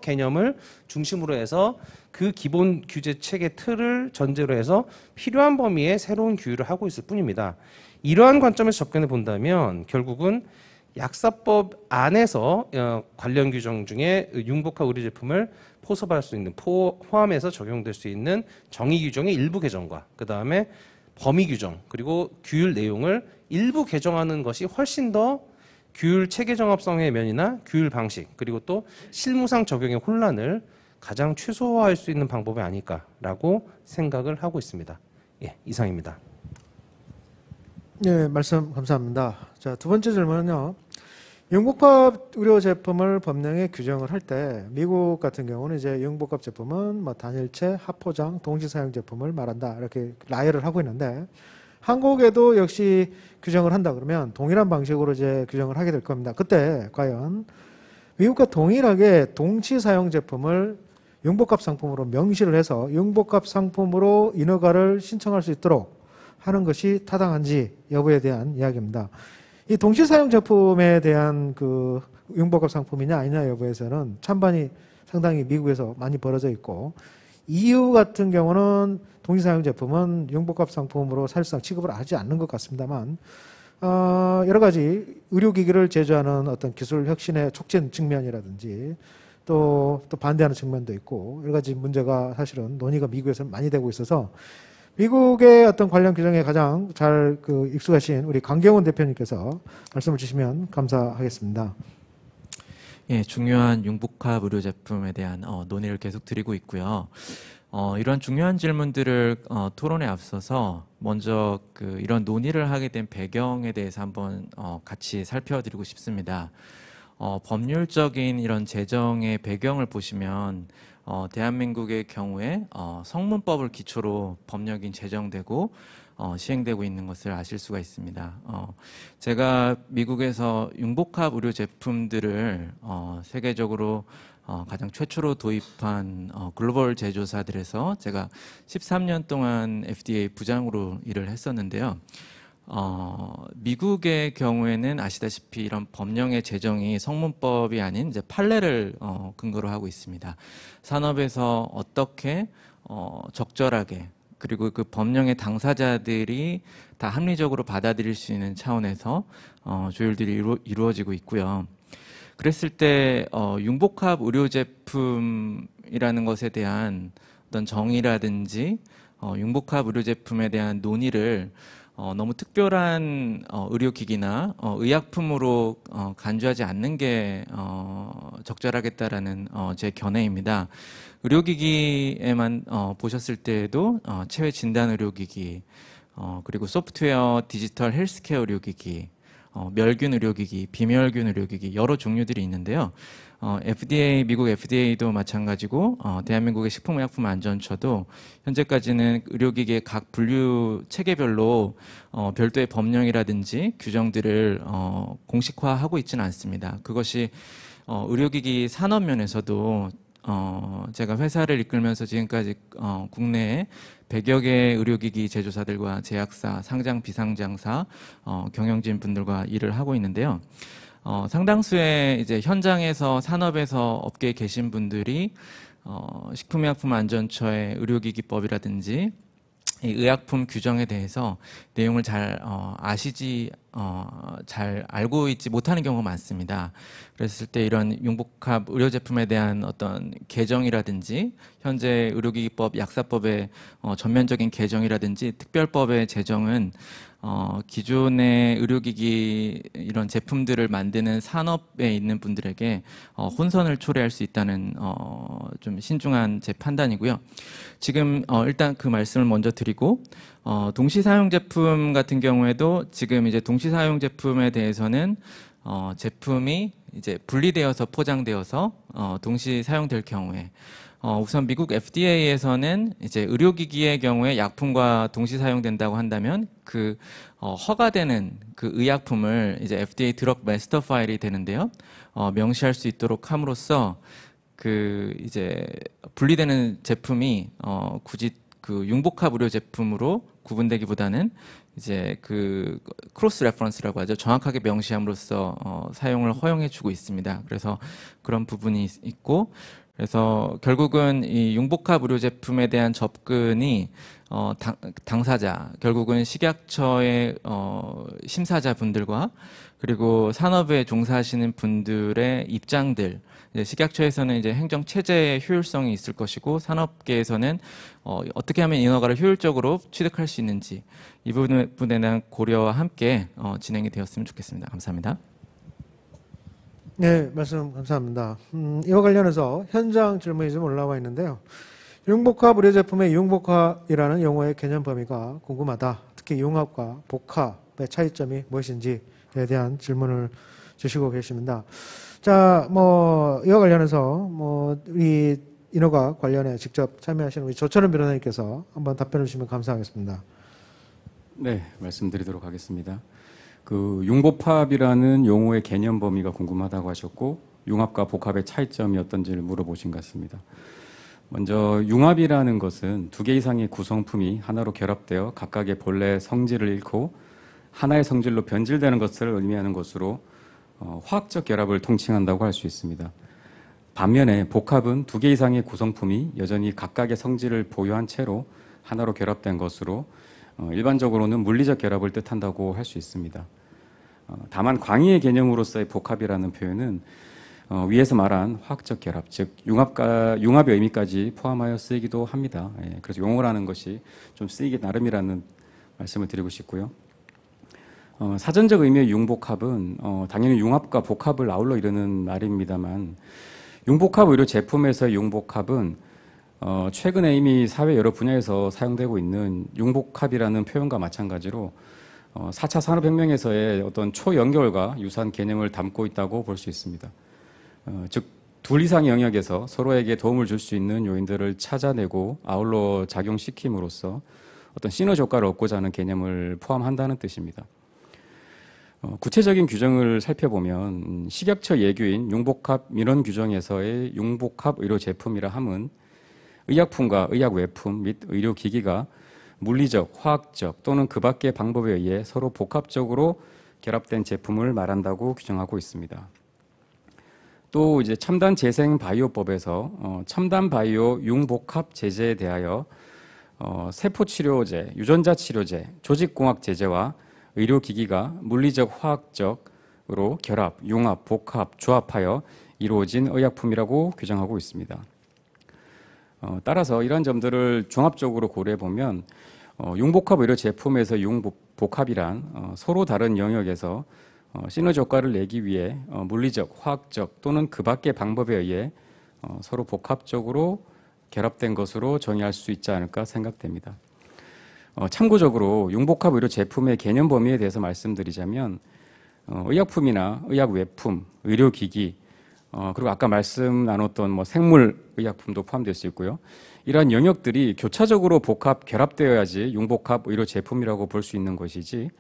개념을 중심으로 해서 그 기본 규제 체계 틀을 전제로 해서 필요한 범위의 새로운 규율을 하고 있을 뿐입니다. 이러한 관점에서 접근해 본다면 결국은 약사법 안에서 관련 규정 중에 융복합 의료 제품을 포섭할 수 있는 포함해서 적용될 수 있는 정의 규정의 일부 개정과 그 다음에 범위 규정 그리고 규율 내용을 일부 개정하는 것이 훨씬 더 규율 체계 정합성의 면이나 규율 방식 그리고 또 실무상 적용의 혼란을 가장 최소화할 수 있는 방법이 아닐까라고 생각을 하고 있습니다. 예, 이상입니다. 네, 말씀 감사합니다. 자, 두 번째 질문은요. 융복합 의료 제품을 법령에 규정을 할 때 미국 같은 경우는 이제 융복합 제품은 뭐 단일체, 합포장, 동시 사용 제품을 말한다 이렇게 나열을 하고 있는데 한국에도 역시 규정을 한다 그러면 동일한 방식으로 이제 규정을 하게 될 겁니다. 그때 과연 미국과 동일하게 동시 사용 제품을 융복합 상품으로 명시를 해서 융복합 상품으로 인허가를 신청할 수 있도록 하는 것이 타당한지 여부에 대한 이야기입니다. 이 동시 사용 제품에 대한 그 융복합 상품이냐 아니냐 여부에서는 찬반이 상당히 미국에서 많이 벌어져 있고 EU 같은 경우는 동시 사용 제품은 융복합 상품으로 사실상 취급을 하지 않는 것 같습니다만 여러 가지 의료기기를 제조하는 어떤 기술 혁신의 촉진 측면이라든지 또 반대하는 측면도 있고 여러 가지 문제가 사실은 논의가 미국에서는 많이 되고 있어서 미국의 어떤 관련 규정에 가장 잘 익숙하신 우리 강경훈 대표님께서 말씀을 주시면 감사하겠습니다. 예, 중요한 융복합 의료 제품에 대한 논의를 계속 드리고 있고요. 이런 중요한 질문들을 토론에 앞서서 먼저 이런 논의를 하게 된 배경에 대해서 한번 같이 살펴드리고 싶습니다. 법률적인 이런 제정의 배경을 보시면 대한민국의 경우에 성문법을 기초로 법령이 제정되고 시행되고 있는 것을 아실 수가 있습니다. 제가 미국에서 융복합 의료 제품들을 세계적으로 가장 최초로 도입한 글로벌 제조사들에서 제가 13년 동안 FDA 부장으로 일을 했었는데요. 미국의 경우에는 아시다시피 이런 법령의 제정이 성문법이 아닌 이제 판례를 근거로 하고 있습니다. 산업에서 어떻게 적절하게 그리고 그 법령의 당사자들이 다 합리적으로 받아들일 수 있는 차원에서 조율들이 이루어지고 있고요. 그랬을 때 융복합 의료 제품이라는 것에 대한 어떤 정의라든지 융복합 의료 제품에 대한 논의를 너무 특별한 의료기기나 의약품으로 간주하지 않는 게 적절하겠다라는 제 견해입니다. 의료기기에만 보셨을 때에도 체외 진단 의료기기, 그리고 소프트웨어 디지털 헬스케어 의료기기, 멸균 의료기기, 비멸균 의료기기 여러 종류들이 있는데요. FDA, 미국 FDA도 마찬가지고 대한민국의 식품의약품안전처도 현재까지는 의료기기의 각 분류 체계별로 별도의 법령이라든지 규정들을 공식화하고 있지는 않습니다. 그것이 의료기기 산업 면에서도 제가 회사를 이끌면서 지금까지 국내에 100여 개의 의료기기 제조사들과 제약사, 상장, 비상장사, 경영진 분들과 일을 하고 있는데요. 상당수의 이제 현장에서 산업에서 업계에 계신 분들이 식품의약품안전처의 의료기기법이라든지 이 의약품 규정에 대해서 내용을 잘 잘 알고 있지 못하는 경우가 많습니다. 그랬을 때 이런 융복합 의료 제품에 대한 어떤 개정이라든지 현재 의료기기법, 약사법의 전면적인 개정이라든지 특별법의 제정은 기존의 의료기기 이런 제품들을 만드는 산업에 있는 분들에게 혼선을 초래할 수 있다는 좀 신중한 제 판단이고요. 지금 일단 그 말씀을 먼저 드리고 동시 사용 제품 같은 경우에도 지금 이제 동시 사용 제품에 대해서는 제품이 이제 분리되어서 포장되어서 동시 사용될 경우에 우선 미국 FDA에서는 이제 의료기기의 경우에 약품과 동시 사용된다고 한다면 그 허가되는 그 의약품을 이제 FDA 드럭 마스터 파일이 되는데요. 명시할 수 있도록 함으로써 그 이제 분리되는 제품이 굳이 그 융복합 의료 제품으로 구분되기보다는 이제 그 크로스 레퍼런스라고 하죠. 정확하게 명시함으로써 사용을 허용해주고 있습니다. 그래서 그런 부분이 있고, 그래서 결국은 이 융복합 의료 제품에 대한 접근이 당사자, 결국은 식약처의 심사자분들과 그리고 산업에 종사하시는 분들의 입장들, 식약처에서는 이제 행정 체제의 효율성이 있을 것이고 산업계에서는 어떻게 하면 인허가를 효율적으로 취득할 수 있는지 이 부분에 대한 고려와 함께 진행이 되었으면 좋겠습니다. 감사합니다. 네, 말씀 감사합니다. 이와 관련해서 현장 질문이 좀 올라와 있는데요. 융복합 의료 제품의 융복합이라는 용어의 개념 범위가 궁금하다. 특히 융합과 복합의 차이점이 무엇인지에 대한 질문을 주시고 계십니다. 자, 이와 관련해서 우리 인허가 관련해 직접 참여하시는 우리 조철은 변호사님께서 한번 답변을 주시면 감사하겠습니다. 네, 말씀드리도록 하겠습니다. 그 융복합이라는 용어의 개념 범위가 궁금하다고 하셨고 융합과 복합의 차이점이 어떤지를 물어보신 것 같습니다. 먼저 융합이라는 것은 두 개 이상의 구성품이 하나로 결합되어 각각의 본래 성질을 잃고 하나의 성질로 변질되는 것을 의미하는 것으로 화학적 결합을 통칭한다고 할 수 있습니다. 반면에 복합은 두 개 이상의 구성품이 여전히 각각의 성질을 보유한 채로 하나로 결합된 것으로 일반적으로는 물리적 결합을 뜻한다고 할 수 있습니다. 다만 광의의 개념으로서의 복합이라는 표현은 위에서 말한 화학적 결합, 즉 융합의 의미까지 포함하여 쓰이기도 합니다. 예, 그래서 용어라는 것이 좀 쓰이기 나름이라는 말씀을 드리고 싶고요. 사전적 의미의 융복합은 당연히 융합과 복합을 아울러 이루는 말입니다만, 융복합 의료 제품에서의 융복합은 최근에 이미 사회 여러 분야에서 사용되고 있는 융복합이라는 표현과 마찬가지로 4차 산업혁명에서의 어떤 초연결과 유사한 개념을 담고 있다고 볼 수 있습니다. 즉, 둘 이상의 영역에서 서로에게 도움을 줄 수 있는 요인들을 찾아내고 아울러 작용시킴으로써 어떤 시너지 효과를 얻고자 하는 개념을 포함한다는 뜻입니다. 구체적인 규정을 살펴보면 식약처 예규인 융복합 민원 규정에서의 융복합 의료 제품이라 함은 의약품과 의약외품 및 의료기기가 물리적, 화학적 또는 그 밖의 방법에 의해 서로 복합적으로 결합된 제품을 말한다고 규정하고 있습니다. 또 이제 첨단 재생 바이오법에서 첨단 바이오 융복합 제제에 대하여 세포 치료제, 유전자 치료제, 조직공학 제제와 의료기기가 물리적, 화학적으로 결합, 융합, 복합, 조합하여 이루어진 의약품이라고 규정하고 있습니다. 따라서 이러한 점들을 종합적으로 고려해 보면 융복합 의료 제품에서 융복합이란 서로 다른 영역에서 시너지 효과를 내기 위해 물리적, 화학적 또는 그 밖의 방법에 의해 서로 복합적으로 결합된 것으로 정의할 수 있지 않을까 생각됩니다. 참고적으로 융복합 의료 제품의 개념 범위에 대해서 말씀드리자면 의약품이나 의약외품, 의료기기, 그리고 아까 말씀 나눴던 생물의약품도 포함될 수 있고요. 이러한 영역들이 교차적으로 결합되어야지 융복합 의료 제품이라고 볼 수 있는 것이지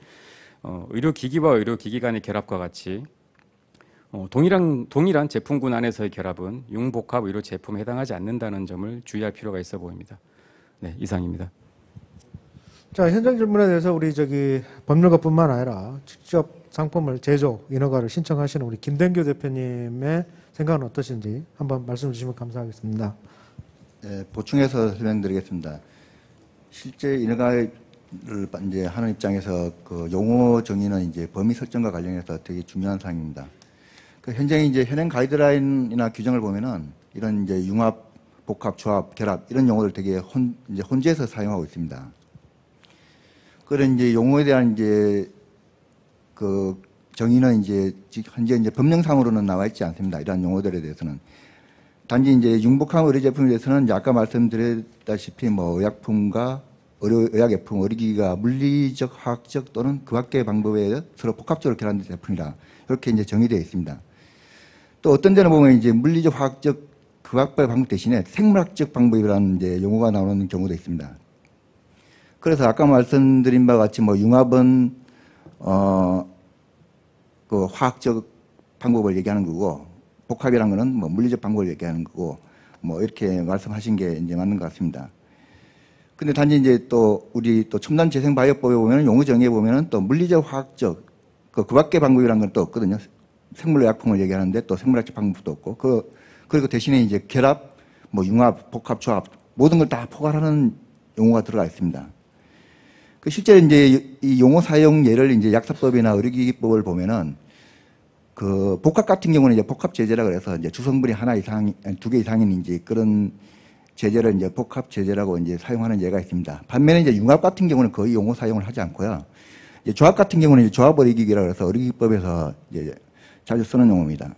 의료기기와 의료기기 간의 결합과 같이 동일한 제품군 안에서의 결합은 융복합 의료 제품에 해당하지 않는다는 점을 주의할 필요가 있어 보입니다. 네, 이상입니다. 자, 현장 질문에 대해서 우리 법률가뿐만 아니라 직접 상품을 제조, 인허가를 신청하시는 우리 김댕규 대표님의 생각은 어떠신지 한번 말씀 주시면 감사하겠습니다. 네, 보충해서 설명드리겠습니다. 실제 인허가를 이제 하는 입장에서 그 용어 정의는 이제 범위 설정과 관련해서 되게 중요한 사항입니다. 현재 이제 현행 가이드라인이나 규정을 보면은 이런 이제 융합, 복합, 조합, 결합 이런 용어를 되게 이제 혼재해서 사용하고 있습니다. 그런 이제 용어에 대한 이제 그 정의는 이제 현재 이제 법령상으로는 나와 있지 않습니다. 이러한 용어들에 대해서는. 단지 이제 융복합 의료 제품에 대해서는 이제 아까 말씀드렸다시피 의약품과 의약외품, 의료기기가 물리적, 화학적 또는 그 밖의 방법에 서로 복합적으로 결합된 제품이라 이렇게 이제 정의되어 있습니다. 또 어떤 데는 보면 이제 물리적, 화학적 그 밖의 방법 대신에 생물학적 방법이라는 이제 용어가 나오는 경우도 있습니다. 그래서 아까 말씀드린 바와 같이 융합은 그 화학적 방법을 얘기하는 거고 복합이라는 거는 물리적 방법을 얘기하는 거고 이렇게 말씀하신 게 이제 맞는 것 같습니다. 근데 단지 이제 또 우리 또 첨단 재생 바이오법에 보면 용어 정의에 보면은 또 물리적, 화학적 그 밖의 방법이라는 건 또 없거든요. 생물의약품을 얘기하는데 또 생물학적 방법도 없고 그리고 대신에 이제 결합, 융합, 복합, 조합 모든 걸 다 포괄하는 용어가 들어가 있습니다. 실제 이제 이 용어 사용 예를 이제 약사법이나 의료기기법을 보면은 그 복합 같은 경우는 이제 복합 제제라 그래서 이제 주성분이 하나 이상, 두 개 이상인 이제 그런 제제를 이제 복합 제제라고 이제 사용하는 예가 있습니다. 반면에 이제 융합 같은 경우는 거의 용어 사용을 하지 않고요. 이제 조합 같은 경우는 이제 조합 의료기기라 그래서 의료기법에서 이제 자주 쓰는 용어입니다.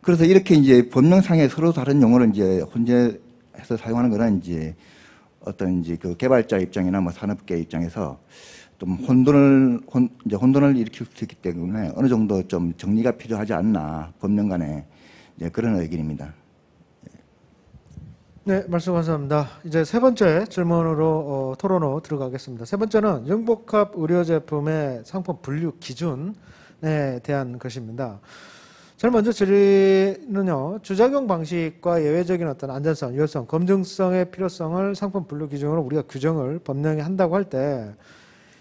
그래서 이렇게 이제 법령상에 서로 다른 용어를 이제 혼재해서 사용하는 거는 이제 어떤 이제 그 개발자 입장이나 산업계 입장에서 좀 혼돈을 일으킬 수 있기 때문에 어느 정도 좀 정리가 필요하지 않나 법령 간에 이제 그런 의견입니다. 네, 말씀 감사합니다. 이제 세 번째 질문으로 토론으로 들어가겠습니다. 세 번째는 융복합 의료제품의 상품 분류 기준에 대한 것입니다. 제일 먼저 질의는요, 주작용 방식과 예외적인 어떤 안전성, 유효성, 검증성의 필요성을 상품 분류 기준으로 우리가 규정을 법령에 한다고 할 때,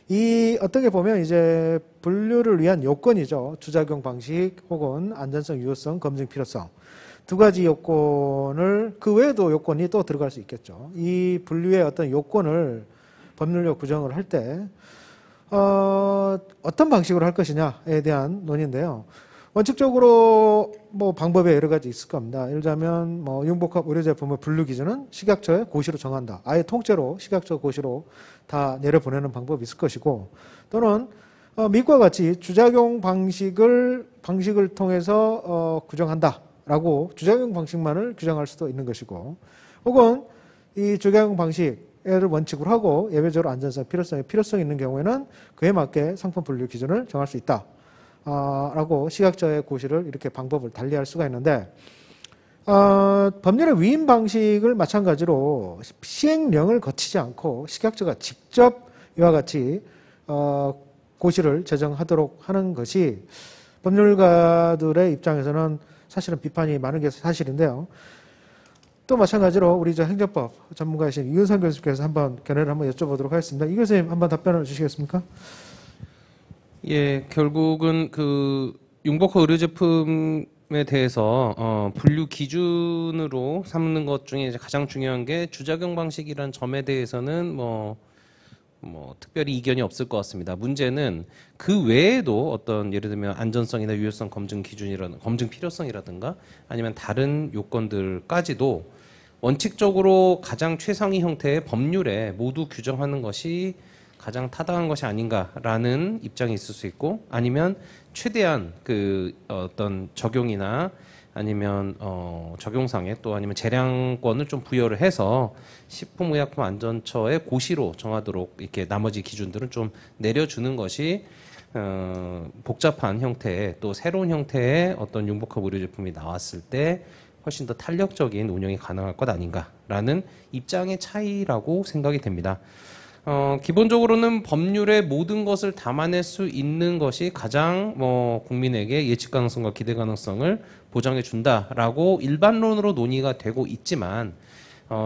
이 어떻게 보면 이제 분류를 위한 요건이죠. 주작용 방식 혹은 안전성, 유효성, 검증 필요성. 두 가지 요건을, 그 외에도 요건이 또 들어갈 수 있겠죠. 이 분류의 어떤 요건을 법률로 규정을 할 때, 어떤 방식으로 할 것이냐에 대한 논의인데요. 원칙적으로 뭐 방법이 여러 가지 있을 겁니다. 예를 들자면 뭐 융복합 의료 제품의 분류 기준은 식약처에 고시로 정한다. 아예 통째로 식약처 고시로 다 내려보내는 방법이 있을 것이고, 또는 미국과 같이 주작용 방식을 통해서 규정한다라고 주작용 방식만을 규정할 수도 있는 것이고, 혹은 이 주작용 방식을 원칙으로 하고 예외적으로 안전성, 필요성이 있는 경우에는 그에 맞게 상품 분류 기준을 정할 수 있다. 라고 식약처의 고시를 이렇게 방법을 달리할 수가 있는데, 법률의 위임 방식을 마찬가지로 시행령을 거치지 않고 식약처가 직접 이와 같이 고시를 제정하도록 하는 것이 법률가들의 입장에서는 사실은 비판이 많은 게 사실인데요. 또 마찬가지로 우리 행정법 전문가이신 이윤상 교수께서 한번 견해를 한번 여쭤보도록 하겠습니다. 이 교수님 한번 답변을 주시겠습니까? 예, 결국은 그 융복합 의료 제품에 대해서 분류 기준으로 삼는 것 중에 이제 가장 중요한 게 주작용 방식이란 점에 대해서는 뭐 특별히 이견이 없을 것 같습니다. 문제는 그 외에도 어떤 예를 들면 안전성이나 유효성 검증 기준이라든 검증 필요성이라든가 아니면 다른 요건들까지도 원칙적으로 가장 최상위 형태의 법률에 모두 규정하는 것이 가장 타당한 것이 아닌가라는 입장이 있을 수 있고, 아니면 최대한 그 어떤 적용이나 아니면 적용상에 또 아니면 재량권을 좀 부여를 해서 식품의약품안전처의 고시로 정하도록 이렇게 나머지 기준들을 좀 내려주는 것이 복잡한 형태의 또 새로운 형태의 어떤 융복합 의료 제품이 나왔을 때 훨씬 더 탄력적인 운영이 가능할 것 아닌가라는 입장의 차이라고 생각이 됩니다. 기본적으로는 법률의 모든 것을 담아낼 수 있는 것이 가장 국민에게 예측 가능성과 기대 가능성을 보장해 준다라고 일반론으로 논의가 되고 있지만,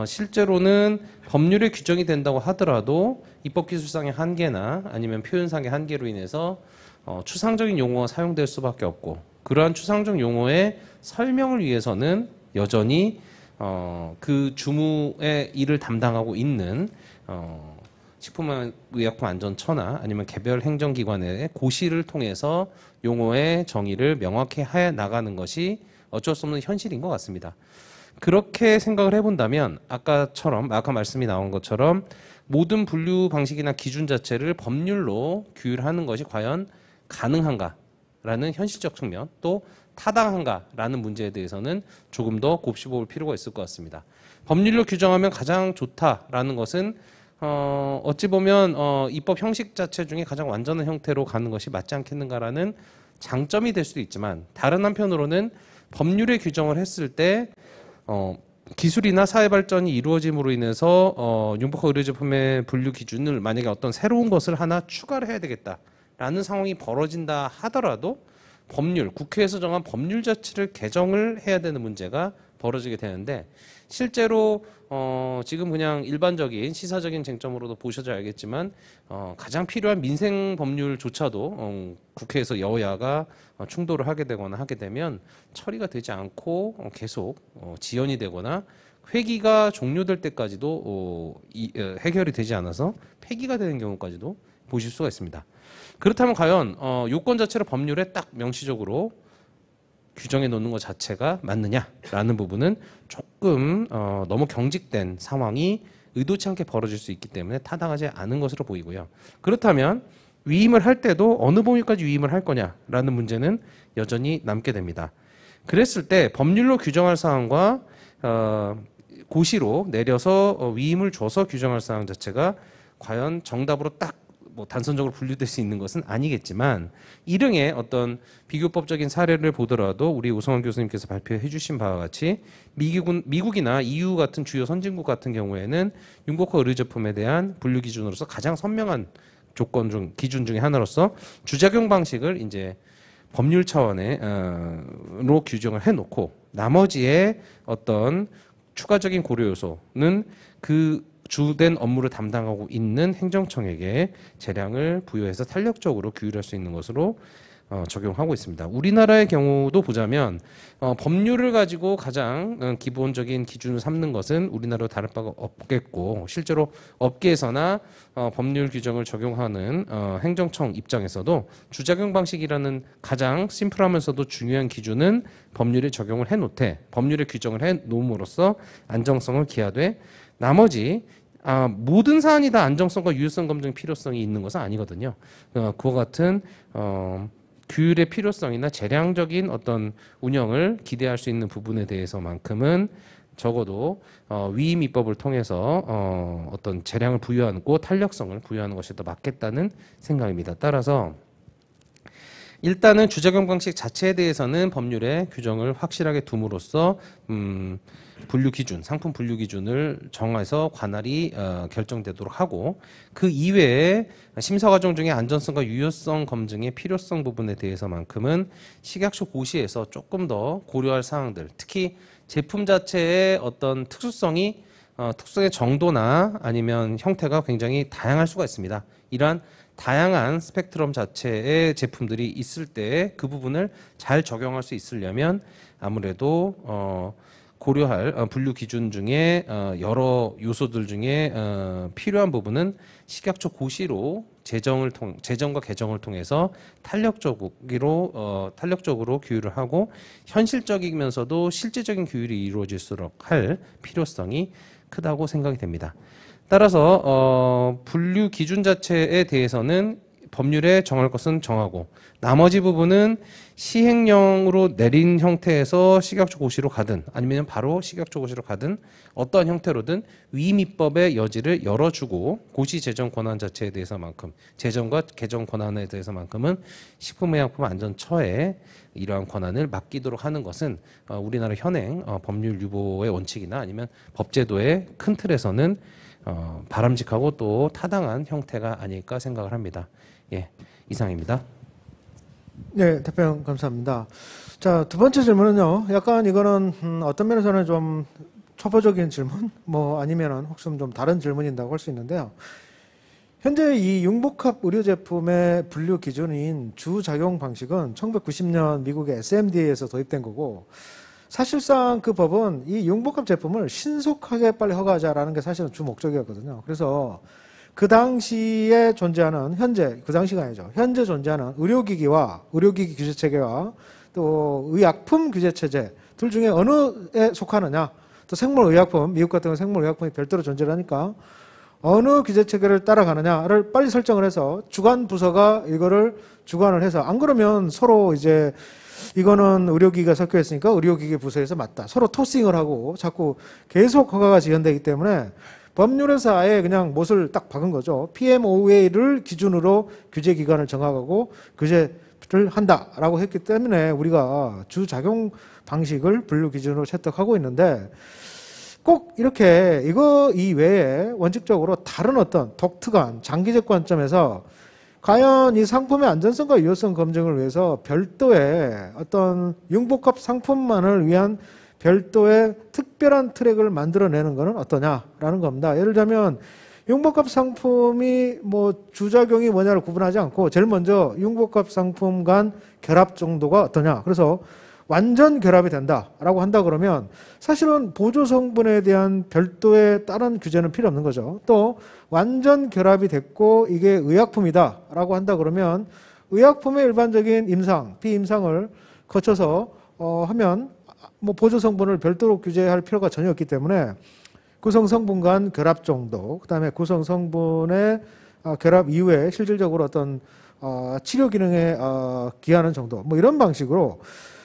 실제로는 법률에 규정이 된다고 하더라도 입법기술상의 한계나 아니면 표현상의 한계로 인해서 추상적인 용어가 사용될 수밖에 없고, 그러한 추상적 용어의 설명을 위해서는 여전히 그 주무의 일을 담당하고 있는 식품의약품안전처나 아니면 개별 행정기관의 고시를 통해서 용어의 정의를 명확히 해 나가는 것이 어쩔 수 없는 현실인 것 같습니다. 그렇게 생각을 해본다면 아까 말씀이 나온 것처럼 모든 분류 방식이나 기준 자체를 법률로 규율하는 것이 과연 가능한가라는 현실적 측면, 또 타당한가라는 문제에 대해서는 조금 더 곱씹어볼 필요가 있을 것 같습니다. 법률로 규정하면 가장 좋다라는 것은 어찌 보면 입법 형식 자체 중에 가장 완전한 형태로 가는 것이 맞지 않겠는가라는 장점이 될 수도 있지만, 다른 한편으로는 법률에 규정을 했을 때 기술이나 사회 발전이 이루어짐으로 인해서 융복합 의료제품의 분류 기준을 만약에 어떤 새로운 것을 하나 추가를 해야 되겠다라는 상황이 벌어진다 하더라도 국회에서 정한 법률 자체를 개정을 해야 되는 문제가 벌어지게 되는데, 실제로 지금 그냥 일반적인 시사적인 쟁점으로도 보셔도 알겠지만 가장 필요한 민생 법률조차도 국회에서 여야가 충돌을 하게 되거나 하게 되면 처리가 되지 않고 계속 지연이 되거나 회기가 종료될 때까지도 해결이 되지 않아서 폐기가 되는 경우까지도 보실 수가 있습니다. 그렇다면 과연 요건 자체를 법률에 딱 명시적으로 규정해 놓는 것 자체가 맞느냐라는 부분은 조금 너무 경직된 상황이 의도치 않게 벌어질 수 있기 때문에 타당하지 않은 것으로 보이고요. 그렇다면 위임을 할 때도 어느 범위까지 위임을 할 거냐라는 문제는 여전히 남게 됩니다. 그랬을 때 법률로 규정할 사항과 고시로 내려서 위임을 줘서 규정할 사항 자체가 과연 정답으로 딱 단선적으로 분류될 수 있는 것은 아니겠지만, 일흥의 어떤 비교법적인 사례를 보더라도 우리 오성환 교수님께서 발표해 주신 바와 같이 미국이나 EU 같은 주요 선진국 같은 경우에는 융복합 의료제품에 대한 분류 기준으로서 가장 선명한 기준 중에 하나로서 주작용 방식을 이제 법률 차원으로 규정을 해놓고, 나머지의 어떤 추가적인 고려 요소는 그 주된 업무를 담당하고 있는 행정청에게 재량을 부여해서 탄력적으로 규율할 수 있는 것으로 적용하고 있습니다. 우리나라의 경우도 보자면 법률을 가지고 가장 기본적인 기준을 삼는 것은 우리나라로 다를 바가 없겠고, 실제로 업계에서나 법률 규정을 적용하는 행정청 입장에서도 주작용 방식이라는 가장 심플하면서도 중요한 기준은 법률에 적용을 해놓되, 법률에 규정을 해놓음으로써 안정성을 기하되, 나머지 모든 사안이 다 안정성과 유효성 검증 필요성이 있는 것은 아니거든요. 그와 같은 규율의 필요성이나 재량적인 어떤 운영을 기대할 수 있는 부분에 대해서만큼은 적어도 위임 입법을 통해서 어떤 재량을 부여하고 탄력성을 부여하는 것이 더 맞겠다는 생각입니다. 따라서 일단은 주작용 방식 자체에 대해서는 법률에 규정을 확실하게 둠으로써 분류 기준, 상품 분류 기준을 정해서 관할이 결정되도록 하고, 그 이외에 심사 과정 중에 안전성과 유효성 검증의 필요성 부분에 대해서만큼은 식약처 고시에서 조금 더 고려할 사항들, 특히 제품 자체의 어떤 특수성의 정도나 아니면 형태가 굉장히 다양할 수가 있습니다. 이러한 다양한 스펙트럼 자체의 제품들이 있을 때 그 부분을 잘 적용할 수 있으려면 아무래도 고려할 분류 기준 중에 여러 요소들 중에 필요한 부분은 식약처 고시로 재정과 개정을 통해서 탄력적으로 규율을 하고, 현실적이면서도 실제적인 규율이 이루어질수록 할 필요성이 크다고 생각이 됩니다. 따라서 분류 기준 자체에 대해서는 법률에 정할 것은 정하고, 나머지 부분은 시행령으로 내린 형태에서 식약처 고시로 가든 아니면 바로 식약처 고시로 가든 어떠한 형태로든 위임 입법의 여지를 열어주고, 고시 제정 권한 자체에 대해서만큼, 제정과 개정 권한에 대해서만큼은 식품의약품안전처에 이러한 권한을 맡기도록 하는 것은 우리나라 현행 법률 유보의 원칙이나 아니면 법제도의 큰 틀에서는 바람직하고 또 타당한 형태가 아닐까 생각을 합니다. 예, 이상입니다. 네, 대표님 감사합니다. 자, 두 번째 질문은요. 약간 이거는 어떤 면에서는 좀 초보적인 질문, 뭐 아니면은 혹시 좀 다른 질문인다고 할 수 있는데요. 현재 이 융복합 의료 제품의 분류 기준인 주작용 방식은 1990년 미국의 SMDA에서 도입된 거고, 사실상 그 법은 이 융복합 제품을 신속하게 빨리 허가하자라는 게 사실은 주 목적이었거든요. 그래서 그 당시에 존재하는, 그 당시가 아니죠. 현재 존재하는 의료기기와 의료기기 규제체계와 또 의약품 규제체제 둘 중에 어느에 속하느냐, 또 생물의약품, 미국 같은 경우 생물의약품이 별도로 존재를 하니까 어느 규제체계를 따라가느냐를 빨리 설정을 해서 주관 부서가 이거를 주관을 해서, 안 그러면 서로 이제 이거는 의료기기가 섞여 있으니까 의료기기 부서에서 맞다, 서로 토싱을 하고 자꾸 계속 허가가 지연되기 때문에 법률에서 아예 그냥 못을 딱 박은 거죠. PMOA를 기준으로 규제기관을 정하고 규제를 한다라고 했기 때문에 우리가 주작용 방식을 분류 기준으로 채택하고 있는데, 꼭 이렇게 이거 이외에 원칙적으로 다른 어떤 독특한 장기적 관점에서 과연 이 상품의 안전성과 유효성 검증을 위해서 별도의 어떤 융복합 상품만을 위한 별도의 특별한 트랙을 만들어내는 것은 어떠냐라는 겁니다. 예를 들면 융복합 상품이 뭐 주작용이 뭐냐를 구분하지 않고 제일 먼저 융복합 상품 간 결합 정도가 어떠냐. 그래서 완전 결합이 된다라고 한다 그러면 사실은 보조 성분에 대한 별도의 다른 규제는 필요 없는 거죠. 또 완전 결합이 됐고 이게 의약품이다라고 한다 그러면 의약품의 일반적인 임상, 비임상을 거쳐서 하면 뭐 보조 성분을 별도로 규제할 필요가 전혀 없기 때문에 구성 성분 간 결합 정도, 그다음에 구성 성분의 결합 이후에 실질적으로 어떤 치료 기능에 기하는 정도, 뭐 이런 방식으로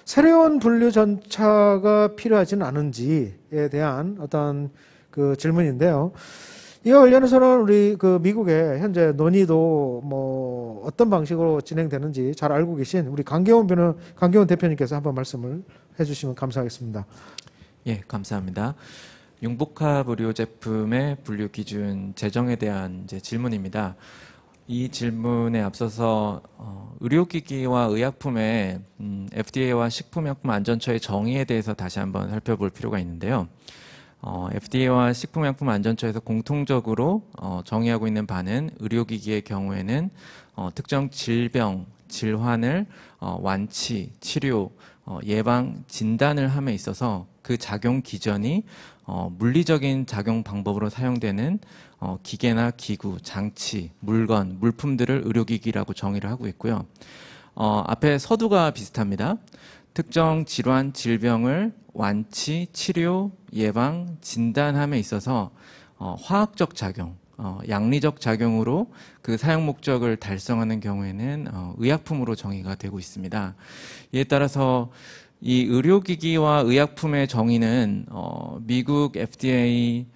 새로운 분류 전차가 필요하지는 않은지에 대한 어떤 그 질문인데요. 이와 관련해서는 우리 그 미국의 현재 논의도 뭐 어떤 방식으로 진행되는지 잘 알고 계신 우리 강경원 대표님께서 한번 말씀을 해주시면 감사하겠습니다. 예, 감사합니다. 융복합 의료 제품의 분류 기준 제정에 대한 이제 질문입니다. 이 질문에 앞서서 의료기기와 의약품의 FDA와 식품약품안전처의 정의에 대해서 다시 한번 살펴볼 필요가 있는데요. FDA와 식품약품안전처에서 공통적으로 정의하고 있는 바는 의료기기의 경우에는 특정 질병, 질환을 완치, 치료, 예방, 진단을 함에 있어서 그 작용 기전이 물리적인 작용 방법으로 사용되는 기계나 기구, 장치, 물건, 물품들을 의료기기라고 정의를 하고 있고요. 앞에 서두가 비슷합니다. 특정 질환, 질병을 완치, 치료, 예방, 진단함에 있어서 화학적 작용, 양리적 작용으로 그 사용 목적을 달성하는 경우에는 의약품으로 정의가 되고 있습니다. 이에 따라서 이 의료기기와 의약품의 정의는 미국 FDA,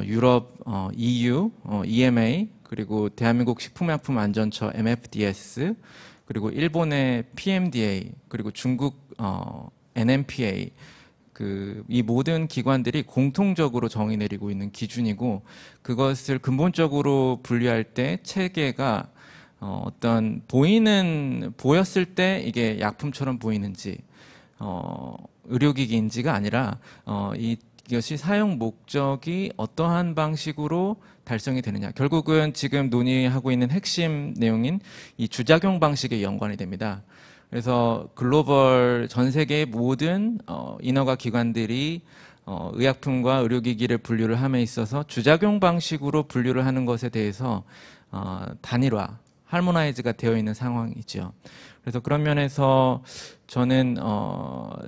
유럽 EU, EMA, 그리고 대한민국 식품의약품안전처 MFDS, 그리고 일본의 PMDA, 그리고 중국 NMPA, 이 모든 기관들이 공통적으로 정의 내리고 있는 기준이고, 그것을 근본적으로 분류할 때 체계가 보였을 때 이게 약품처럼 보이는지 의료기기인지가 아니라 이것이 사용 목적이 어떠한 방식으로 달성이 되느냐. 결국은 지금 논의하고 있는 핵심 내용인 이 주작용 방식에 연관이 됩니다. 그래서 글로벌 전 세계의 모든 인허가 기관들이 의약품과 의료기기를 분류를 함에 있어서 주작용 방식으로 분류를 하는 것에 대해서 단일화, 할모나이즈가 되어 있는 상황이죠. 그래서 그런 면에서 저는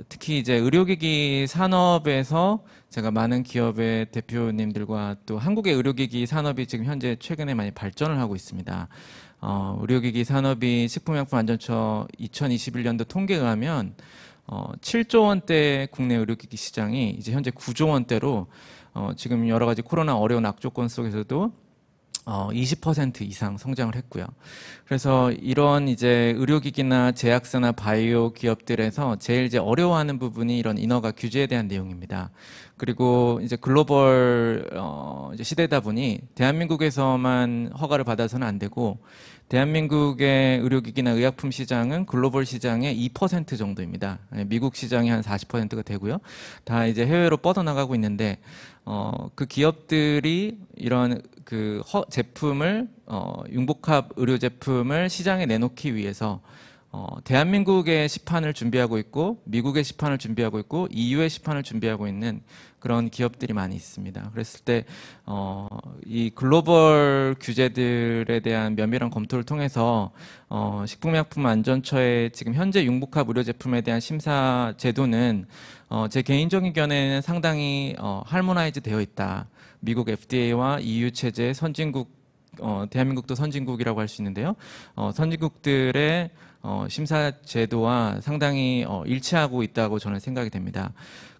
특히 이제 의료기기 산업에서 제가 많은 기업의 대표님들과 또 한국의 의료기기 산업이 지금 현재 최근에 많이 발전을 하고 있습니다. 의료기기 산업이 식품의약품안전처 2021년도 통계에 의하면 7조 원대 국내 의료기기 시장이 이제 현재 9조 원대로 지금 여러 가지 코로나 어려운 악조건 속에서도 20% 이상 성장을 했고요. 그래서 이런 이제 의료기기나 제약사나 바이오 기업들에서 제일 이제 어려워하는 부분이 이런 인허가 규제에 대한 내용입니다. 그리고 이제 글로벌 이제 시대다 보니 대한민국에서만 허가를 받아서는 안 되고, 대한민국의 의료기기나 의약품 시장은 글로벌 시장의 2% 정도입니다. 미국 시장이 한 40%가 되고요. 다 이제 해외로 뻗어나가고 있는데, 그 기업들이 이런 제품을 융복합 의료 제품을 시장에 내놓기 위해서 대한민국의 시판을 준비하고 있고, 미국의 시판을 준비하고 있고, EU의 시판을 준비하고 있는 그런 기업들이 많이 있습니다. 그랬을 때 이 글로벌 규제들에 대한 면밀한 검토를 통해서 식품의약품안전처의 지금 현재 융복합 의료 제품에 대한 심사 제도는 제 개인적인 견해는 상당히 할모나이즈 되어 있다. 미국 FDA와 EU 체제의 선진국, 대한민국도 선진국이라고 할 수 있는데요. 선진국들의 심사 제도와 상당히 일치하고 있다고 저는 생각이 됩니다.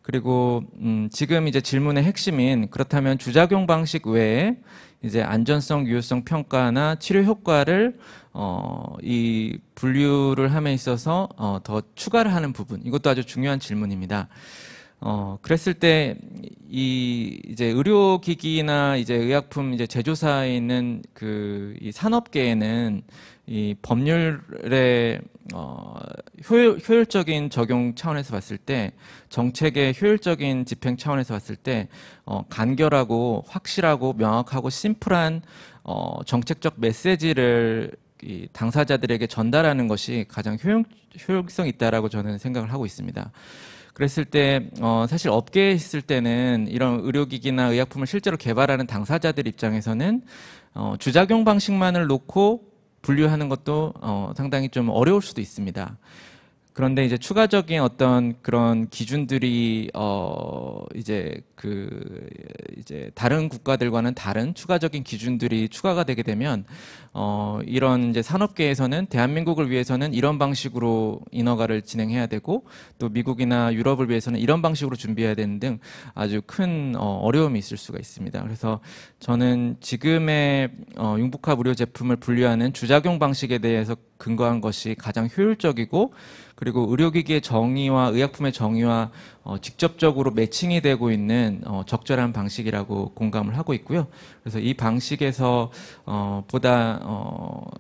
그리고 지금 이제 질문의 핵심인, 그렇다면 주작용 방식 외에 이제 안전성, 유효성 평가나 치료 효과를 이 분류를 함에 있어서 더 추가를 하는 부분, 이것도 아주 중요한 질문입니다. 그랬을 때 이제 의료기기나 이제 의약품 이제 제조사에 있는 이 산업계에는 이 법률의 효율적인 적용 차원에서 봤을 때, 정책의 효율적인 집행 차원에서 봤을 때 간결하고 확실하고 명확하고 심플한 정책적 메시지를 이 당사자들에게 전달하는 것이 가장 효율성이 있다라고 저는 생각을 하고 있습니다. 그랬을 때 사실 업계에 있을 때는 이런 의료기기나 의약품을 실제로 개발하는 당사자들 입장에서는 주작용 방식만을 놓고 분류하는 것도 상당히 좀 어려울 수도 있습니다. 그런데 이제 추가적인 어떤 그런 기준들이 이제 이제 다른 국가들과는 다른 추가적인 기준들이 추가가 되게 되면 이런 이제 산업계에서는 대한민국을 위해서는 이런 방식으로 인허가를 진행해야 되고, 또 미국이나 유럽을 위해서는 이런 방식으로 준비해야 되는 등 아주 큰 어려움이 있을 수가 있습니다. 그래서 저는 지금의 융복합 의료 제품을 분류하는 주작용 방식에 대해서 근거한 것이 가장 효율적이고, 그리고 의료기기의 정의와 의약품의 정의와 직접적으로 매칭이 되고 있는 적절한 방식이라고 공감을 하고 있고요. 그래서 이 방식에서 보다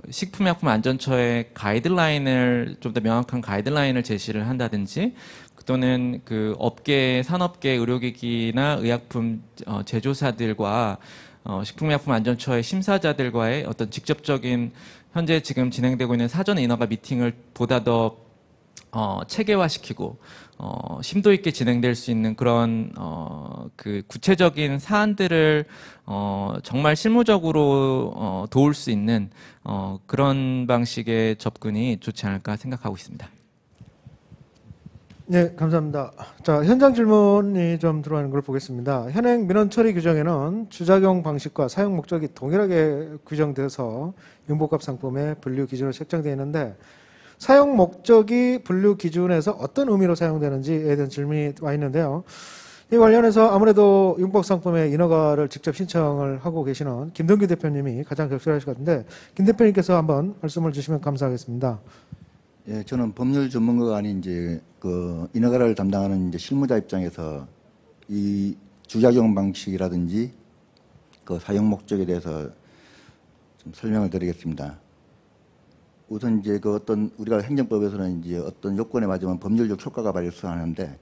식품의약품안전처의 가이드라인을, 좀 더 명확한 가이드라인을 제시를 한다든지, 또는 그 업계, 산업계 의료기기나 의약품 제조사들과 식품의약품안전처의 심사자들과의 어떤 직접적인 현재 지금 진행되고 있는 사전 인허가 미팅을 보다 더 체계화시키고 심도 있게 진행될 수 있는 그런 그 구체적인 사안들을 정말 실무적으로 도울 수 있는 그런 방식의 접근이 좋지 않을까 생각하고 있습니다. 네, 감사합니다. 자, 현장 질문이 좀 들어가는 걸 보겠습니다. 현행 민원 처리 규정에는 주작용 방식과 사용 목적이 동일하게 규정돼서 융복합 상품의 분류 기준으로 책정되어 있는데 사용 목적이 분류 기준에서 어떤 의미로 사용되는지에 대한 질문이 와 있는데요. 이 관련해서 아무래도 융복 상품의 인허가를 직접 신청을 하고 계시는 김동규 대표님이 가장 적절하실 것 같은데 김 대표님께서 한번 말씀을 주시면 감사하겠습니다. 예, 저는 법률 전문가가 아닌 이제 그 인허가를 담당하는 이제 실무자 입장에서 이 주작용 방식이라든지 그 사용 목적에 대해서 좀 설명을 드리겠습니다. 우선 이제 그 어떤 우리가 행정법에서는 이제 어떤 요건에 맞으면 법률적 효과가 발생하는데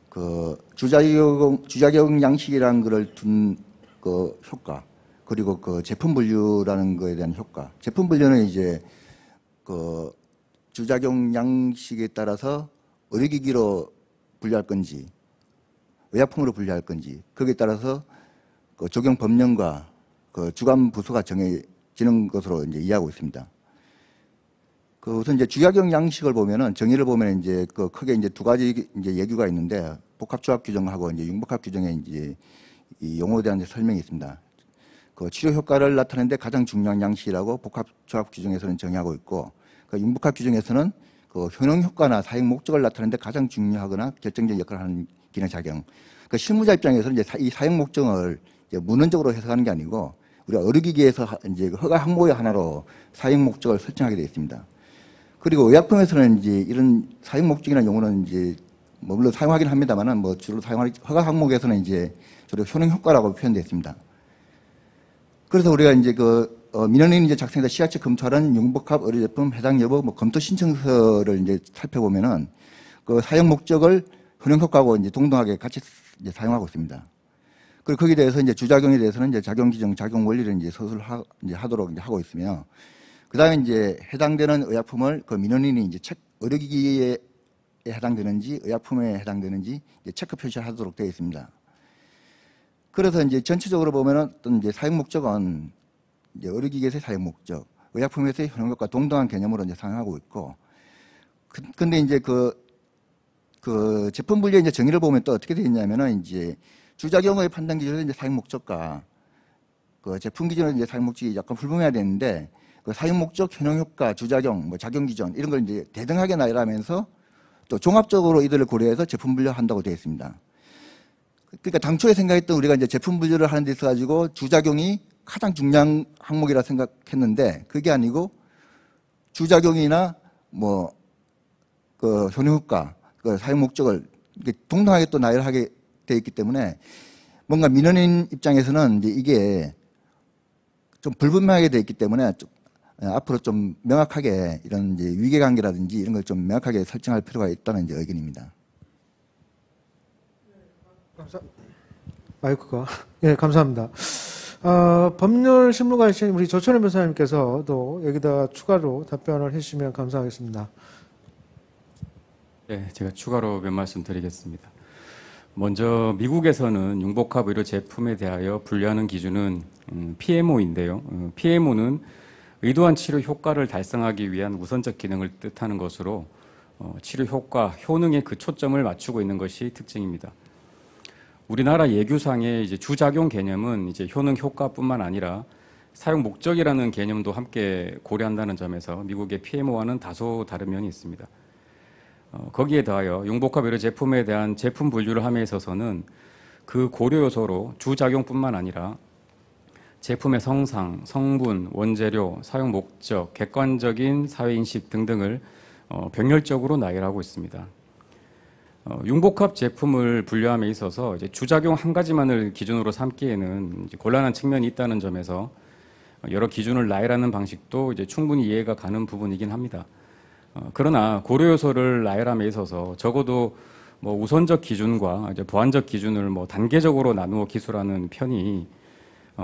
그 주작용 양식이라는 것을 둔 그 효과 그리고 그 제품 분류라는 거에 대한 효과. 제품 분류는 이제 그 주작용 양식에 따라서 의료기기로 분류할 건지 의약품으로 분류할 건지 거기에 따라서 그 적용 법령과 그 주관 부서가 정해지는 것으로 이제 이해하고 있습니다. 그 우선 이제 주작용 양식을 보면은 정의를 보면 이제 그 크게 이제 두 가지 이제 예규가 있는데 복합조합 규정하고 이제 융복합 규정에 이제 이 용어에 대한 설명이 있습니다. 그 치료 효과를 나타내는데 가장 중요한 양식이라고 복합조합 규정에서는 정의하고 있고 그 융복합 규정에서는 그 효능 효과나 사용 목적을 나타내는데 가장 중요하거나 결정적 역할을 하는 기능 작용. 그 실무자 입장에서는 이제 이 사용 목적을 이제 문헌적으로 해석하는 게 아니고 우리가 의료기기에서 이제 허가 항목의 하나로 사용 목적을 설정하게 되어 있습니다. 그리고 의약품에서는 이제 이런 사용 목적이나 용어는 이제 뭐 물론 사용하긴 합니다만은 뭐 주로 사용하는 허가 항목에서는 이제 주로 효능 효과라고 표현되어 있습니다. 그래서 우리가 이제 그 민원인이 이제 작성해서 시약처 검토하는 융복합 의료제품 해당 여부 뭐 검토 신청서를 이제 살펴보면은 그 사용 목적을 효능 효과하고 이제 동등하게 같이 이제 사용하고 있습니다. 그리고 거기에 대해서 이제 주작용에 대해서는 이제 작용 기정, 작용 원리를 이제 이제 하도록 이제 하고 있으며 그 다음에 이제 해당되는 의약품을 그 민원인이 이제 의료기기에 해당되는지 의약품에 해당되는지 이제 체크 표시하도록 되어 있습니다. 그래서 이제 전체적으로 보면은 어떤 이제 사용 목적은 이제 의료기기에서의 사용 목적, 의약품에서의 효능과 동등한 개념으로 이제 사용하고 있고, 근데 이제 그 제품 분류의 이제 정의를 보면 또 어떻게 되어 있냐면은 이제 주작용의 판단 기준은 이제 사용 목적과 그 제품 기준은 이제 사용 목적이 약간 불분해야 되는데 그 사용 목적, 효능 효과, 주작용, 뭐 작용 기준 이런 걸 이제 대등하게 나열하면서 또 종합적으로 이들을 고려해서 제품 분류한다고 되어 있습니다. 그러니까 당초에 생각했던 우리가 이제 제품 분류를 하는 데 있어 가지고 주작용이 가장 중요한 항목이라 생각했는데 그게 아니고 주작용이나 뭐 그 효능 효과, 그 사용 목적을 이렇게 동등하게 또 나열하게 되어 있기 때문에 뭔가 민원인 입장에서는 이제 이게 좀 불분명하게 되어 있기 때문에 앞으로 좀 명확하게 이런 이제 위계관계라든지 이런 걸 좀 명확하게 설정할 필요가 있다는 이제 의견입니다. 마이크가. 예, 감사합니다. 법률 실무관이신 우리 조천혜 변호사님께서도 여기다 추가로 답변을 해주시면 감사하겠습니다. 네, 제가 추가로 몇 말씀 드리겠습니다. 먼저 미국에서는 융복합 의료 제품에 대하여 분류하는 기준은 PMO인데요. PMO는 의도한 치료 효과를 달성하기 위한 우선적 기능을 뜻하는 것으로 치료 효과, 효능에 그 초점을 맞추고 있는 것이 특징입니다. 우리나라 예규상의 이제 주작용 개념은 이제 효능 효과뿐만 아니라 사용 목적이라는 개념도 함께 고려한다는 점에서 미국의 PMO와는 다소 다른 면이 있습니다. 거기에 더하여 융복합 의료 제품에 대한 제품 분류를 함에 있어서는 그 고려 요소로 주작용뿐만 아니라 제품의 성상, 성분, 원재료, 사용 목적, 객관적인 사회인식 등등을 병렬적으로 나열하고 있습니다. 융복합 제품을 분류함에 있어서 이제 주작용 한 가지만을 기준으로 삼기에는 이제 곤란한 측면이 있다는 점에서 여러 기준을 나열하는 방식도 이제 충분히 이해가 가는 부분이긴 합니다. 그러나 고려 요소를 나열함에 있어서 적어도 뭐 우선적 기준과 이제 보완적 기준을 뭐 단계적으로 나누어 기술하는 편이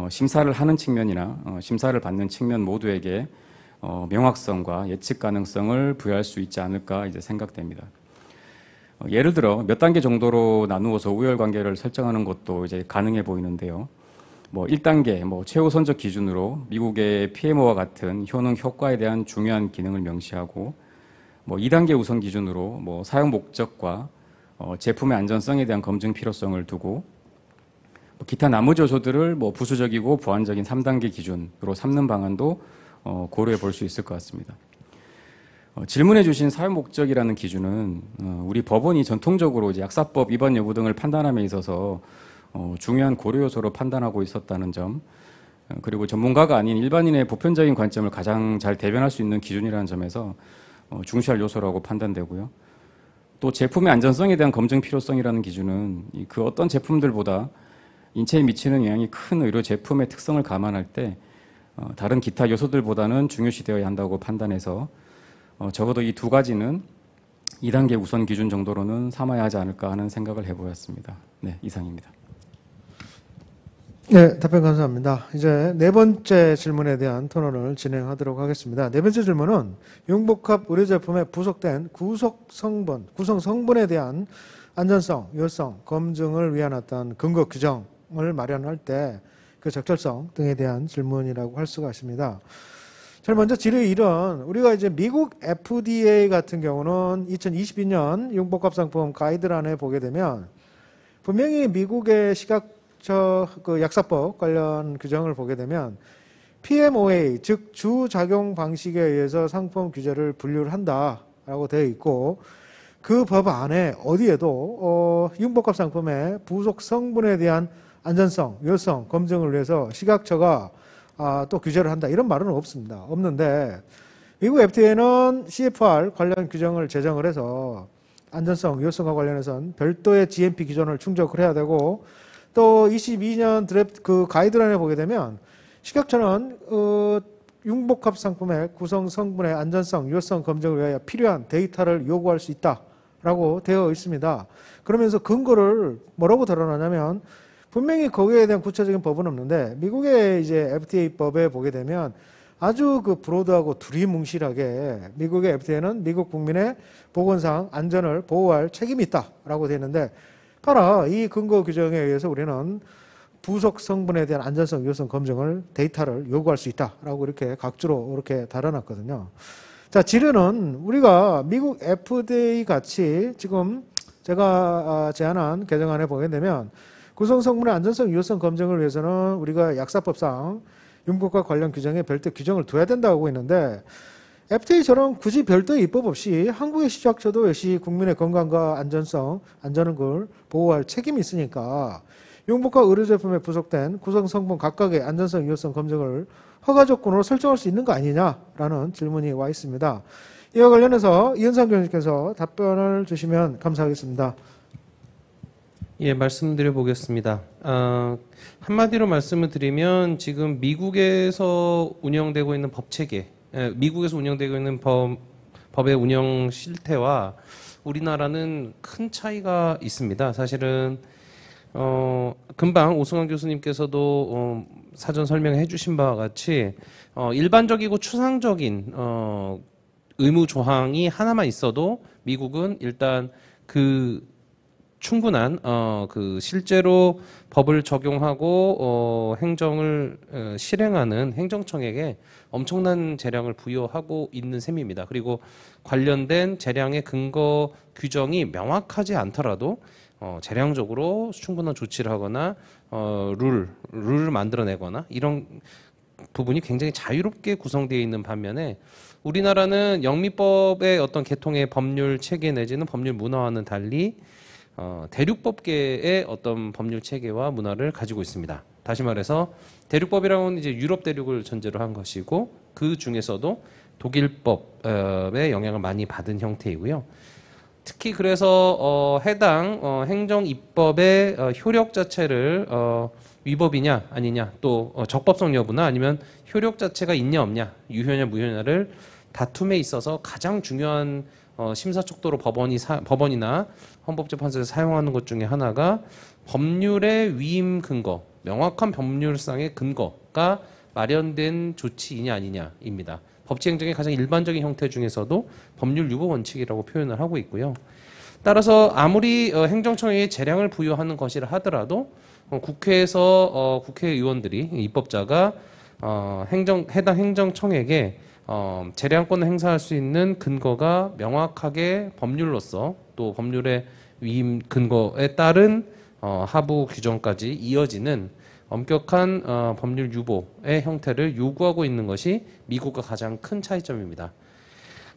심사를 하는 측면이나 심사를 받는 측면 모두에게 명확성과 예측 가능성을 부여할 수 있지 않을까 이제 생각됩니다. 예를 들어 몇 단계 정도로 나누어서 우열 관계를 설정하는 것도 이제 가능해 보이는데요. 1단계 최우선적 기준으로 미국의 PMO와 같은 효능 효과에 대한 중요한 기능을 명시하고 2단계 우선 기준으로 사용 목적과 제품의 안전성에 대한 검증 필요성을 두고 기타 나머지 요소들을 부수적이고 보완적인 3단계 기준으로 삼는 방안도 고려해 볼 수 있을 것 같습니다. 질문해 주신 사용 목적이라는 기준은 우리 법원이 전통적으로 이제 약사법 위반 여부 등을 판단함에 있어서 중요한 고려 요소로 판단하고 있었다는 점, 그리고 전문가가 아닌 일반인의 보편적인 관점을 가장 잘 대변할 수 있는 기준이라는 점에서 중시할 요소라고 판단되고요. 또 제품의 안전성에 대한 검증 필요성이라는 기준은 그 어떤 제품들보다 인체에 미치는 영향이 큰 의료 제품의 특성을 감안할 때 다른 기타 요소들보다는 중요시되어야 한다고 판단해서 적어도 이 두 가지는 2단계 우선 기준 정도로는 삼아야 하지 않을까 하는 생각을 해보았습니다. 네, 이상입니다. 네, 답변 감사합니다. 이제 네 번째 질문에 대한 토론을 진행하도록 하겠습니다. 네 번째 질문은 융복합 의료제품에 부속된 구성 성분에 대한 안전성, 유효성 검증을 위한 어떤 근거 규정을 마련할 때 그 적절성 등에 대한 질문이라고 할 수가 있습니다. 제일 먼저 질의 1은 우리가 이제 미국 FDA 같은 경우는 2022년 융복합 상품 가이드란에 보게 되면 분명히 미국의 그 약사법 관련 규정을 보게 되면 PMOA, 즉 주작용 방식에 의해서 상품 규제를 분류를 한다라고 되어 있고 그 법 안에 어디에도 융복합 상품의 부속 성분에 대한 안전성, 유효성 검증을 위해서 식약처가 또 규제를 한다 이런 말은 없습니다. 없는데 미국 FDA는 CFR 관련 규정을 제정을 해서 안전성, 유효성과 관련해서는 별도의 GMP 기준을 충족을 해야 되고 또 22년 드래프트 그 가이드라인에 보게 되면 식약처는 융복합 상품의 구성 성분의 안전성, 유효성 검증을 위하여 필요한 데이터를 요구할 수 있다라고 되어 있습니다. 그러면서 근거를 뭐라고 드러나냐면 분명히 거기에 대한 구체적인 법은 없는데 미국의 이제 FDA 법에 보게 되면 아주 그 브로드하고 두리뭉실하게 미국의 FDA는 미국 국민의 보건상 안전을 보호할 책임이 있다라고 되어 있는데 따라 이 근거 규정에 의해서 우리는 부속 성분에 대한 안전성, 유효성 검증을 데이터를 요구할 수 있다라고 이렇게 각주로 이렇게 달아놨거든요. 자, 질의는 우리가 미국 FDA 같이 지금 제가 제안한 개정안에 보게 되면 구성 성분의 안전성, 유효성 검증을 위해서는 우리가 약사법상 융복합 관련 규정에 별도 규정을 둬야 된다고 하고 있는데 FDA처럼 굳이 별도의 입법 없이 한국의 식약처도 역시 국민의 건강과 안전성, 안전을 보호할 책임이 있으니까 융복합 의료제품에 부속된 구성 성분 각각의 안전성, 유효성 검증을 허가 조건으로 설정할 수 있는 거 아니냐라는 질문이 와 있습니다. 이와 관련해서 이현상 교수님께서 답변을 주시면 감사하겠습니다. 예, 말씀드려 보겠습니다. 한마디로 말씀을 드리면 지금 미국에서 운영되고 있는 법 체계, 미국에서 운영되고 있는 법의 운영 실태와 우리나라는 큰 차이가 있습니다. 사실은 금방 오승환 교수님께서도 사전 설명해 주신 바와 같이 일반적이고 추상적인 의무 조항이 하나만 있어도 미국은 일단 그 충분한 그 실제로 법을 적용하고 행정을 실행하는 행정청에게 엄청난 재량을 부여하고 있는 셈입니다. 그리고 관련된 재량의 근거 규정이 명확하지 않더라도 재량적으로 충분한 조치를 하거나 룰을 만들어내거나 이런 부분이 굉장히 자유롭게 구성되어 있는 반면에 우리나라는 영미법의 어떤 계통의 법률 체계 내지는 법률 문화와는 달리 대륙법계의 어떤 법률 체계와 문화를 가지고 있습니다. 다시 말해서 대륙법이라고는 이제 유럽 대륙을 전제로 한 것이고 그 중에서도 독일법의 영향을 많이 받은 형태이고요. 특히 그래서 해당 행정 입법의 효력 자체를 위법이냐 아니냐 또 적법성 여부나 아니면 효력 자체가 있냐 없냐 유효냐 무효냐를 다툼에 있어서 가장 중요한 심사 척도로 법원이나 헌법재판소에서 사용하는 것 중에 하나가 법률의 위임 근거, 명확한 법률상의 근거가 마련된 조치이냐 아니냐입니다. 법치행정의 가장 일반적인 형태 중에서도 법률 유보 원칙이라고 표현을 하고 있고요. 따라서 아무리 행정청에게 재량을 부여하는 것이라 하더라도 국회에서 국회의원들이 입법자가 해당 행정청에게 재량권을 행사할 수 있는 근거가 명확하게 법률로서 또 법률의 위임 근거에 따른 하부 규정까지 이어지는 엄격한 법률 유보의 형태를 요구하고 있는 것이 미국과 가장 큰 차이점입니다.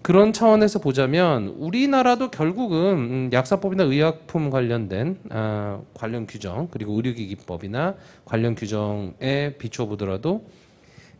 그런 차원에서 보자면 우리나라도 결국은 약사법이나 의약품 관련된 관련 규정 그리고 의료기기법이나 관련 규정에 비추어 보더라도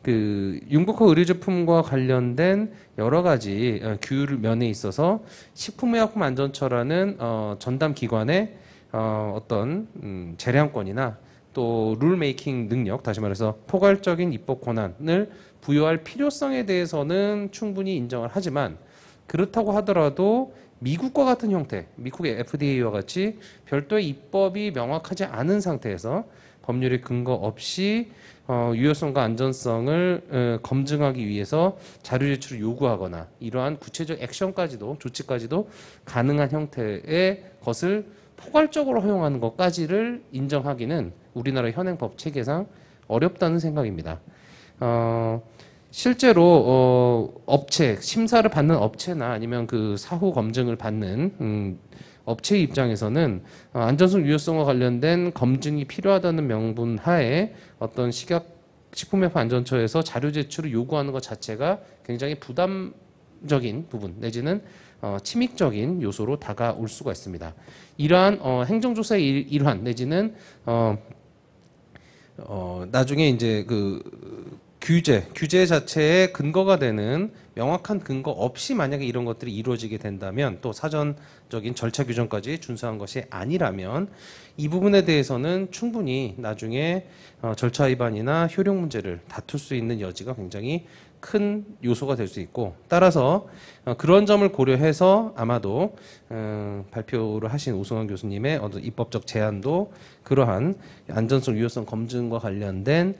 그 융복합 의료제품과 관련된 여러 가지 규율 면에 있어서 식품의약품안전처라는 전담 기관의 어떤 재량권이나 또 룰메이킹 능력, 다시 말해서 포괄적인 입법 권한을 부여할 필요성에 대해서는 충분히 인정을 하지만 그렇다고 하더라도 미국과 같은 형태, 미국의 FDA와 같이 별도의 입법이 명확하지 않은 상태에서 법률의 근거 없이 유효성과 안전성을 검증하기 위해서 자료 제출을 요구하거나 이러한 구체적 액션까지도 조치까지도 가능한 형태의 것을 포괄적으로 허용하는 것까지를 인정하기는 우리나라 현행법 체계상 어렵다는 생각입니다. 실제로 업체 심사를 받는 업체나 아니면 그 사후 검증을 받는 업체 입장에서는 안전성 유효성과 관련된 검증이 필요하다는 명분 하에 어떤 식품의약품안전처에서 자료 제출을 요구하는 것 자체가 굉장히 부담적인 부분 내지는 침익적인 요소로 다가올 수가 있습니다. 이러한 행정조사의 일환 내지는 나중에 이제 그 규제 자체의 근거가 되는 명확한 근거 없이 만약에 이런 것들이 이루어지게 된다면 또 사전적인 절차 규정까지 준수한 것이 아니라면 이 부분에 대해서는 충분히 나중에 절차 위반이나 효력 문제를 다툴 수 있는 여지가 굉장히 큰 요소가 될 수 있고 따라서 그런 점을 고려해서 아마도 발표를 하신 오승환 교수님의 어떤 입법적 제안도 그러한 안전성 유효성 검증과 관련된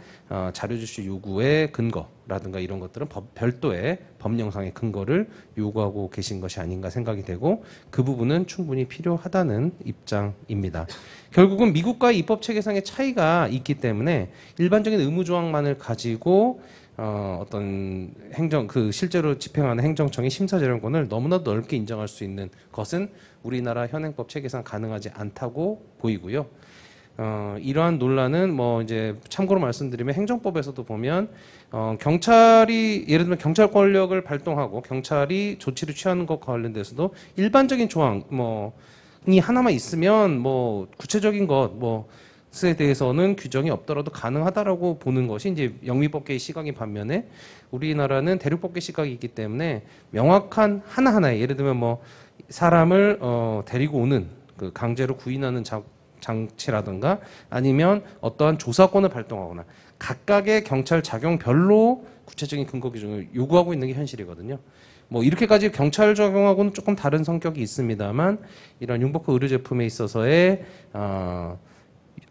자료 제출 요구의 근거라든가 이런 것들은 별도의 법령상의 근거를 요구하고 계신 것이 아닌가 생각이 되고 그 부분은 충분히 필요하다는 입장입니다. 결국은 미국과의 입법 체계상의 차이가 있기 때문에 일반적인 의무 조항만을 가지고 어떤 실제로 집행하는 행정청의 심사재량권을 너무나 넓게 인정할 수 있는 것은 우리나라 현행법 체계상 가능하지 않다고 보이고요. 이러한 논란은 이제 참고로 말씀드리면 행정법에서도 보면 경찰이 예를 들면 경찰 권력을 발동하고 경찰이 조치를 취하는 것과 관련돼서도 일반적인 조항이 하나만 있으면 구체적인 것에 대해서는 규정이 없더라도 가능하다라고 보는 것이 이제 영미법계의 시각인 반면에 우리나라는 대륙법계 시각이 있기 때문에 명확한 하나하나에 예를 들면 사람을 데리고 오는 그 강제로 구인하는 장치라든가 아니면 어떠한 조사권을 발동하거나 각각의 경찰 작용별로 구체적인 근거 규정을 요구하고 있는 게 현실이거든요. 이렇게까지 경찰 적용하고는 조금 다른 성격이 있습니다만 이런 융복합 의료 제품에 있어서의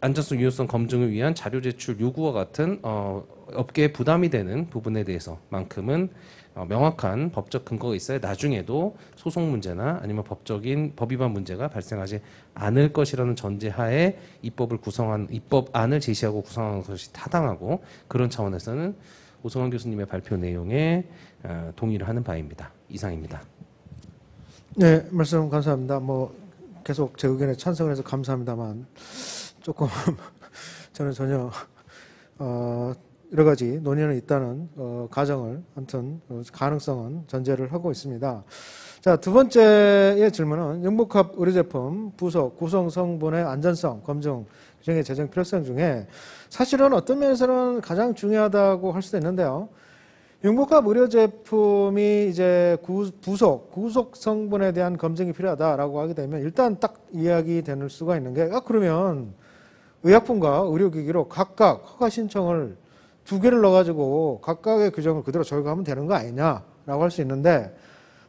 안전성 유효성 검증을 위한 자료 제출 요구와 같은 업계에 부담이 되는 부분에 대해서만큼은 명확한 법적 근거가 있어야 나중에도 소송 문제나 아니면 법 위반 문제가 발생하지 않을 것이라는 전제하에 입법안을 제시하고 구성하는 것이 타당하고 그런 차원에서는 오승환 교수님의 발표 내용에 동의를 하는 바입니다. 이상입니다. 네, 말씀 감사합니다. 계속 제 의견에 찬성을 해서 감사합니다만 조금 저는 전혀 여러 가지 논의는 있다는 가정을 아무튼 가능성은 전제를 하고 있습니다. 자, 두 번째의 질문은 융복합 의료제품 부속 구성 성분의 안전성 검증 규정의 제정 필요성 중에 사실은 어떤 면에서는 가장 중요하다고 할 수도 있는데요. 융복합 의료제품이 이제 구속 성분에 대한 검증이 필요하다라고 하게 되면 일단 딱 이야기 될 수가 있는 게 그러면 의약품과 의료기기로 각각 허가 신청을 2개를 넣어가지고 각각의 규정을 그대로 적용하면 되는 거 아니냐라고 할 수 있는데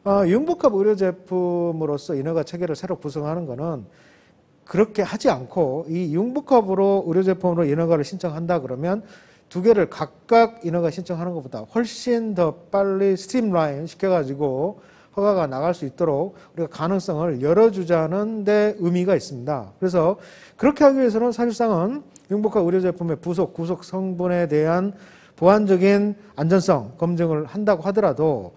융복합 의료제품으로서 인허가 체계를 새로 구성하는 거는 그렇게 하지 않고 이 융복합으로 의료제품으로 인허가를 신청한다 그러면 두 개를 각각 인허가 신청하는 것보다 훨씬 더 빨리 스트림라인 시켜가지고 허가가 나갈 수 있도록 우리가 가능성을 열어주자는 데 의미가 있습니다. 그래서 그렇게 하기 위해서는 사실상은 융복합 의료제품의 부속, 구속 성분에 대한 보완적인 안전성 검증을 한다고 하더라도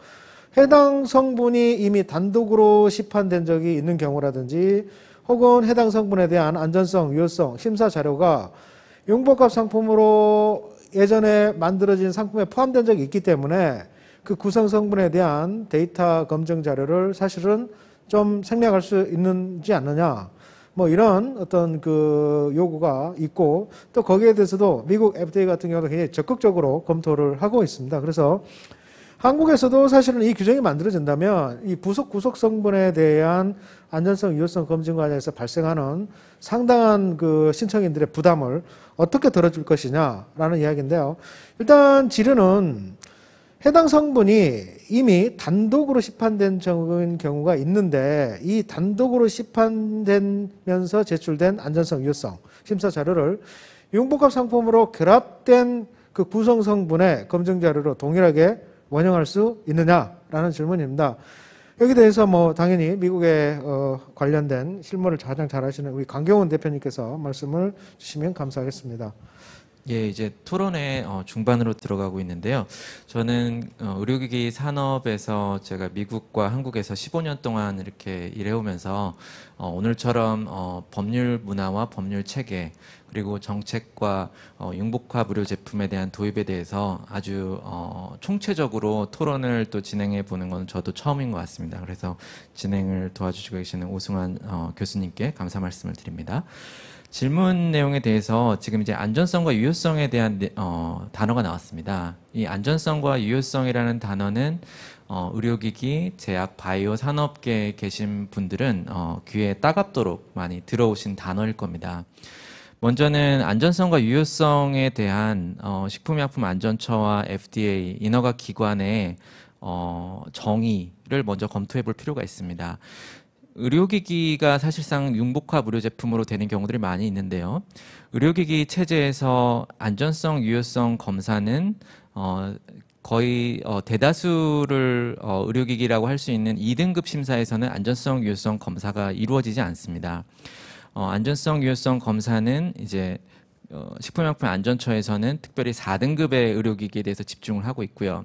해당 성분이 이미 단독으로 시판된 적이 있는 경우라든지 혹은 해당 성분에 대한 안전성, 유효성, 심사 자료가 융복합 상품으로 예전에 만들어진 상품에 포함된 적이 있기 때문에 그 구성 성분에 대한 데이터 검증 자료를 사실은 좀 생략할 수 있는지 않느냐. 뭐 이런 어떤 그 요구가 있고 또 거기에 대해서도 미국 FDA 같은 경우도 굉장히 적극적으로 검토를 하고 있습니다. 그래서 한국에서도 사실은 이 규정이 만들어진다면 이 부속 구속 성분에 대한 안전성, 유효성 검증 과정에서 발생하는 상당한 그 신청인들의 부담을 어떻게 덜어줄 것이냐라는 이야기인데요. 일단 지르는 해당 성분이 이미 단독으로 시판된 경우가 있는데 이 단독으로 시판되면서 제출된 안전성, 유효성 심사 자료를 융복합 상품으로 결합된 그 구성 성분의 검증 자료로 동일하게 원용할 수 있느냐라는 질문입니다. 여기 대해서 뭐 당연히 미국에 관련된 실무를 가장 잘 하시는 우리 강경훈 대표님께서 말씀을 주시면 감사하겠습니다. 예, 이제 토론의 중반으로 들어가고 있는데요. 저는 의료기기 산업에서 제가 미국과 한국에서 15년 동안 이렇게 일해오면서 오늘처럼 법률 문화와 법률 체계 그리고 정책과 융복합 의료 제품에 대한 도입에 대해서 아주 총체적으로 토론을 또 진행해 보는 건 저도 처음인 것 같습니다. 그래서 진행을 도와주시고 계시는 오승환 교수님께 감사 말씀을 드립니다. 질문 내용에 대해서 지금 이제 안전성과 유효성에 대한 단어가 나왔습니다. 이 안전성과 유효성이라는 단어는 의료기기, 제약, 바이오 산업계에 계신 분들은 귀에 따갑도록 많이 들어오신 단어일 겁니다. 먼저는 안전성과 유효성에 대한 식품의약품안전처와 FDA 인허가 기관의 정의를 먼저 검토해 볼 필요가 있습니다. 의료기기가 사실상 융복합 의료제품으로 되는 경우들이 많이 있는데요. 의료기기 체제에서 안전성, 유효성 검사는 거의 대다수를 의료기기라고 할 수 있는 2등급 심사에서는 안전성, 유효성 검사가 이루어지지 않습니다. 안전성, 유효성 검사는 이제 식품의약품안전처에서는 특별히 4등급의 의료기기에 대해서 집중을 하고 있고요.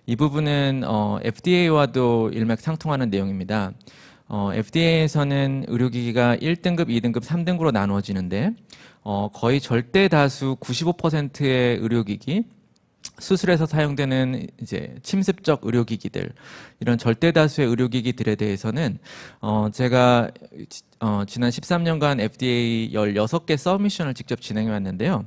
이 부분은 FDA와도 일맥상통하는 내용입니다. FDA에서는 의료기기가 1등급, 2등급, 3등급으로 나누어지는데 거의 절대 다수 95%의 의료기기, 수술에서 사용되는 이제 침습적 의료기기들, 이런 절대 다수의 의료기기들에 대해서는 제가 지난 13년간 FDA 16개 서미션을 직접 진행해 왔는데요.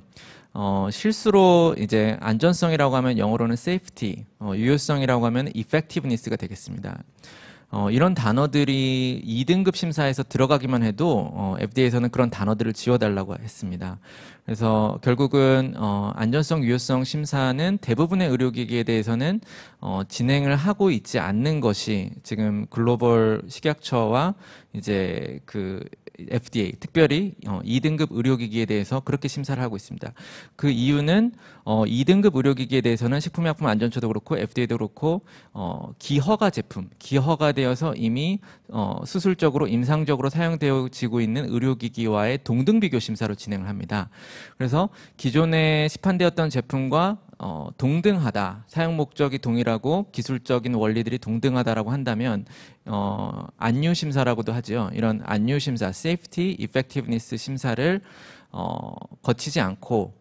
실수로 이제 안전성이라고 하면 영어로는 safety, 유효성이라고 하면 effectiveness가 되겠습니다. 이런 단어들이 2등급 심사에서 들어가기만 해도 FDA에서는 그런 단어들을 지워달라고 했습니다. 그래서 결국은 안전성, 유효성 심사는 대부분의 의료기기에 대해서는 진행을 하고 있지 않는 것이 지금 글로벌 식약처와 이제 그 FDA, 특별히 2등급 의료기기에 대해서 그렇게 심사를 하고 있습니다. 그 이유는 2등급 의료기기에 대해서는 식품의약품안전처도 그렇고 FDA도 그렇고 기허가 제품, 기허가되어서 이미 수술적으로 임상적으로 사용되어지고 있는 의료기기와의 동등 비교 심사로 진행을 합니다. 그래서 기존에 시판되었던 제품과 동등하다, 사용 목적이 동일하고 기술적인 원리들이 동등하다라고 한다면 안유 심사라고도 하죠. 이런 안유 심사, safety, effectiveness 심사를 거치지 않고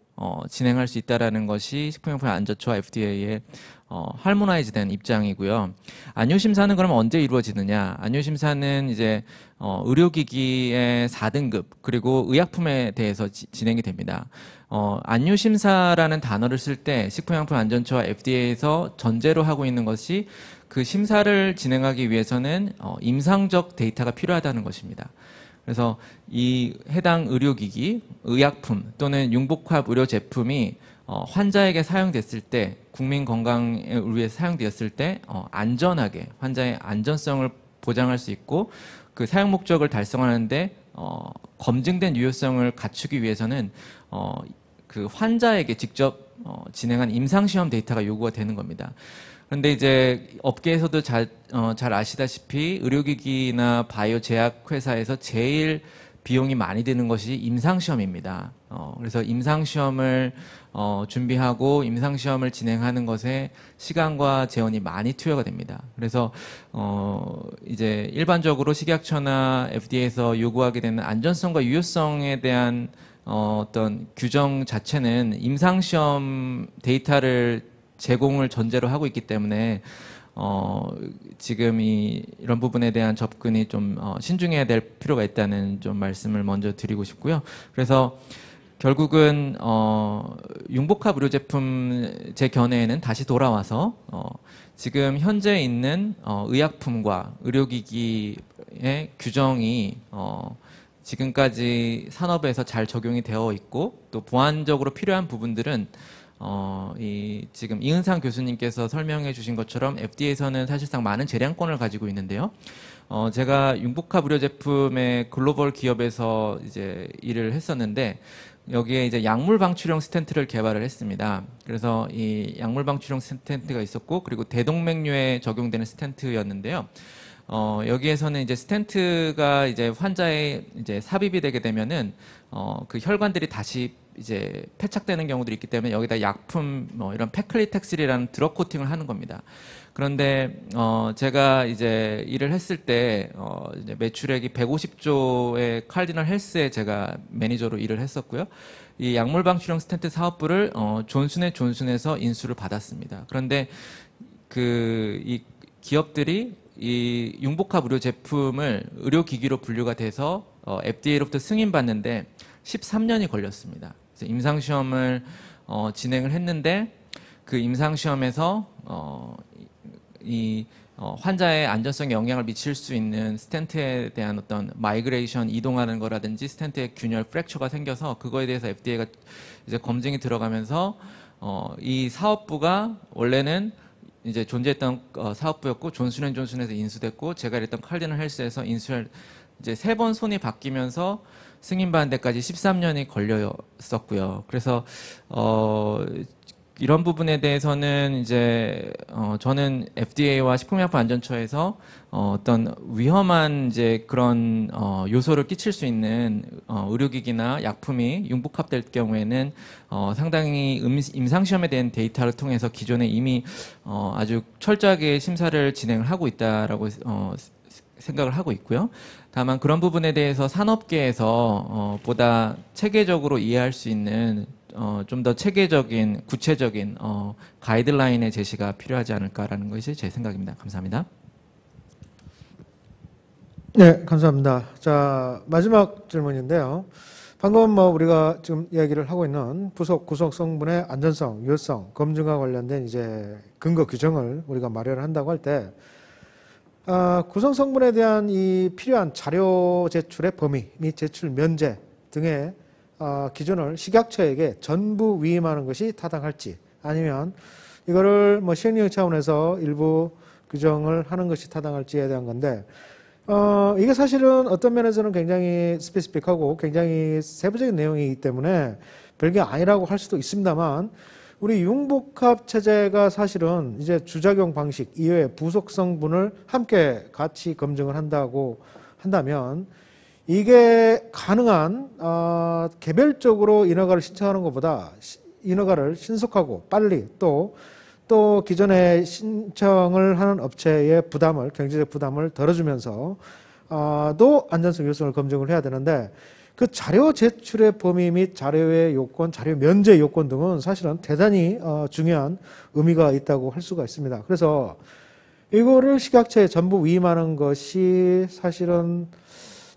진행할 수 있다라는 것이 식품의약품안전처와 FDA의 할모나이즈된 입장이고요. 안유 심사는 그럼 언제 이루어지느냐? 안유 심사는 이제 의료기기의 4등급 그리고 의약품에 대해서 진행이 됩니다. 안유 심사라는 단어를 쓸 때 식품의약품안전처와 FDA에서 전제로 하고 있는 것이 그 심사를 진행하기 위해서는 임상적 데이터가 필요하다는 것입니다. 그래서 이 해당 의료기기, 의약품 또는 융복합 의료 제품이 환자에게 사용됐을 때, 국민 건강을 위해서 사용되었을 때 안전하게 환자의 안전성을 보장할 수 있고 그 사용 목적을 달성하는데 검증된 유효성을 갖추기 위해서는 그 환자에게 직접 진행한 임상시험 데이터가 요구가 되는 겁니다. 그런데 이제 업계에서도 잘 아시다시피 의료기기나 바이오 제약 회사에서 제일 비용이 많이 드는 것이 임상시험입니다. 그래서 임상시험을 준비하고 임상시험을 진행하는 것에 시간과 재원이 많이 투여가 됩니다. 그래서 이제 일반적으로 식약처나 FDA에서 요구하게 되는 안전성과 유효성에 대한 어떤 규정 자체는 임상시험 데이터를 제공을 전제로 하고 있기 때문에 지금 이런 부분에 대한 접근이 좀 신중해야 될 필요가 있다는 좀 말씀을 먼저 드리고 싶고요. 그래서 결국은 융복합 의료 제품 제 견해에는 다시 돌아와서 지금 현재 있는 의약품과 의료기기의 규정이 지금까지 산업에서 잘 적용이 되어 있고 또 보완적으로 필요한 부분들은 지금 이은상 교수님께서 설명해 주신 것처럼 FDA에서는 사실상 많은 재량권을 가지고 있는데요. 제가 융복합 의료 제품의 글로벌 기업에서 이제 일을 했었는데 여기에 이제 약물 방출형 스텐트를 개발을 했습니다. 그래서 이 약물 방출형 스텐트가 있었고 그리고 대동맥류에 적용되는 스텐트였는데요. 여기에서는 이제 스텐트가 이제 환자의 이제 삽입이 되게 되면은 그 혈관들이 다시 이제 패착되는 경우들이 있기 때문에 여기다 약품 이런 페클리텍실이라는 드럭 코팅을 하는 겁니다. 그런데 제가 이제 일을 했을 때 이제 매출액이 150조의 칼디널 헬스에 제가 매니저로 일을 했었고요. 이 약물 방출형 스텐트 사업부를 존슨앤존슨에서 인수를 받았습니다. 그런데 이 기업들이 이 융복합 의료 제품을 의료기기로 분류가 돼서 FDA로부터 승인받는데 13년이 걸렸습니다. 그래서 임상시험을 진행을 했는데 그 임상시험에서 환자의 안전성에 영향을 미칠 수 있는 스텐트에 대한 어떤 마이그레이션 이동하는 거라든지 스텐트의 균열 프랙처가 생겨서 그거에 대해서 FDA가 이제 검증이 들어가면서 이 사업부가 원래는 이제 존재했던 사업부였고 존슨앤존슨에서 인수됐고 제가 일했던 칼디널 헬스에서 인수를 이제 3번 손이 바뀌면서 승인받는 데까지 13년이 걸렸었고요. 그래서 이런 부분에 대해서는 이제 저는 FDA와 식품의약품안전처에서 어떤 위험한 이제 그런 요소를 끼칠 수 있는 의료기기나 약품이 융복합될 경우에는 상당히 임상시험에 대한 데이터를 통해서 기존에 이미 아주 철저하게 심사를 진행을 하고 있다라고 생각을 하고 있고요. 다만 그런 부분에 대해서 산업계에서 보다 체계적으로 이해할 수 있는 좀 더 체계적인 구체적인 가이드라인의 제시가 필요하지 않을까라는 것이 제 생각입니다. 감사합니다. 네, 감사합니다. 자, 마지막 질문인데요. 방금 우리가 지금 이야기를 하고 있는 구성 성분의 안전성, 유효성, 검증과 관련된 이제 근거 규정을 우리가 마련을 한다고 할 때 구성 성분에 대한 이 필요한 자료 제출의 범위 및 제출 면제 등의 기준을 식약처에게 전부 위임하는 것이 타당할지 아니면 이거를 시행령 차원에서 일부 규정을 하는 것이 타당할지에 대한 건데 이게 사실은 어떤 면에서는 굉장히 스페시픽하고 굉장히 세부적인 내용이기 때문에 별게 아니라고 할 수도 있습니다만 우리 융복합 체제가 사실은 이제 주작용 방식 이외의 부속 성분을 함께 같이 검증을 한다고 한다면 이게 가능한 개별적으로 인허가를 신청하는 것보다 인허가를 신속하고 빨리 또 기존에 신청을 하는 업체의 부담을 경제적 부담을 덜어주면서 또 안전성 유효성을 검증을 해야 되는데 그 자료 제출의 범위 및 자료의 요건, 자료 면제 요건 등은 사실은 대단히 중요한 의미가 있다고 할 수가 있습니다. 그래서 이거를 식약처에 전부 위임하는 것이 사실은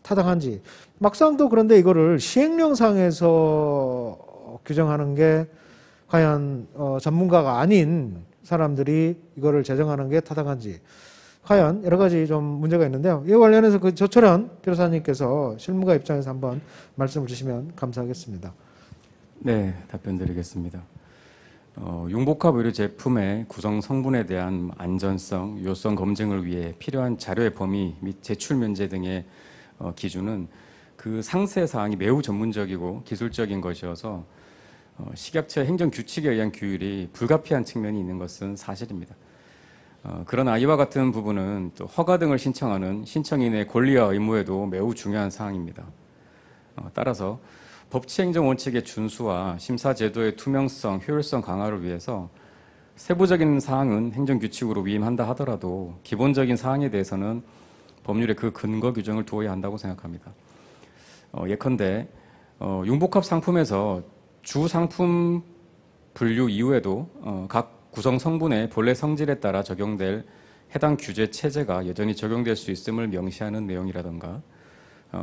타당한지 막상 또 그런데 이거를 시행령상에서 규정하는 게 과연 전문가가 아닌 사람들이 이거를 제정하는 게 타당한지 과연 여러 가지 좀 문제가 있는데요. 이와 관련해서 그 조철현 변호사님께서 실무가 입장에서 한번 말씀을 주시면 감사하겠습니다. 네, 답변드리겠습니다. 융복합 의료 제품의 구성 성분에 대한 안전성, 유효성 검증을 위해 필요한 자료의 범위 및 제출 면제 등의 기준은 그 상세 사항이 매우 전문적이고 기술적인 것이어서 식약처 행정 규칙에 의한 규율이 불가피한 측면이 있는 것은 사실입니다. 그러나 이와 같은 부분은 또 허가 등을 신청하는 신청인의 권리와 의무에도 매우 중요한 사항입니다. 따라서 법치행정 원칙의 준수와 심사 제도의 투명성, 효율성 강화를 위해서 세부적인 사항은 행정규칙으로 위임한다 하더라도 기본적인 사항에 대해서는 법률에 그 근거 규정을 두어야 한다고 생각합니다. 예컨대 융복합 상품에서 주 상품 분류 이후에도 각 구성 성분의 본래 성질에 따라 적용될 해당 규제 체제가 여전히 적용될 수 있음을 명시하는 내용이라든가,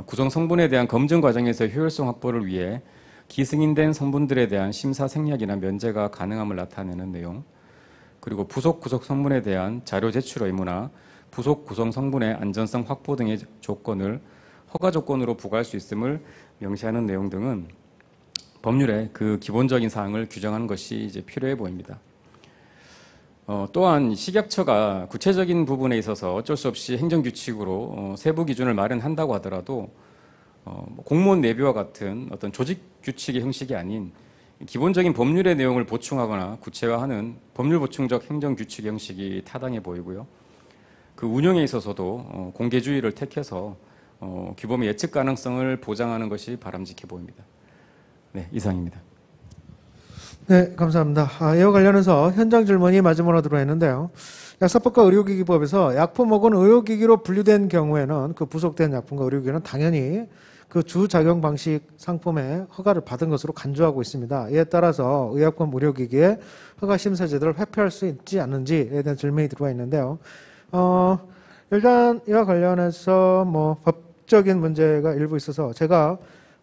구성 성분에 대한 검증 과정에서 효율성 확보를 위해 기승인된 성분들에 대한 심사 생략이나 면제가 가능함을 나타내는 내용, 그리고 부속 구성 성분에 대한 자료 제출 의무나 부속 구성 성분의 안전성 확보 등의 조건을 허가 조건으로 부과할 수 있음을 명시하는 내용 등은 법률에 그 기본적인 사항을 규정하는 것이 이제 필요해 보입니다. 또한 식약처가 구체적인 부분에 있어서 어쩔 수 없이 행정규칙으로 세부 기준을 마련한다고 하더라도 공무원 내부와 같은 어떤 조직 규칙의 형식이 아닌 기본적인 법률의 내용을 보충하거나 구체화하는 법률 보충적 행정규칙 형식이 타당해 보이고요. 그 운영에 있어서도 공개주의를 택해서 규범의 예측 가능성을 보장하는 것이 바람직해 보입니다. 네, 이상입니다. 네, 감사합니다. 이와 관련해서 현장 질문이 마지막으로 들어와 있는데요. 약사법과 의료기기법에서 약품 혹은 의료기기로 분류된 경우에는 그 부속된 약품과 의료기기는 당연히 그 주작용 방식 상품의 허가를 받은 것으로 간주하고 있습니다. 이에 따라서 의약품 의료기기의 허가 심사 제도를 회피할 수 있지 않는지에 대한 질문이 들어와 있는데요. 일단 이와 관련해서 뭐 법적인 문제가 일부 있어서 제가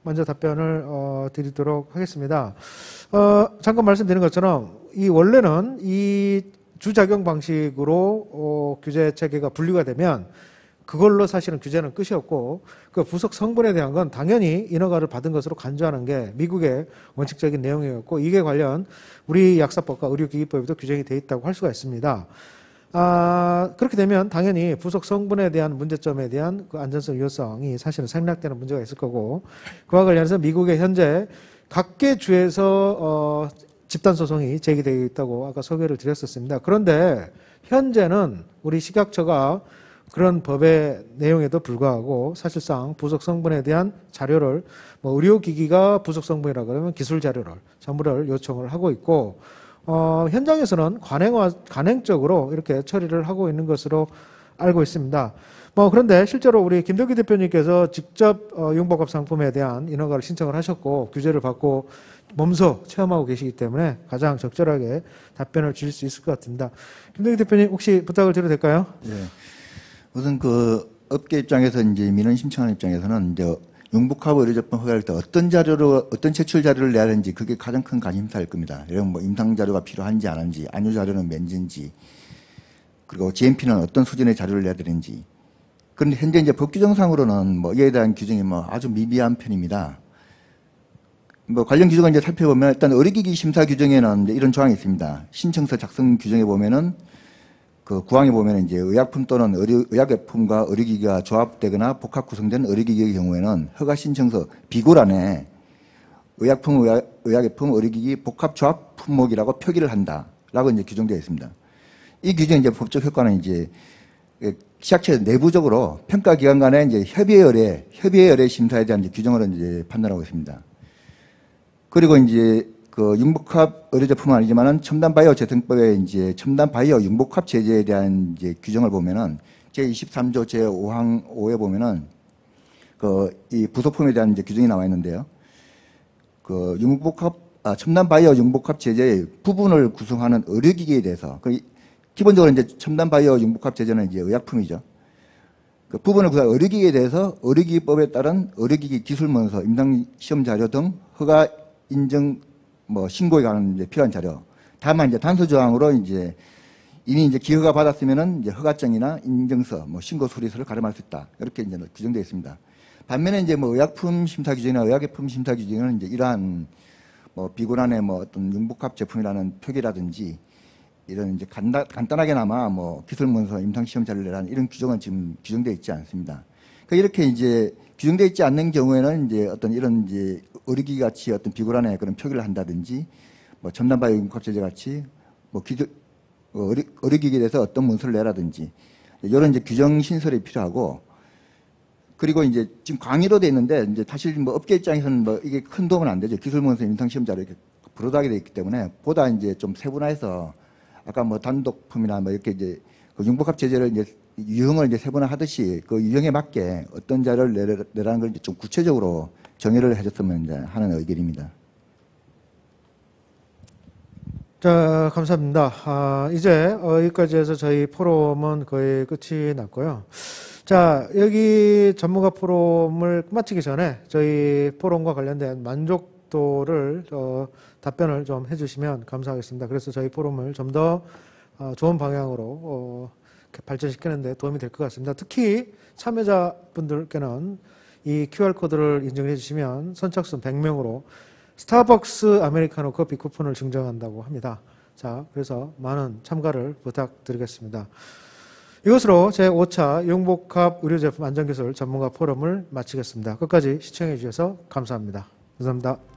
먼저 답변을 드리도록 하겠습니다. 잠깐 말씀드린 것처럼 이 원래는 이 주작용 방식으로 규제 체계가 분류가 되면 그걸로 사실은 규제는 끝이었고, 그 부속 성분에 대한 건 당연히 인허가를 받은 것으로 간주하는 게 미국의 원칙적인 내용이었고, 이게 관련 우리 약사법과 의료기기법에도 규정이 되어 있다고 할 수가 있습니다. 그렇게 되면 당연히 부속 성분에 대한 문제점에 대한 그 안전성, 유효성이 사실은 생략되는 문제가 있을 거고, 그와 관련해서 미국의 현재 각계 주에서 집단 소송이 제기되어 있다고 아까 소개를 드렸었습니다. 그런데 현재는 우리 식약처가 그런 법의 내용에도 불구하고 사실상 부속 성분에 대한 자료를 뭐 의료기기가 부속 성분이라 그러면 기술 자료를 전부를 요청을 하고 있고, 현장에서는 관행적으로 이렇게 처리를 하고 있는 것으로 알고 있습니다. 그런데 실제로 우리 김덕기 대표님께서 직접 융복합 상품에 대한 인허가를 신청을 하셨고 규제를 받고 몸소 체험하고 계시기 때문에 가장 적절하게 답변을 주실 수 있을 것 같습니다. 김덕기 대표님 혹시 부탁을 드려도 될까요? 네. 우선 그 업계 입장에서 이제 민원 신청하는 입장에서는 이제 융복합 의료제품 허가할 때 어떤 자료로, 어떤 제출 자료를 내야 하는지 그게 가장 큰 관심사일 겁니다. 이런 뭐 임상 자료가 필요한지 안 한지, 안유 자료는 몇인지, 그리고 GMP는 어떤 수준의 자료를 내야 되는지. 그런데 현재 이제 법 규정상으로는 뭐 이에 대한 규정이 뭐 아주 미비한 편입니다. 뭐 관련 규정을 이제 살펴보면 일단 의료기기 심사 규정에는 이제 이런 조항이 있습니다. 신청서 작성 규정에 보면은 그 구항에 보면 이제 의약품 또는 의약품과 의료기기가 조합되거나 복합 구성된 의료기기의 경우에는 허가 신청서 비고란에 의약품, 의약품, 의료기기 복합 조합 품목이라고 표기를 한다라고 이제 규정되어 있습니다. 이 규정 이제 법적 효과는 이제 식약처 내부적으로 평가기관 간의 이제 협의의 의뢰 심사에 대한 이제 규정을 이제 판단하고 있습니다. 그리고 이제 그 융복합 의료제품은 아니지만은 첨단바이오 재생법의 이제 첨단바이오 융복합 제재에 대한 이제 규정을 보면은 제23조 제5항 5에 보면은 그 이 부속품에 대한 이제 규정이 나와 있는데요. 그 첨단바이오 융복합 제재의 부분을 구성하는 의료기기에 대해서 기본적으로 이제 첨단바이오 융복합 제재는 이제 의약품이죠. 그 부분을 구성한 의료기기에 대해서 의료기기법에 따른 의료기기 기술문서, 임상시험 자료 등 허가 인정 뭐 신고에 관한 이제 필요한 자료. 다만 이제 단수 조항으로 이제 이미 이제 기허가 받았으면은 이제 허가증이나 인증서, 뭐 신고 수리서를 가름할 수 있다. 이렇게 이제 규정되어 있습니다. 반면에 이제 뭐 의약품 심사 규정이나 의약품 심사 규정은 이제 이러한 뭐 비고란의 뭐 어떤 융복합 제품이라는 표기라든지 이런 이제 간단하게나마 뭐 기술문서, 임상시험 자료라는 이런 규정은 지금 규정되어 있지 않습니다. 그러니까 이렇게 이제 규정되어 있지 않는 경우에는 이제 어떤 이런 이제 의료기기 같이 어떤 비고란의 그런 표기를 한다든지 뭐 첨단 바이오 융합 제제 같이 뭐 의료기기에 대해서 어떤 문서를 내라든지 이런 이제 규정 신설이 필요하고 그리고 이제 지금 강의로 돼 있는데 이제 사실 뭐 업계 입장에서는 뭐 이게 큰 도움은 안 되죠. 기술문서 임상시험자로 이렇게 불어다게 돼 있기 때문에 보다 이제 좀 세분화해서 아까 뭐 단독품이나 뭐 이렇게 이제 그 융복합 제재를 이제 유형을 이제 세분화하듯이 그 유형에 맞게 어떤 자료를 내라는 걸 이제 좀 구체적으로 정의를 해줬으면 이제 하는 의견입니다. 자, 감사합니다. 이제 여기까지 해서 저희 포럼은 거의 끝이 났고요. 자, 여기 전문가 포럼을 마치기 전에 저희 포럼과 관련된 만족도를 답변을 좀 해주시면 감사하겠습니다. 그래서 저희 포럼을 좀 더 좋은 방향으로 발전시키는 데 도움이 될 것 같습니다. 특히 참여자분들께는 이 QR코드를 인증해 주시면 선착순 100명으로 스타벅스 아메리카노 커피 쿠폰을 증정한다고 합니다. 자, 그래서 많은 참가를 부탁드리겠습니다. 이것으로 제5차 융복합 의료제품 안전기술 전문가 포럼을 마치겠습니다. 끝까지 시청해 주셔서 감사합니다. 감사합니다.